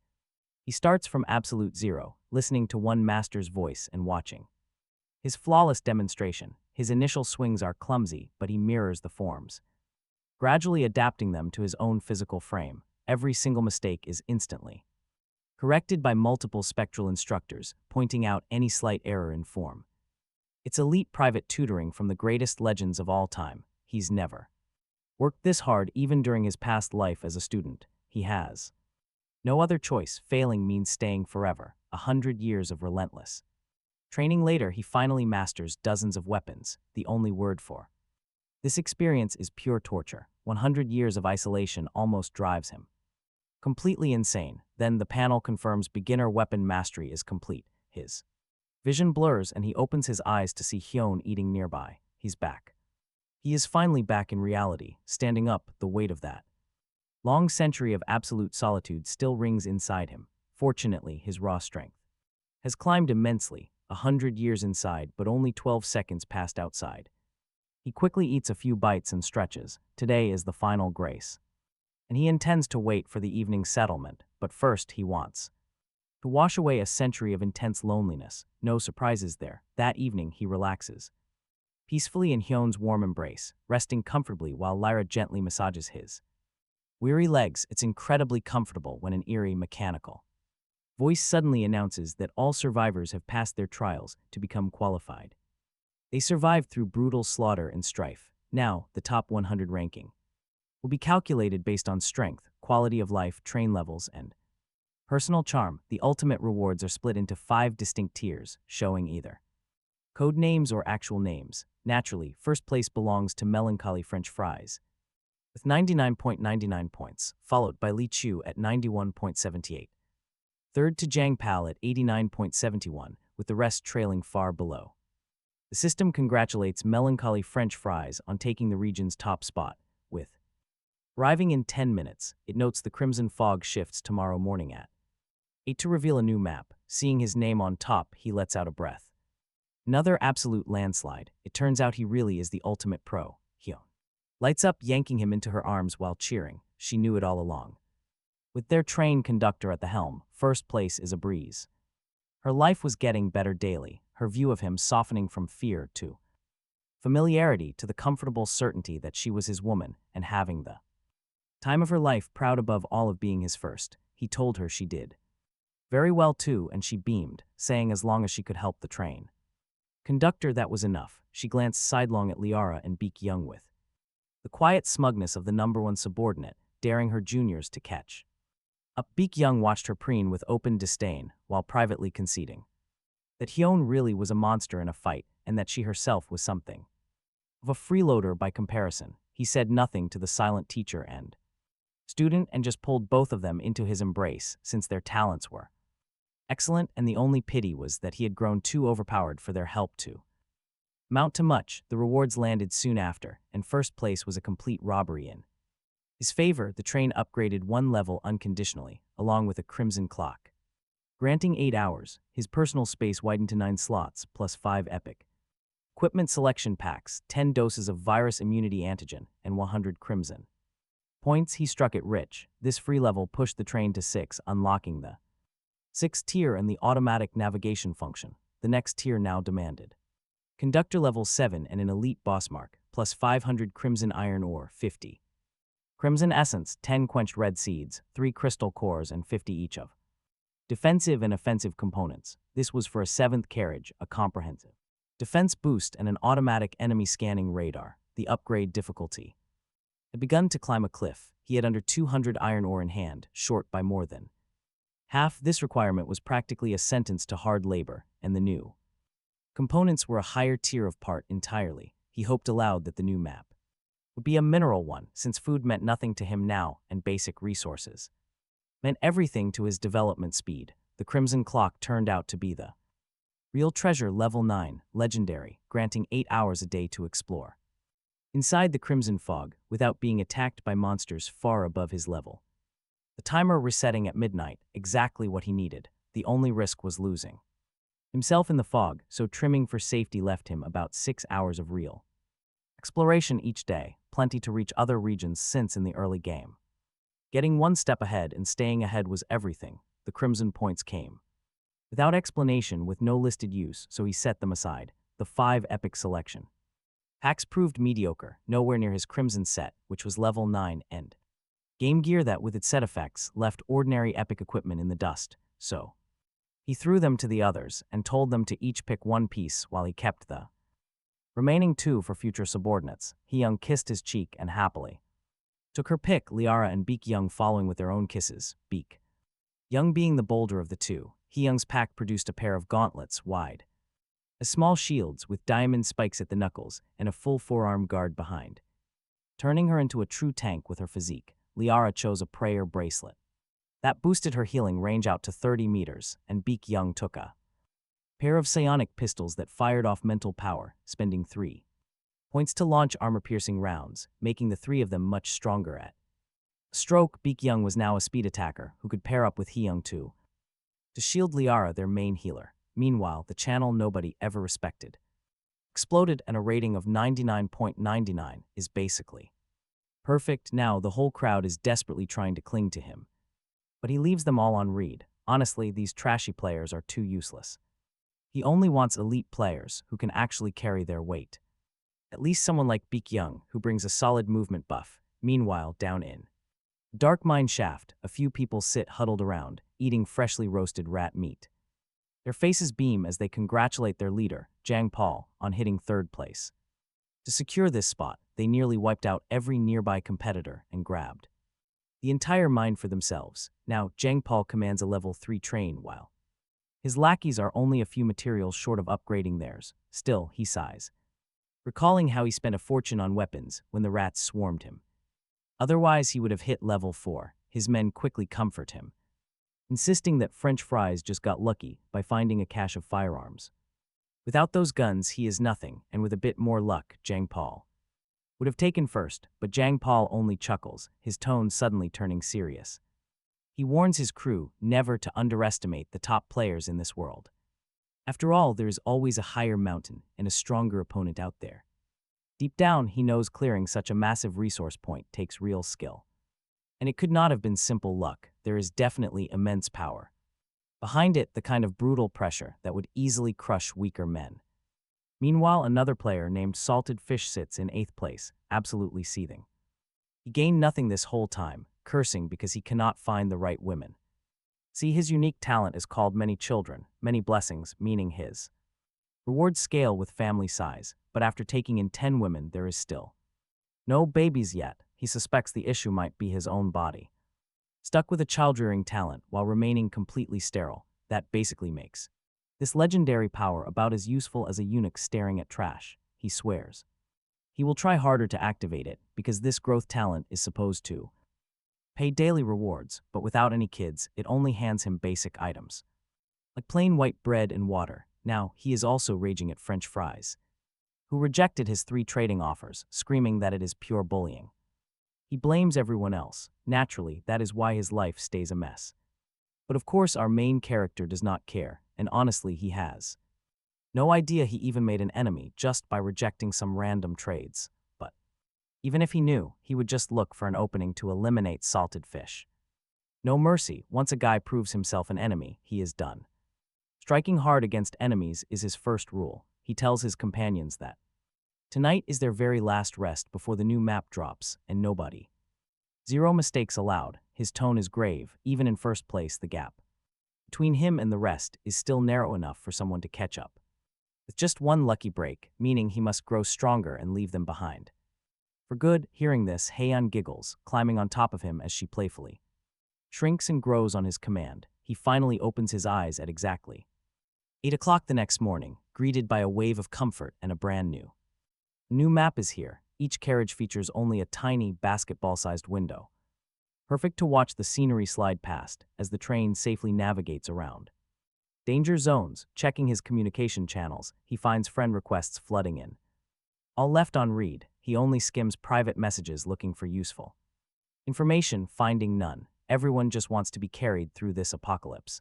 He starts from absolute zero, listening to 1 master's voice and watching his flawless demonstration. His initial swings are clumsy, but he mirrors the forms, gradually adapting them to his own physical frame. Every single mistake is instantly corrected by multiple spectral instructors, pointing out any slight error in form. It's elite private tutoring from the greatest legends of all time. He's never worked this hard, even during his past life as a student. He has no other choice. Failing means staying forever. 100 years of relentless training later, he finally masters dozens of weapons. The only word for this experience is pure torture. 100 years of isolation almost drives him completely insane. Then the panel confirms beginner weapon mastery is complete. His vision blurs and he opens his eyes to see Hyun eating nearby. He's back. He is finally back in reality, standing up. The weight of that long century of absolute solitude still rings inside him. Fortunately, his raw strength has climbed immensely. 100 years inside, but only 12 seconds passed outside. He quickly eats a few bites and stretches. Today is the final grace, and he intends to wait for the evening settlement, but first he wants to wash away a century of intense loneliness. No surprises there. That evening he relaxes peacefully in Hyun's warm embrace, resting comfortably while Lyra gently massages his weary legs. It's incredibly comfortable when an eerie, mechanical voice suddenly announces that all survivors have passed their trials to become qualified. They survived through brutal slaughter and strife. Now, the top 100 ranking will be calculated based on strength, quality of life, train levels, and personal charm. The ultimate rewards are split into 5 distinct tiers, showing either code names or actual names. Naturally, first place belongs to Melancholy French Fries with 99.99 points, followed by Li Chu at 91.78. Third to Jang Pal at 89.71, with the rest trailing far below. The system congratulates Melancholy French Fries on taking the region's top spot, with arriving in 10 minutes. It notes the Crimson Fog shifts tomorrow morning at 8 to reveal a new map. Seeing his name on top, he lets out a breath. Another absolute landslide. It turns out he really is the ultimate pro. Hyun lights up, yanking him into her arms while cheering. She knew it all along. With their train conductor at the helm, first place is a breeze. Her life was getting better daily, her view of him softening from fear to familiarity to the comfortable certainty that she was his woman and having the Time of her life, proud above all of being his first. He told her she did very well too, and she beamed, saying as long as she could help the train. Conductor, that was enough. She glanced sidelong at Liara and Beak Young with the quiet smugness of the number one subordinate, daring her juniors to catch up. Beak Young watched her preen with open disdain, while privately conceding that Hyun really was a monster in a fight, and that she herself was something of a freeloader by comparison. He said nothing to the silent teacher and student, and just pulled both of them into his embrace, since their talents were excellent, and the only pity was that he had grown too overpowered for their help to mount to much. The rewards landed soon after, and first place was a complete robbery in his favor. The train upgraded one level unconditionally, along with a crimson clock, granting 8 hours. His personal space widened to 9 slots, plus 5 epic equipment selection packs, 10 doses of virus immunity antigen, and 100 crimson points. He struck it rich. This free level pushed the train to 6, unlocking the 6th tier and the automatic navigation function. The next tier now demanded conductor level 7 and an elite boss mark, plus 500 crimson iron ore, 50 crimson essence, 10 quenched red seeds, 3 crystal cores, and 50 each of defensive and offensive components. This was for a 7th carriage, a comprehensive defense boost, and an automatic enemy scanning radar. The upgrade difficulty had begun to climb a cliff. He had under 200 iron ore in hand, short by more than half. This requirement was practically a sentence to hard labor, and the new components were a higher tier of part entirely. He hoped aloud that the new map would be a mineral one, since food meant nothing to him now, and basic resources meant everything to his development speed. The crimson clock turned out to be the real treasure, level 9, legendary, granting 8 hours a day to explore inside the crimson fog, without being attacked by monsters far above his level. The timer resetting at midnight, exactly what he needed. The only risk was losing himself in the fog, so trimming for safety left him about 6 hours of real exploration each day, plenty to reach other regions since in the early game. Getting one step ahead and staying ahead was everything. The crimson points came without explanation, with no listed use, so he set them aside. The 5 epic selection packs proved mediocre, nowhere near his crimson set, which was level 9, and game gear that, with its set effects, left ordinary epic equipment in the dust. So he threw them to the others and told them to each pick one piece, while he kept the remaining 2 for future subordinates. Hyung kissed his cheek and happily took her pick, Liara and Beak Young following with their own kisses, Beak Young being the bolder of the two. Hyung's pack produced a pair of gauntlets, wide as small shields with diamond spikes at the knuckles and a full forearm guard behind, turning her into a true tank with her physique. Liara chose a prayer bracelet that boosted her healing range out to 30 meters, and Beak Young took a pair of psionic pistols that fired off mental power, spending 3 points to launch armor-piercing rounds, making the 3 of them much stronger at stroke. Beak Young was now a speed attacker who could pair up with Hyung too, to shield Liara, their main healer. Meanwhile, the channel nobody ever respected exploded, and a rating of 99.99 is basically perfect. Now the whole crowd is desperately trying to cling to him, but he leaves them all on read. Honestly, these trashy players are too useless. He only wants elite players who can actually carry their weight. At least someone like Beak Young, who brings a solid movement buff. Meanwhile, down in dark mine shaft, a few people sit huddled around, eating freshly roasted rat meat. Their faces beam as they congratulate their leader, Jang Paul, on hitting 3rd place. To secure this spot, they nearly wiped out every nearby competitor and grabbed the entire mine for themselves. Now, Jang Paul commands a level 3 train, while his lackeys are only a few materials short of upgrading theirs. Still, he sighs, recalling how he spent a fortune on weapons when the rats swarmed him. Otherwise, he would have hit level 4. His men quickly comfort him, insisting that French fries just got lucky by finding a cache of firearms. Without those guns, he is nothing, and with a bit more luck, Jang Paul would have taken first, but Jang Paul only chuckles, his tone suddenly turning serious. He warns his crew never to underestimate the top players in this world. After all, there is always a higher mountain and a stronger opponent out there. Deep down, he knows clearing such a massive resource point takes real skill. And it could not have been simple luck. There is definitely immense power behind it, the kind of brutal pressure that would easily crush weaker men. Meanwhile, another player named Salted Fish sits in 8th place, absolutely seething. He gained nothing this whole time, cursing because he cannot find the right women. See, his unique talent is called many children, many blessings, meaning his rewards scale with family size, but after taking in 10 women, there is still no babies yet. He suspects the issue might be his own body. Stuck with a child-rearing talent while remaining completely sterile, that basically makes this legendary power about as useful as a eunuch staring at trash, he swears. He will try harder to activate it because this growth talent is supposed to pay daily rewards, but without any kids, it only hands him basic items, like plain white bread and water. Now, he is also raging at French fries, who rejected his 3 trading offers, screaming that it is pure bullying. He blames everyone else. Naturally, that is why his life stays a mess. But of course, our main character does not care, and honestly, he has no idea he even made an enemy just by rejecting some random trades. But even if he knew, he would just look for an opening to eliminate salted fish. No mercy. Once a guy proves himself an enemy, he is done. Striking hard against enemies is his first rule. He tells his companions that tonight is their very last rest before the new map drops, and nobody. Zero mistakes allowed. His tone is grave. Even in first place, the gap between him and the rest is still narrow enough for someone to catch up. With just one lucky break, meaning he must grow stronger and leave them behind. For good, hearing this, Haeyeon giggles, climbing on top of him as she playfully shrinks and grows on his command. He finally opens his eyes at exactly 8 o'clock the next morning, greeted by a wave of comfort and a brand new map is here. Each carriage features only a tiny basketball-sized window, perfect to watch the scenery slide past as the train safely navigates around danger zones. Checking his communication channels, he finds friend requests flooding in. All left on read, he only skims private messages looking for useful information, finding none. Everyone just wants to be carried through this apocalypse.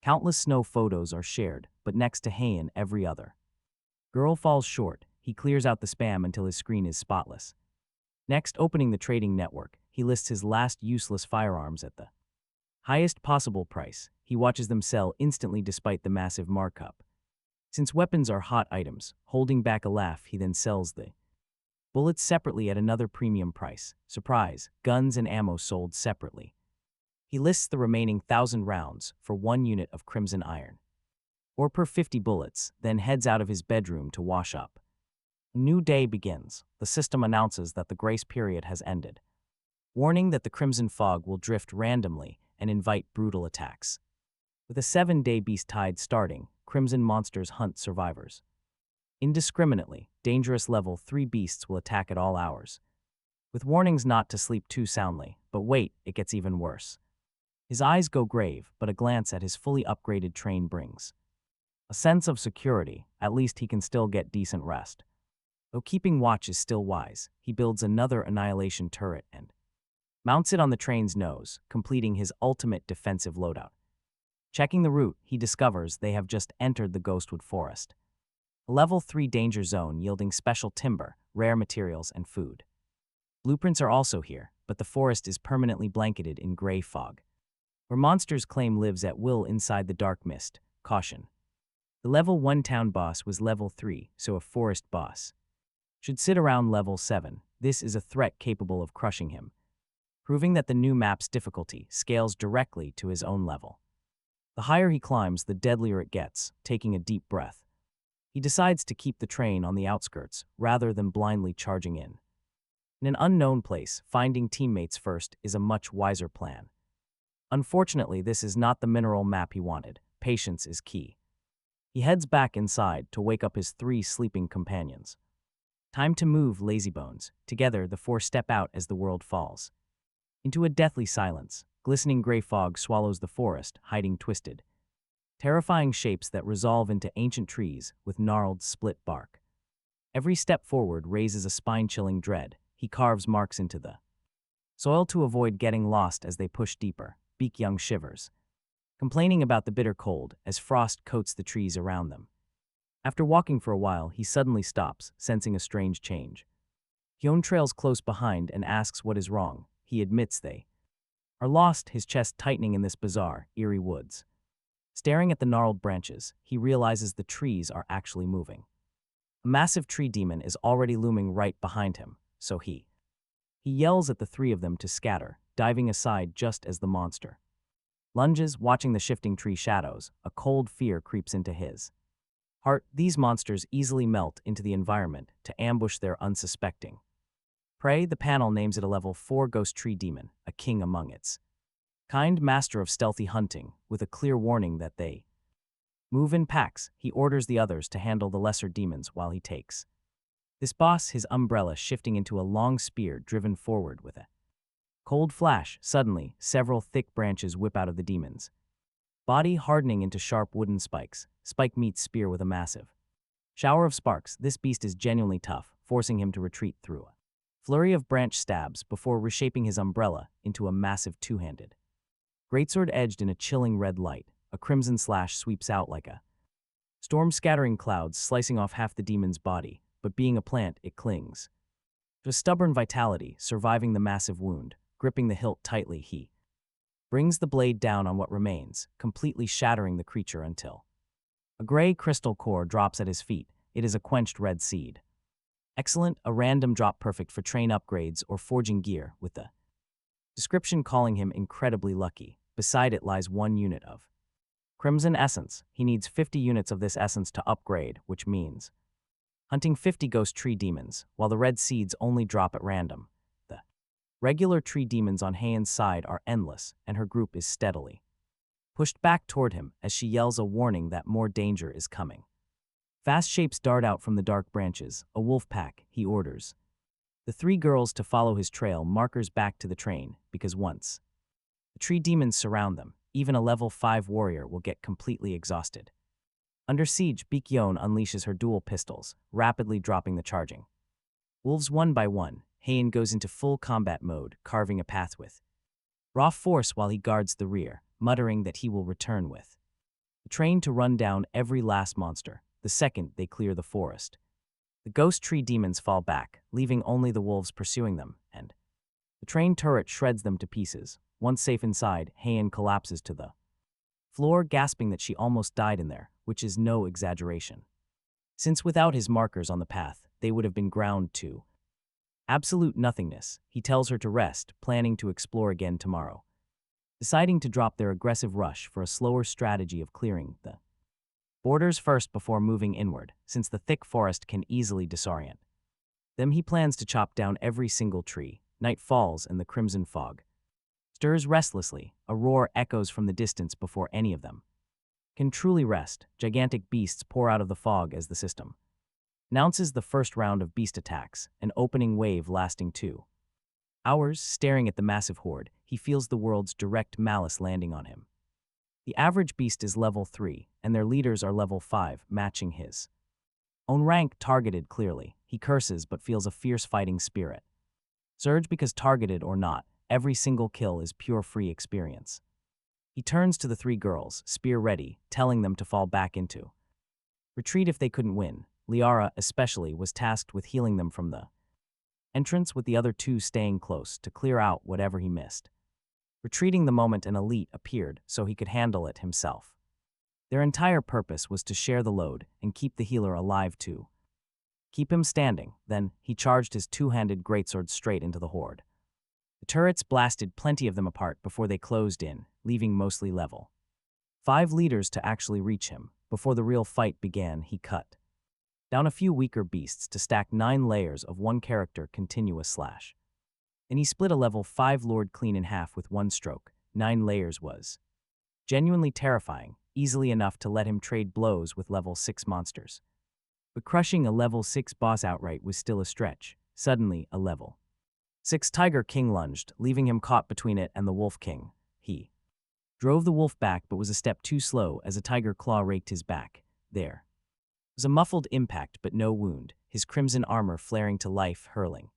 Countless snow photos are shared, but next to Haeyeon, every other girl falls short. He clears out the spam until his screen is spotless. Next, opening the trading network, he lists his last useless firearms at the highest possible price. He watches them sell instantly despite the massive markup. Since weapons are hot items, holding back a laugh, he then sells the bullets separately at another premium price. Surprise, guns and ammo sold separately. He lists the remaining 1,000 rounds for 1 unit of crimson iron, or per 50 bullets, then heads out of his bedroom to wash up. A new day begins. The system announces that the grace period has ended, warning that the crimson fog will drift randomly and invite brutal attacks. With a 7-day beast tide starting, crimson monsters hunt survivors indiscriminately. Dangerous level 3 beasts will attack at all hours, with warnings not to sleep too soundly. But wait, it gets even worse. His eyes go grave, but a glance at his fully upgraded train brings a sense of security. At least he can still get decent rest. Though keeping watch is still wise, he builds another annihilation turret and mounts it on the train's nose, completing his ultimate defensive loadout. Checking the route, he discovers they have just entered the Ghostwood Forest, a level 3 danger zone yielding special timber, rare materials, and food. Blueprints are also here, but the forest is permanently blanketed in gray fog, where monsters claim lives at will inside the dark mist. Caution. The level 1 town boss was level 3, so a forest boss should sit around level 7. This is a threat capable of crushing him, proving that the new map's difficulty scales directly to his own level. The higher he climbs, the deadlier it gets. Taking a deep breath, he decides to keep the train on the outskirts rather than blindly charging in. In an unknown place, finding teammates first is a much wiser plan. Unfortunately, this is not the mineral map he wanted. Patience is key. He heads back inside to wake up his 3 sleeping companions. Time to move, lazybones. Together, the 4 step out as the world falls into a deathly silence. Glistening gray fog swallows the forest, hiding twisted, terrifying shapes that resolve into ancient trees with gnarled, split bark. Every step forward raises a spine-chilling dread. He carves marks into the soil to avoid getting lost as they push deeper. Beak Young shivers, complaining about the bitter cold as frost coats the trees around them. After walking for a while, he suddenly stops, sensing a strange change. Hyun trails close behind and asks what is wrong. He admits they are lost, his chest tightening in this bizarre, eerie woods. Staring at the gnarled branches, he realizes the trees are actually moving. A massive tree demon is already looming right behind him, so he He yells at the three of them to scatter, diving aside just as the monster lunges, watching the shifting tree shadows. A cold fear creeps into his heart. These monsters easily melt into the environment to ambush their unsuspecting prey. The panel names it a level 4 ghost tree demon, a king among its kind, master of stealthy hunting, with a clear warning that they move in packs. He orders the others to handle the lesser demons while he takes this boss, his umbrella shifting into a long spear driven forward with a cold flash. Suddenly, several thick branches whip out of the demon's body, hardening into sharp wooden spikes. Spike meets spear with a massive shower of sparks. This beast is genuinely tough, forcing him to retreat through a flurry of branch stabs before reshaping his umbrella into a massive two-handed greatsword edged in a chilling red light. A crimson slash sweeps out like a storm, scattering clouds, slicing off half the demon's body, but being a plant, it clings to a stubborn vitality, surviving the massive wound. Gripping the hilt tightly, he brings the blade down on what remains, completely shattering the creature until a gray crystal core drops at his feet. It is a quenched red seed. Excellent, a random drop perfect for train upgrades or forging gear, with the description calling him incredibly lucky. Beside it lies 1 unit of crimson essence. He needs 50 units of this essence to upgrade, which means hunting 50 ghost tree demons, while the red seeds only drop at random. The regular tree demons on Heian's side are endless, and her group is steadily pushed back toward him as she yells a warning that more danger is coming. Fast shapes dart out from the dark branches. A wolf pack, he orders the 3 girls to follow his trail markers back to the train, because once the tree demons surround them, even a level 5 warrior will get completely exhausted. Under siege, Baekyeon unleashes her dual pistols, rapidly dropping the charging wolves one by one. Heian goes into full combat mode, carving a path with raw force while he guards the rear, muttering that he will return with the train to run down every last monster the second they clear the forest. The ghost tree demons fall back, leaving only the wolves pursuing them, and the train turret shreds them to pieces. Once safe inside, Heian collapses to the floor, gasping that she almost died in there, which is no exaggeration, since without his markers on the path, they would have been ground to absolute nothingness. He tells her to rest, planning to explore again tomorrow, deciding to drop their aggressive rush for a slower strategy of clearing the borders first before moving inward, since the thick forest can easily disorient them. He plans to chop down every single tree. Night falls and the crimson fog stirs restlessly. A roar echoes from the distance before any of them can truly rest. Gigantic beasts pour out of the fog as the system announces the first round of beast attacks, an opening wave lasting 2 hours. Staring at the massive horde, he feels the world's direct malice landing on him. The average beast is level 3, and their leaders are level 5, matching his own rank. Targeted clearly, he curses but feels a fierce fighting spirit surge, because targeted or not, every single kill is pure free experience. He turns to the 3 girls, spear ready, telling them to fall back into retreat if they couldn't win. Liara, especially, was tasked with healing them from the entrance, with the other 2 staying close to clear out whatever he missed, retreating the moment an elite appeared so he could handle it himself. Their entire purpose was to share the load and keep the healer alive too. Keep him standing. Then, he charged his 2-handed greatsword straight into the horde. The turrets blasted plenty of them apart before they closed in, leaving mostly level 5 leaders to actually reach him. Before the real fight began, he cut down a few weaker beasts to stack 9 layers of 1 character continuous slash. And he split a level 5 lord clean in half with 1 stroke. 9 layers was genuinely terrifying, easily enough to let him trade blows with level 6 monsters. But crushing a level 6 boss outright was still a stretch. Suddenly, a level 6 Tiger King lunged, leaving him caught between it and the Wolf King. He drove the wolf back but was a step too slow as a tiger claw raked his back. There was a muffled impact but no wound, his crimson armor flaring to life, hurling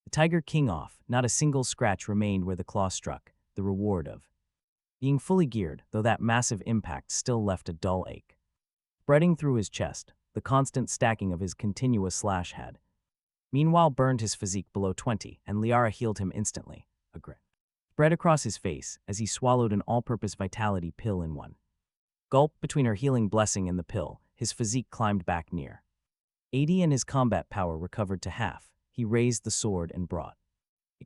the Tiger King off. Not a single scratch remained where the claw struck, the reward of being fully geared, though that massive impact still left a dull ache spreading through his chest. The constant stacking of his continuous slash had meanwhile burned his physique below 20, and Liara healed him instantly. A grin spread across his face as he swallowed an all-purpose vitality pill in 1 gulp. Between her healing blessing and the pill, his physique climbed back near 80 and his combat power recovered to half. He raised the sword and brought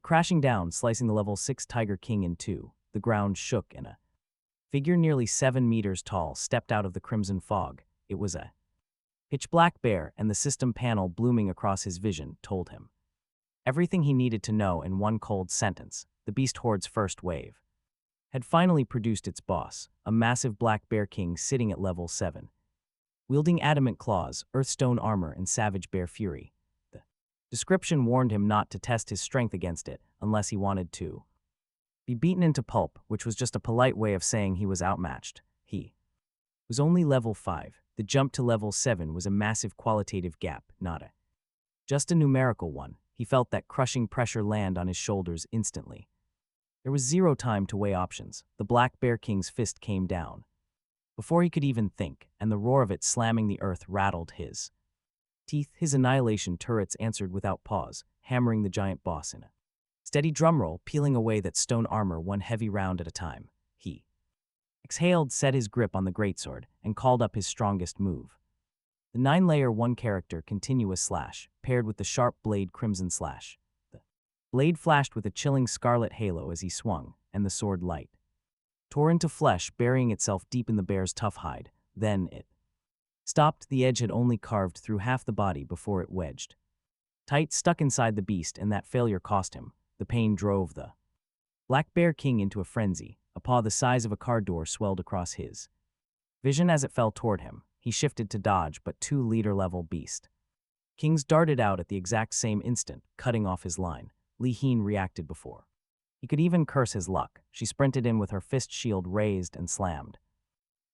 crashing down, slicing the level 6 Tiger King in two. The ground shook and a figure nearly 7 meters tall stepped out of the crimson fog. It was a pitch-black bear, and the system panel blooming across his vision told him everything he needed to know in one cold sentence. The beast horde's first wave had finally produced its boss, a massive black bear king sitting at level 7. Wielding adamant claws, earthstone armor, and savage bear fury. The description warned him not to test his strength against it unless he wanted to be beaten into pulp, which was just a polite way of saying he was outmatched. He was only level 5. The jump to level 7 was a massive qualitative gap, not just a numerical one. He felt that crushing pressure land on his shoulders instantly. There was zero time to weigh options. The Black Bear King's fist came down before he could even think, and the roar of it slamming the earth rattled his teeth. His annihilation turrets answered without pause, hammering the giant boss in a steady drumroll, peeling away that stone armor one heavy round at a time. He exhaled, set his grip on the greatsword, and called up his strongest move. The 9-layer one-character continuous slash, paired with the sharp blade crimson slash. The blade flashed with a chilling scarlet halo as he swung, and the sword light tore into flesh, burying itself deep in the bear's tough hide. Then it stopped. The edge had only carved through half the body before it wedged tight, stuck inside the beast, and that failure cost him. The pain drove the Black Bear King into a frenzy. A paw the size of a car door swelled across his vision as it fell toward him. He shifted to dodge, but 2-leader-level beast kings darted out at the exact same instant, cutting off his line. Li Heen reacted before he could even curse his luck. She sprinted in with her fist shield raised and slammed,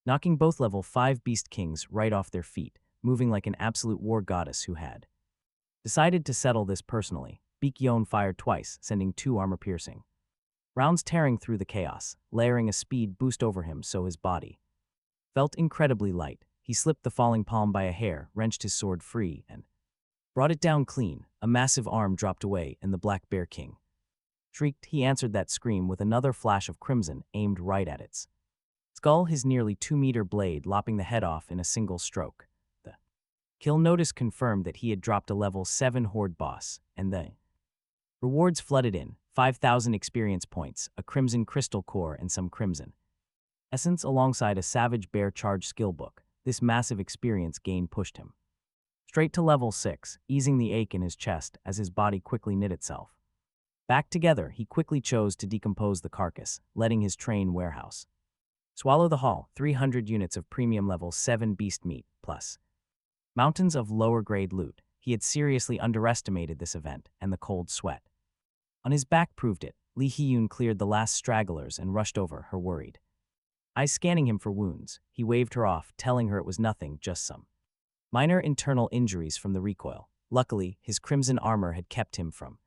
knocking both level 5 beast kings right off their feet, moving like an absolute war goddess who had decided to settle this personally. Baekhyun fired twice, sending 2 armor-piercing rounds tearing through the chaos, layering a speed boost over him so his body felt incredibly light. He slipped the falling palm by a hair, wrenched his sword free, and brought it down clean. A massive arm dropped away, and the Black Bear King shrieked. He answered that scream with another flash of crimson aimed right at its skull, his nearly 2-meter blade lopping the head off in a single stroke. The kill notice confirmed that he had dropped a level 7 horde boss, and the rewards flooded in. 5,000 experience points, a crimson crystal core, and some crimson essence alongside a savage bear charge skill book. This massive experience gain pushed him straight to level 6, easing the ache in his chest as his body quickly knit itself back together. He quickly chose to decompose the carcass, letting his train warehouse swallow the haul. 300 units of premium level 7 beast meat, plus mountains of lower-grade loot. He had seriously underestimated this event, and the cold sweat on his back proved it. Lee Hyun cleared the last stragglers and rushed over her, worried eyes scanning him for wounds. He waved her off, telling her it was nothing, just some minor internal injuries from the recoil. Luckily, his crimson armor had kept him from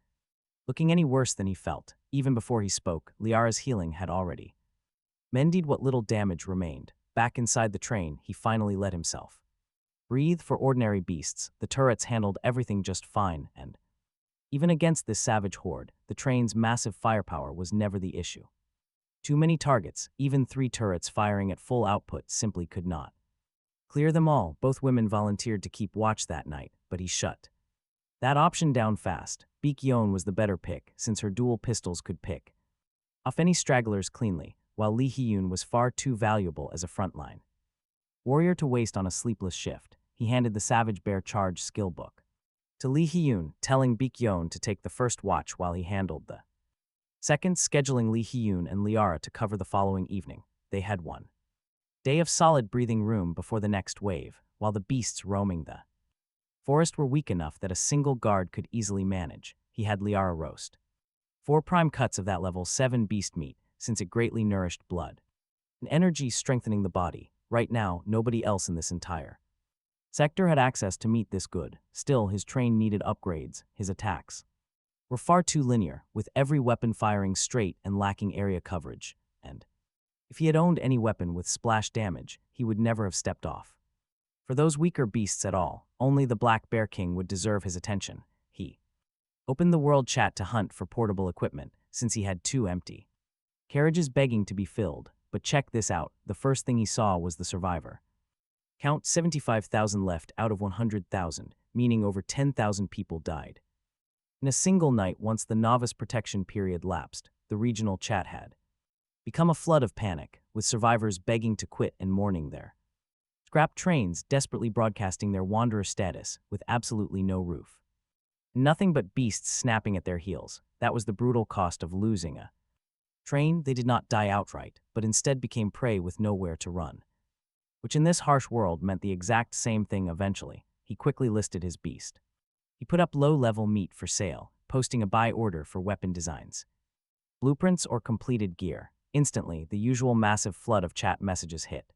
looking any worse than he felt. Even before he spoke, Liara's healing had already mended what little damage remained. Back inside the train, he finally let himself breathe. For ordinary beasts, the turrets handled everything just fine, and even against this savage horde, the train's massive firepower was never the issue. Too many targets, even 3 turrets firing at full output, simply could not clear them all. Both women volunteered to keep watch that night, but he shut that option down fast. Baekhyun was the better pick, since her dual pistols could pick off any stragglers cleanly, while Lee Hyun was far too valuable as a frontline warrior to waste on a sleepless shift. He handed the Savage Bear Charge skill book to Lee Hyun, telling Baekhyun to take the first watch while he handled the second, scheduling Lee Hyun and Liara to cover the following evening. They had one day of solid breathing room before the next wave, while the beasts roaming the forest were weak enough that a single guard could easily manage. He had Liara roast 4 prime cuts of that level 7 beast meat, since it greatly nourished blood and energy, strengthening the body. Right now, nobody else in this entire sector had access to meat this good. Still, his train needed upgrades. His attacks were far too linear, with every weapon firing straight and lacking area coverage, and if he had owned any weapon with splash damage, he would never have stepped off. For those weaker beasts at all, only the Black Bear King would deserve his attention. He opened the world chat to hunt for portable equipment, since he had 2 empty carriages begging to be filled. But check this out, the first thing he saw was the survivor count: 75,000 left out of 100,000, meaning over 10,000 people died. In a single night, once the novice protection period lapsed, the regional chat had become a flood of panic, with survivors begging to quit and mourning their scrapped trains, desperately broadcasting their wanderer status with absolutely no roof. Nothing but beasts snapping at their heels. That was the brutal cost of losing a train. They did not die outright, but instead became prey with nowhere to run, which in this harsh world meant the exact same thing eventually. He quickly listed his beast. He put up low-level meat for sale, posting a buy order for weapon designs, blueprints, or completed gear. Instantly, the usual massive flood of chat messages hit.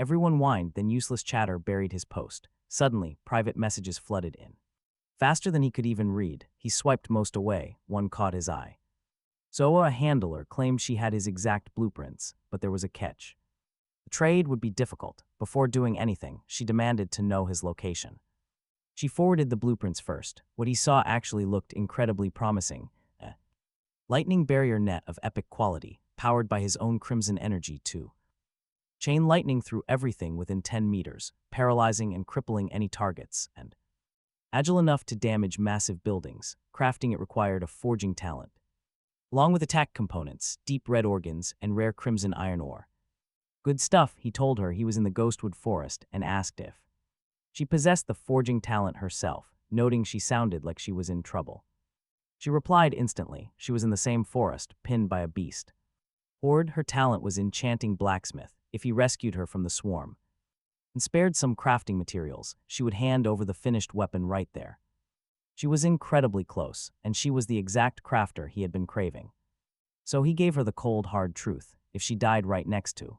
Everyone whined, then useless chatter buried his post. Suddenly, private messages flooded in. Faster than he could even read, he swiped most away. One caught his eye. Zoa, a handler, claimed she had his exact blueprints, but there was a catch. The trade would be difficult. Before doing anything, she demanded to know his location. She forwarded the blueprints first. What he saw actually looked incredibly promising. A lightning barrier net of epic quality, powered by his own crimson energy too. Chain lightning through everything within 10 meters, paralyzing and crippling any targets, and agile enough to damage massive buildings. Crafting it required a forging talent, along with attack components, deep red organs, and rare crimson iron ore. Good stuff, he told her. He was in the Ghostwood Forest and asked if she possessed the forging talent herself, noting she sounded like she was in trouble. She replied instantly. She was in the same forest, pinned by a beast horde. Her talent was enchanting blacksmith. If he rescued her from the swarm and spared some crafting materials, she would hand over the finished weapon right there. She was incredibly close, and she was the exact crafter he had been craving. So he gave her the cold, hard truth. If she died right next to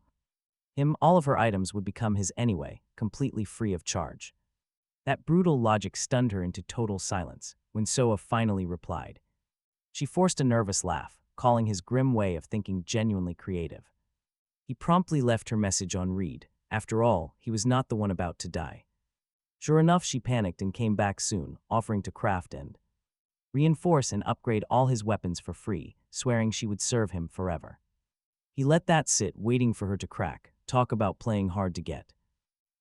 him, all of her items would become his anyway, completely free of charge. That brutal logic stunned her into total silence. When Soa finally replied, she forced a nervous laugh, calling his grim way of thinking genuinely creative. He promptly left her message on read. After all, he was not the one about to die. Sure enough, she panicked and came back soon, offering to craft and reinforce and upgrade all his weapons for free, swearing she would serve him forever. He let that sit, waiting for her to crack. Talk about playing hard to get.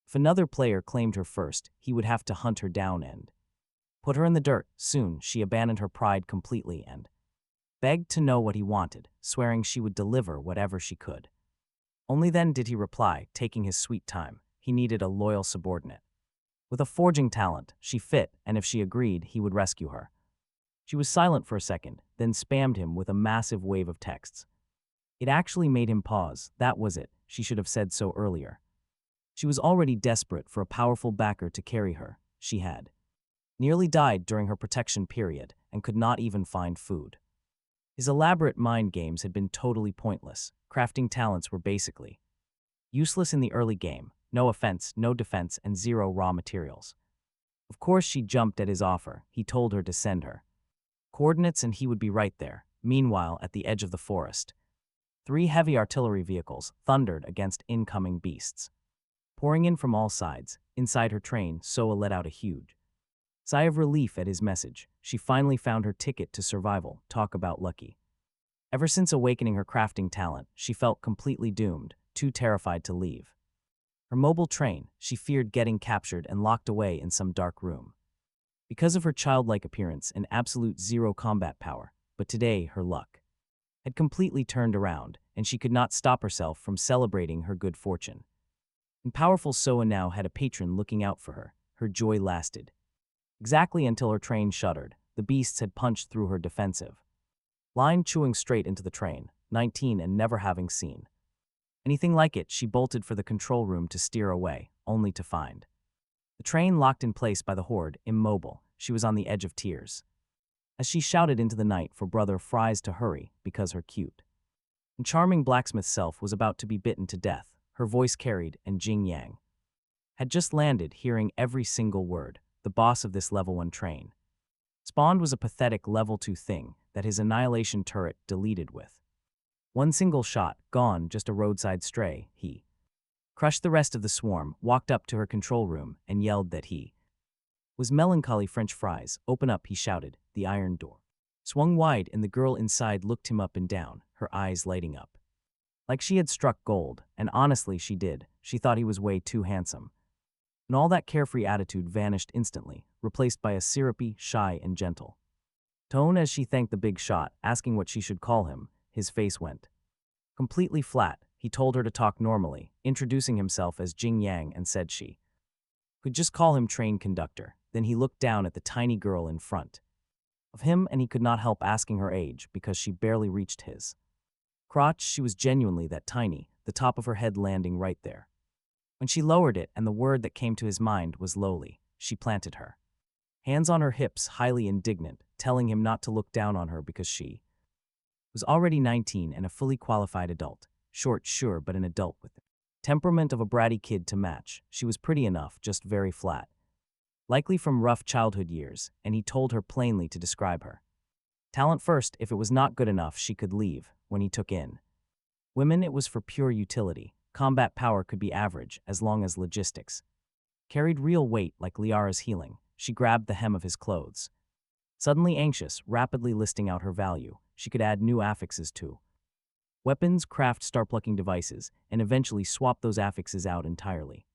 If another player claimed her first, he would have to hunt her down and put her in the dirt. Soon, she abandoned her pride completely and begged to know what he wanted, swearing she would deliver whatever she could. Only then did he reply, taking his sweet time. He needed a loyal subordinate with a forging talent. She fit, and if she agreed, he would rescue her. She was silent for a second, then spammed him with a massive wave of texts. It actually made him pause. That was it. She should have said so earlier. She was already desperate for a powerful backer to carry her. She had nearly died during her protection period and could not even find food. His elaborate mind games had been totally pointless. Crafting talents were basically useless in the early game. No offense, no defense, and zero raw materials. Of course, she jumped at his offer. He told her to send her coordinates and he would be right there. Meanwhile, at the edge of the forest, 3 heavy artillery vehicles thundered against incoming beasts, pouring in from all sides. Inside her train, Soa let out a huge sigh of relief at his message. She finally found her ticket to survival. Talk about lucky. Ever since awakening her crafting talent, she felt completely doomed, too terrified to leave her mobile train. She feared getting captured and locked away in some dark room because of her childlike appearance and absolute zero combat power. But today, her luck had completely turned around, and she could not stop herself from celebrating her good fortune. And powerful Soa now had a patron looking out for her. Her joy lasted exactly until her train shuddered. The beasts had punched through her defensive line, chewing straight into the train. 19 and never having seen anything like it, she bolted for the control room to steer away, only to find the train locked in place by the horde, immobile. She was on the edge of tears as she shouted into the night for Brother Fries to hurry, because her cute and charming blacksmith self was about to be bitten to death. Her voice carried, and Jing Yang had just landed, hearing every single word. The boss of this level 1 train spawned was a pathetic level 2 thing that his annihilation turret deleted with one single shot. Gone, just a roadside stray. He crushed the rest of the swarm, walked up to her control room, and yelled that he was melancholy. French fries. Open up, he shouted. The iron door swung wide, and the girl inside looked him up and down, her eyes lighting up like she had struck gold. And honestly, she did. She thought he was way too handsome. And all that carefree attitude vanished instantly, replaced by a syrupy, shy, and gentle Tone as she thanked the big shot, asking what she should call him, his face went completely flat. He told her to talk normally, introducing himself as Jing Yang, and said she could just call him train conductor. Then he looked down at the tiny girl in front of him, and he could not help asking her age because she barely reached his crotch. She was genuinely that tiny, the top of her head landing right there. When she lowered it, and the word that came to his mind was lowly, she planted her hands on her hips, highly indignant, telling him not to look down on her because she was already 19 and a fully qualified adult. Short, sure, but an adult with the temperament of a bratty kid to match. She was pretty enough, just very flat. Likely from rough childhood years, and he told her plainly to describe her talent first. If it was not good enough, she could leave. When he took in women, it was for pure utility. Combat power could be average, as long as logistics carried real weight like Liara's healing. She grabbed the hem of his clothes. Suddenly anxious, rapidly listing out her value, she could add new affixes to weapons, craft star-plucking devices, and eventually swap those affixes out entirely.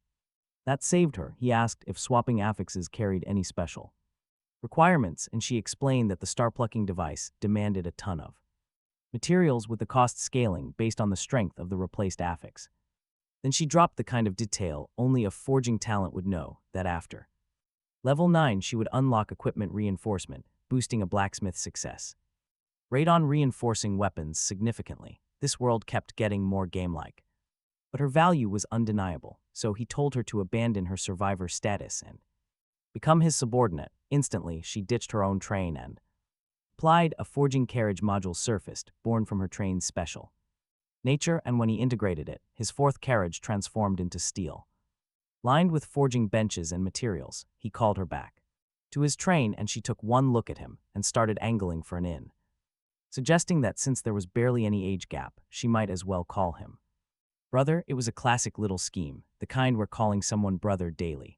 That saved her. He asked if swapping affixes carried any special requirements, and she explained that the star-plucking device demanded a ton of materials, with the cost scaling based on the strength of the replaced affix. Then she dropped the kind of detail only a forging talent would know, that after level 9 she would unlock equipment reinforcement, boosting a blacksmith's success rate on reinforcing weapons significantly. This world kept getting more game-like. But her value was undeniable, so he told her to abandon her survivor status and become his subordinate. Instantly, she ditched her own train and applied. A forging carriage module surfaced, born from her train's special nature, and when he integrated it, his fourth carriage transformed into steel. Lined with forging benches and materials, he called her back to his train, and she took one look at him and started angling for an in, suggesting that since there was barely any age gap, she might as well call him brother. It was a classic little scheme, the kind where calling someone brother daily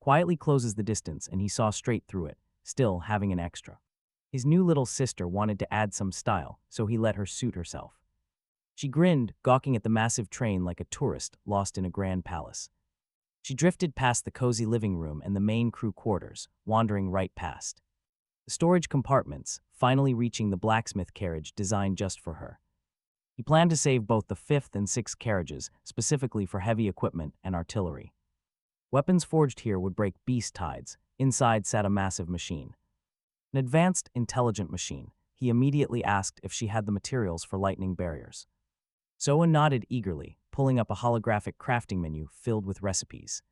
quietly closes the distance, and he saw straight through it, still having an extra. His new little sister wanted to add some style, so he let her suit herself. She grinned, gawking at the massive train like a tourist lost in a grand palace. She drifted past the cozy living room and the main crew quarters, wandering right past the storage compartments, finally reaching the blacksmith carriage designed just for her. He planned to save both the 5th and 6th carriages, specifically for heavy equipment and artillery. Weapons forged here would break beast tides. Inside sat a massive machine. An advanced, intelligent machine. He immediately asked if she had the materials for lightning barriers. Zoa nodded eagerly, pulling up a holographic crafting menu filled with recipes.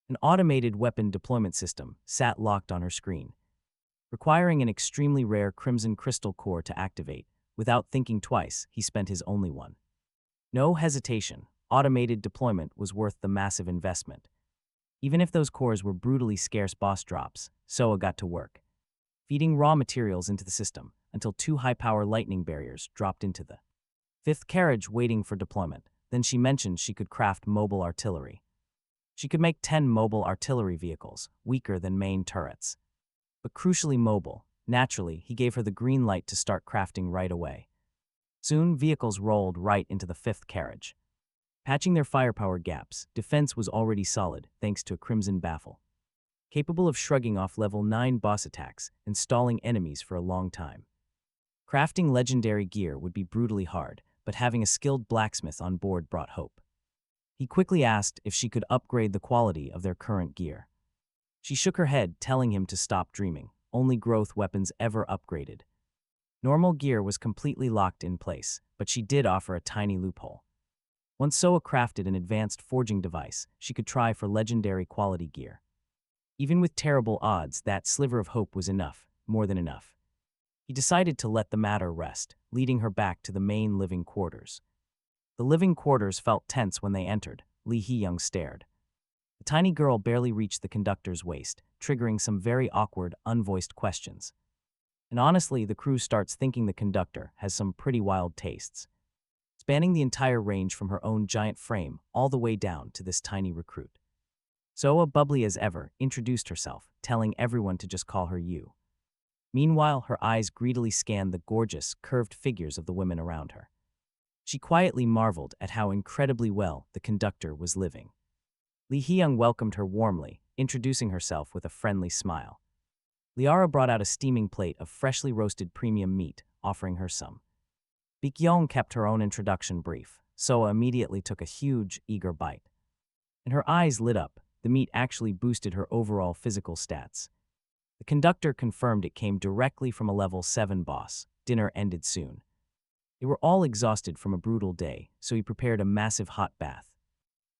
An automated weapon deployment system sat locked on her screen, requiring an extremely rare crimson crystal core to activate. Without thinking twice, he spent his only one. No hesitation, automated deployment was worth the massive investment. Even if those cores were brutally scarce boss drops, Zoa got to work, feeding raw materials into the system until 2 high-power lightning barriers dropped into the 5th carriage waiting for deployment. Then she mentioned she could craft mobile artillery. She could make 10 mobile artillery vehicles, weaker than main turrets, but crucially mobile. Naturally, he gave her the green light to start crafting right away. Soon, vehicles rolled right into the 5th carriage. Patching their firepower gaps, defense was already solid thanks to a crimson baffle, capable of shrugging off level 9 boss attacks and stalling enemies for a long time. Crafting legendary gear would be brutally hard, but having a skilled blacksmith on board brought hope. He quickly asked if she could upgrade the quality of their current gear. She shook her head, telling him to stop dreaming. Only growth weapons ever upgraded. Normal gear was completely locked in place, but she did offer a tiny loophole. Once Zoa crafted an advanced forging device, she could try for legendary quality gear. Even with terrible odds, that sliver of hope was enough, more than enough. He decided to let the matter rest, leading her back to the main living quarters. The living quarters felt tense when they entered. Lee Hee-young stared. The tiny girl barely reached the conductor's waist, triggering some very awkward, unvoiced questions. And honestly, the crew starts thinking the conductor has some pretty wild tastes, spanning the entire range from her own giant frame all the way down to this tiny recruit. Zoa, bubbly as ever, introduced herself, telling everyone to just call her you. Meanwhile, her eyes greedily scanned the gorgeous, curved figures of the women around her. She quietly marveled at how incredibly well the conductor was living. Lee Hee-young welcomed her warmly, introducing herself with a friendly smile. Liara brought out a steaming plate of freshly roasted premium meat, offering her some. Baekhyun kept her own introduction brief. Soa immediately took a huge, eager bite. And her eyes lit up. The meat actually boosted her overall physical stats. The conductor confirmed it came directly from a level 7 boss. Dinner ended soon. They were all exhausted from a brutal day, so he prepared a massive hot bath.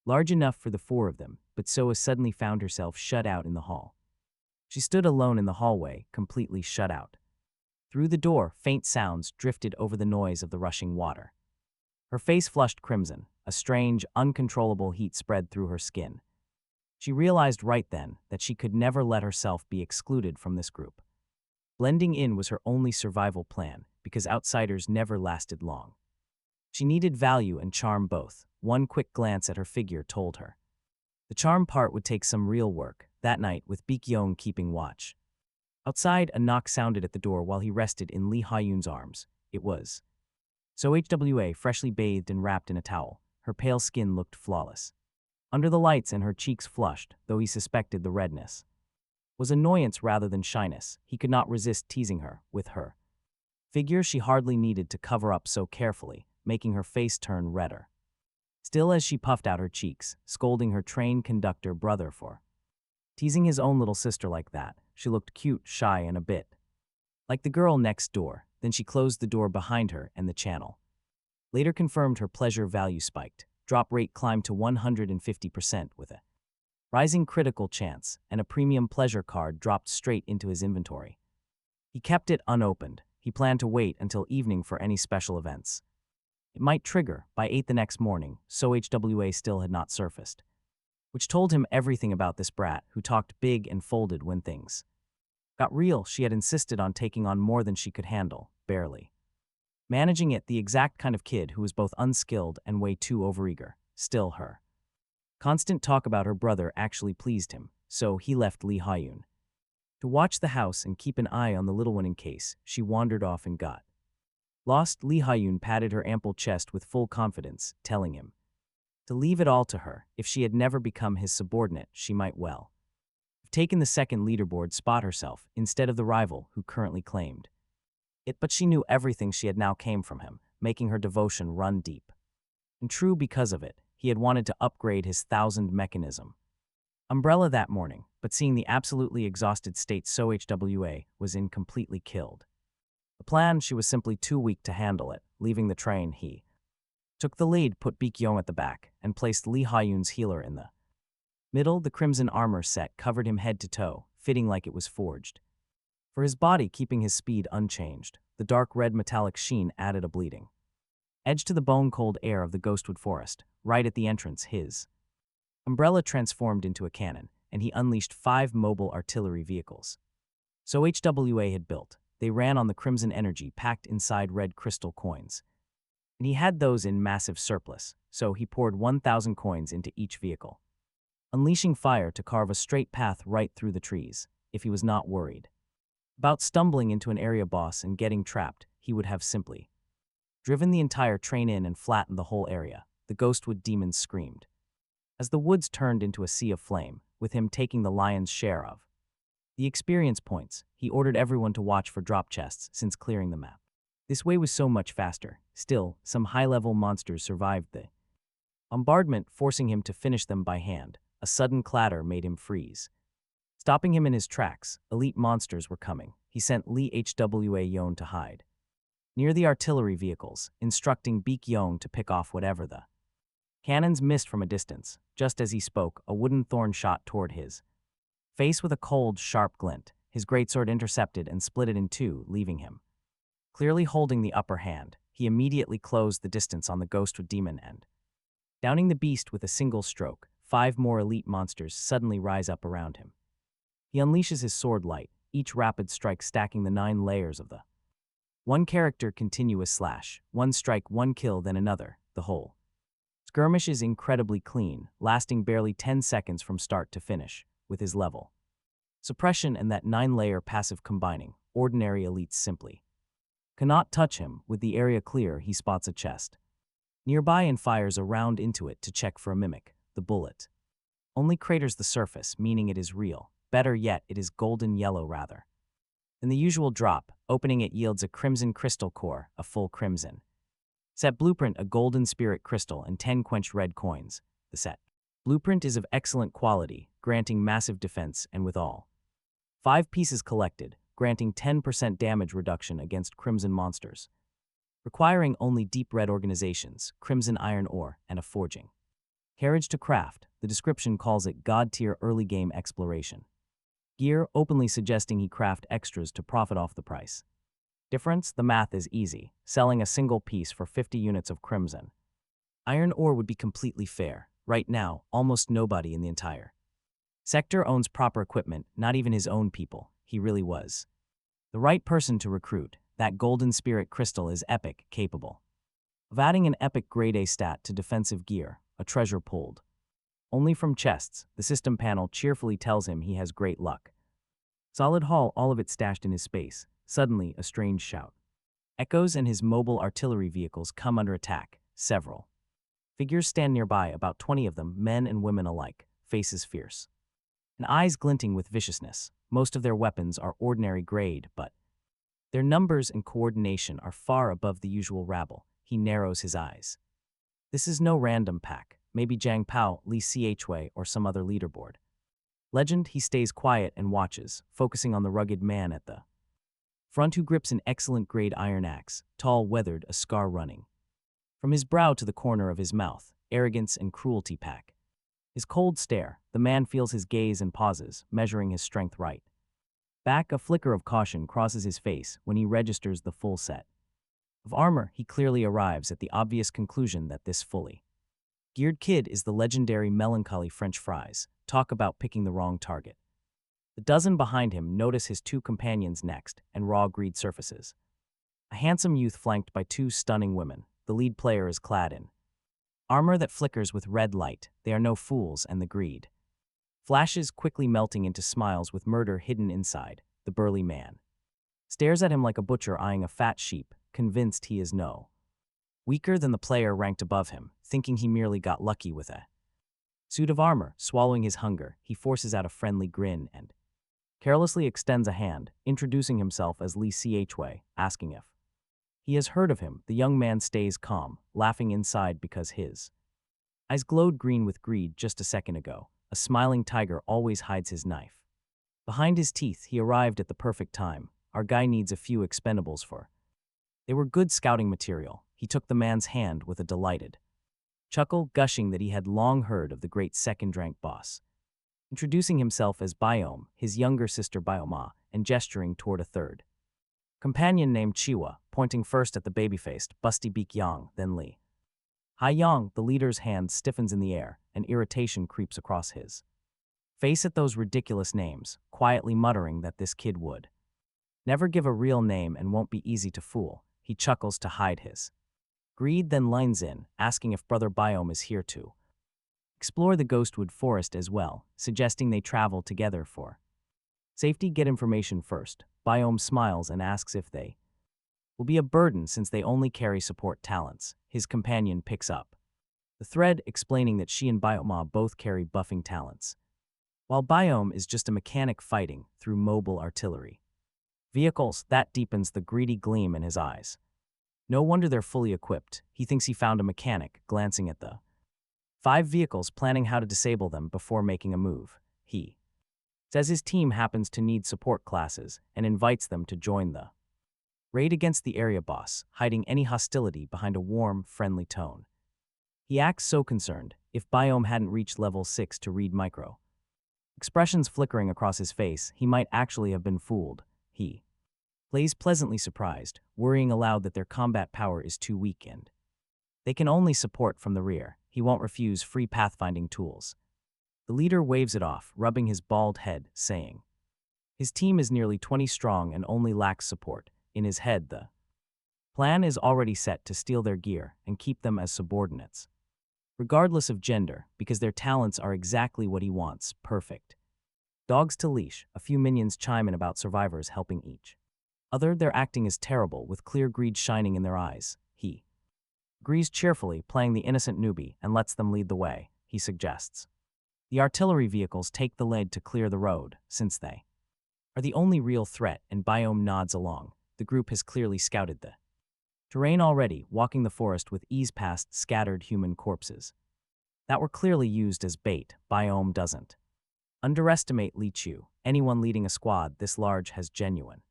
Large enough for the four of them, but Soa suddenly found herself shut out in the hall. She stood alone in the hallway, completely shut out. Through the door, faint sounds drifted over the noise of the rushing water. Her face flushed crimson. A strange, uncontrollable heat spread through her skin. She realized right then that she could never let herself be excluded from this group. Blending in was her only survival plan, because outsiders never lasted long. She needed value and charm both. One quick glance at her figure told her. The charm part would take some real work, that night with Baekhyun keeping watch. Outside, a knock sounded at the door while he rested in Lee Ha-yoon's arms. It was So HWA, freshly bathed and wrapped in a towel. Her pale skin looked flawless. Under the lights and her cheeks flushed, though he suspected the redness was annoyance rather than shyness. He could not resist teasing her, with her figure she hardly needed to cover up so carefully, making her face turn redder. Still as she puffed out her cheeks, scolding her train conductor brother for teasing his own little sister like that, she looked cute, shy, and a bit like the girl next door. Then she closed the door behind her and the channel. Later confirmed her pleasure value spiked. Drop rate climbed to 150% with a rising critical chance, and a premium pleasure card dropped straight into his inventory. He kept it unopened. He planned to wait until evening for any special events. It might trigger. By 8 the next morning, so HWA still had not surfaced, which told him everything about this brat who talked big and folded when things got real. She had insisted on taking on more than she could handle, barely managing it, the exact kind of kid who was both unskilled and way too overeager. Still, her constant talk about her brother actually pleased him, so he left Lee Ha-yoon to watch the house and keep an eye on the little one in case she wandered off and got lost. Lee Ha-yoon patted her ample chest with full confidence, telling him to leave it all to her. If she had never become his subordinate, she might well have taken the second leaderboard spot herself instead of the rival who currently claimed it, but she knew everything she had now came from him, making her devotion run deep. And true, because of it, he had wanted to upgrade his 1000 mechanism umbrella that morning, but seeing the absolutely exhausted state so HWA was in, completely killed the plan. She was simply too weak to handle it. Leaving the train, he took the lead, put Baekhyun at the back, and placed Lee Ha-yoon's healer in the middle. The crimson armor set covered him head to toe, fitting like it was forged for his body, keeping his speed unchanged. The dark red metallic sheen added a bleeding edge to the bone-cold air of the ghostwood forest. Right at the entrance, his umbrella transformed into a cannon, and he unleashed 5 mobile artillery vehicles so HWA had built. They ran on the crimson energy packed inside red crystal coins, and he had those in massive surplus, so he poured 1,000 coins into each vehicle, unleashing fire to carve a straight path right through the trees. If he was not worried about stumbling into an area boss and getting trapped, he would have simply driven the entire train in and flattened the whole area. The ghostwood demons screamed as the woods turned into a sea of flame, with him taking the lion's share of the experience points. He ordered everyone to watch for drop chests since clearing the map this way was so much faster. Still, some high-level monsters survived the bombardment, forcing him to finish them by hand. A sudden clatter made him freeze, stopping him in his tracks. Elite monsters were coming. He sent Lee HWA to hide near the artillery vehicles, instructing Baekhyun to pick off whatever the cannons missed from a distance. Just as he spoke, a wooden thorn shot toward his face with a cold, sharp glint. His greatsword intercepted and split it in two, leaving him clearly holding the upper hand. He immediately closed the distance on the ghostwood demon and, downing the beast with a single stroke, 5 more elite monsters suddenly rise up around him. He unleashes his sword light, each rapid strike stacking the 9 layers of the one character continuous slash, one strike, one kill, then another. The whole skirmish is incredibly clean, lasting barely 10 seconds from start to finish, with his level suppression and that 9-layer passive combining. Ordinary elites simply cannot touch him. With the area clear, he spots a chest nearby and fires a round into it to check for a mimic. The bullet only craters the surface, meaning it is real. Better yet, it is golden yellow rather In the usual drop, opening it yields a crimson crystal core, a full crimson. Set blueprint, a golden spirit crystal, and 10 quenched red coins. The set blueprint is of excellent quality, granting massive defense and withal. 5 pieces collected, granting 10% damage reduction against crimson monsters. Requiring only deep red organizations, crimson iron ore, and a forging. Carriage to craft, the description calls it god-tier early game exploration. Gear, openly suggesting he craft extras to profit off the price. Difference, the math is easy, selling a single piece for 50 units of crimson. Iron ore would be completely fair. Right now, almost nobody in the entire sector owns proper equipment, not even his own people. He really was the right person to recruit. That golden spirit crystal is epic, capable of adding an epic grade A stat to defensive gear, a treasure pulled only from chests. The system panel cheerfully tells him he has great luck. Solid haul, all of it stashed in his space. Suddenly, a strange shout echoes and his mobile artillery vehicles come under attack. Several figures stand nearby, about 20 of them, men and women alike, faces fierce and eyes glinting with viciousness. Most of their weapons are ordinary grade, but their numbers and coordination are far above the usual rabble. He narrows his eyes. This is no random pack, maybe Jiang Pao, Li Chue, or some other leaderboard. Legend, he stays quiet and watches, focusing on the rugged man at the front who grips an excellent grade iron axe, tall, weathered, a scar running from his brow to the corner of his mouth. Arrogance and cruelty pack his cold stare. The man feels his gaze and pauses, measuring his strength right back. A flicker of caution crosses his face when he registers the full set of armor. He clearly arrives at the obvious conclusion that this fully geared kid is the legendary melancholy French fries. Talk about picking the wrong target. The dozen behind him notice his 2 companions next, and raw greed surfaces. A handsome youth flanked by 2 stunning women. The lead player is clad in armor that flickers with red light. They are no fools, and the greed flashes, quickly melting into smiles with murder hidden inside. The burly man stares at him like a butcher eyeing a fat sheep, convinced he is no weaker than the player ranked above him, thinking he merely got lucky with a suit of armor. Swallowing his hunger, he forces out a friendly grin and carelessly extends a hand, introducing himself as Li Chue, asking if he has heard of him. The young man stays calm, laughing inside because his eyes glowed green with greed just a second ago. A smiling tiger always hides his knife behind his teeth. He arrived at the perfect time. Our guy needs a few expendables for. They were good scouting material. He took the man's hand with a delighted chuckle, gushing that he had long heard of the great second-rank boss. Introducing himself as Biome, his younger sister Bioma, and gesturing toward a third companion named Chiwa, pointing first at the baby-faced, busty-beak Yang, then Li. Hai Yang, the leader's hand stiffens in the air, and irritation creeps across his face at those ridiculous names, quietly muttering that this kid would never give a real name and won't be easy to fool. He chuckles to hide his greed, then lines in, asking if Brother Biome is here to explore the Ghostwood Forest as well, suggesting they travel together for safety. Get information first. Biome smiles and asks if they will be a burden since they only carry support talents. His companion picks up the thread, explaining that she and Bioma both carry buffing talents, while Biome is just a mechanic fighting through mobile artillery vehicles. That deepens the greedy gleam in his eyes. No wonder they're fully equipped. He thinks he found a mechanic, glancing at the 5 vehicles, planning how to disable them before making a move. He says his team happens to need support classes and invites them to join the raid against the area boss, hiding any hostility behind a warm, friendly tone. He acts so concerned. If Biome hadn't reached level 6 to read micro expressions flickering across his face, he might actually have been fooled. He plays pleasantly surprised, worrying aloud that their combat power is too weak and they can only support from the rear. He won't refuse free pathfinding tools. The leader waves it off, rubbing his bald head, saying his team is nearly 20 strong and only lacks support. In his head, the plan is already set to steal their gear and keep them as subordinates, regardless of gender, because their talents are exactly what he wants. Perfect dogs to leash. A few minions chime in about survivors helping each other. Their acting is terrible, with clear greed shining in their eyes. He agrees cheerfully, playing the innocent newbie, and lets them lead the way. He suggests the artillery vehicles take the lead to clear the road, since they are the only real threat, and Biome nods along. The group has clearly scouted the terrain already, walking the forest with ease past scattered human corpses that were clearly used as bait. Biome doesn't underestimate Li Chu. Anyone leading a squad this large has genuine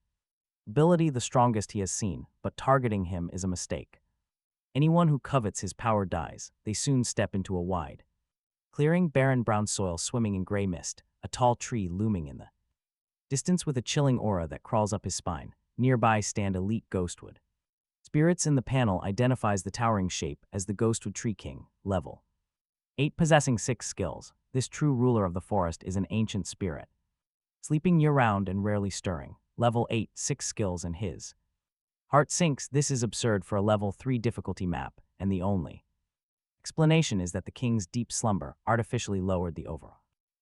ability, the strongest he has seen, but targeting him is a mistake. Anyone who covets his power dies. They soon step into a wide clearing, barren brown soil swimming in gray mist, a tall tree looming in the distance with a chilling aura that crawls up his spine. Nearby stand elite ghostwood spirits. In the panel identifies the towering shape as the Ghostwood Tree King, level 8, possessing 6 skills. This true ruler of the forest is an ancient spirit, sleeping year-round and rarely stirring. Level 8, 6 skills, and his heart sinks. This is absurd for a level 3 difficulty map, and the only explanation is that the king's deep slumber artificially lowered the overall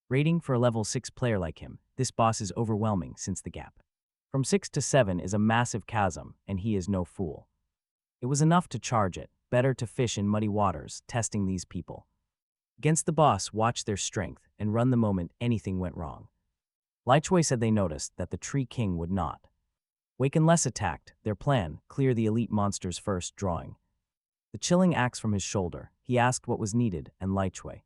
rating for a level 6 player like him. This boss is overwhelming since the gap from 6 to 7 is a massive chasm, and he is no fool. It was enough to charge it. Better to fish in muddy waters, testing these people against the boss, watch their strength, and run the moment anything went wrong. Lichway said they noticed that the Tree King would not wake unless attacked. Their plan, clear the elite monsters first. Drawing the chilling axe from his shoulder, he asked what was needed, and Lichway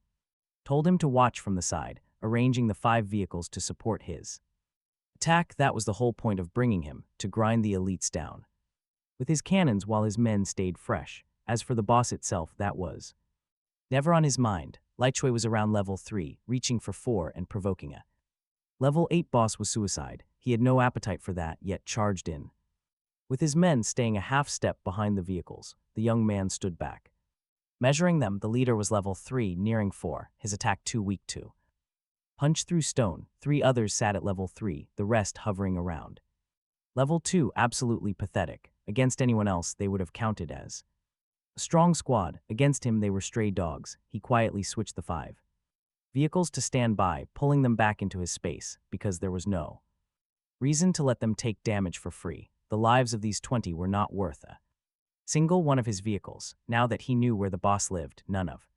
told him to watch from the side, arranging the 5 vehicles to support his attack. That was the whole point of bringing him, to grind the elites down with his cannons while his men stayed fresh. As for the boss itself, that was never on his mind. Lichway was around level 3, reaching for 4 and provoking a level 8 boss was suicide. He had no appetite for that, yet charged in. With his men staying a half step behind the vehicles, the young man stood back. Measuring them, the leader was level 3, nearing 4, his attack too weak to punch through stone. 3 others sat at level 3, the rest hovering around level 2, absolutely pathetic. Against anyone else, they would have counted as a strong squad. Against him, they were stray dogs. He quietly switched the 5 vehicles to stand by, pulling them back into his space, because there was no reason to let them take damage for free. The lives of these 20 were not worth a single one of his vehicles. Now that he knew where the boss lived, none of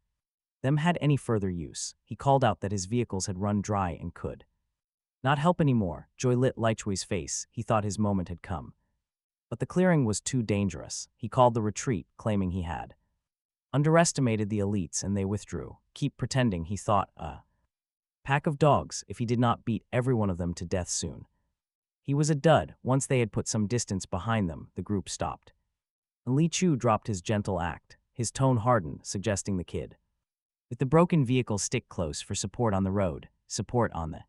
them had any further use. He called out that his vehicles had run dry and could not help anymore. Joy lit Lichway's face. He thought his moment had come. But the clearing was too dangerous. He called the retreat, claiming he had underestimated the elites and they withdrew. Keep pretending, he thought, a pack of dogs, if he did not beat every one of them to death soon. He was a dud. Once they had put some distance behind them, the group stopped. And Li Chu dropped his gentle act. His tone hardened, suggesting the kid with the broken vehicle stick close for support on the road. Support on the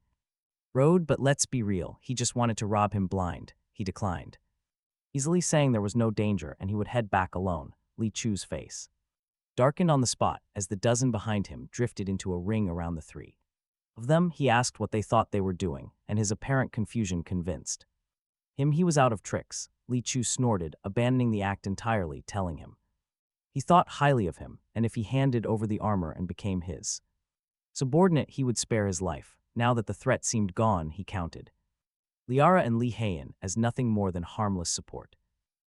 road, but let's be real, he just wanted to rob him blind. He declined, easily saying there was no danger and he would head back alone. Li Chu's face darkened on the spot as the dozen behind him drifted into a ring around the 3 of them. He asked what they thought they were doing, and his apparent confusion convinced him he was out of tricks. Li Chu snorted, abandoning the act entirely, telling him he thought highly of him, and if he handed over the armor and became his subordinate, he would spare his life. Now that the threat seemed gone, he counted Liara and Li Heian as nothing more than harmless support.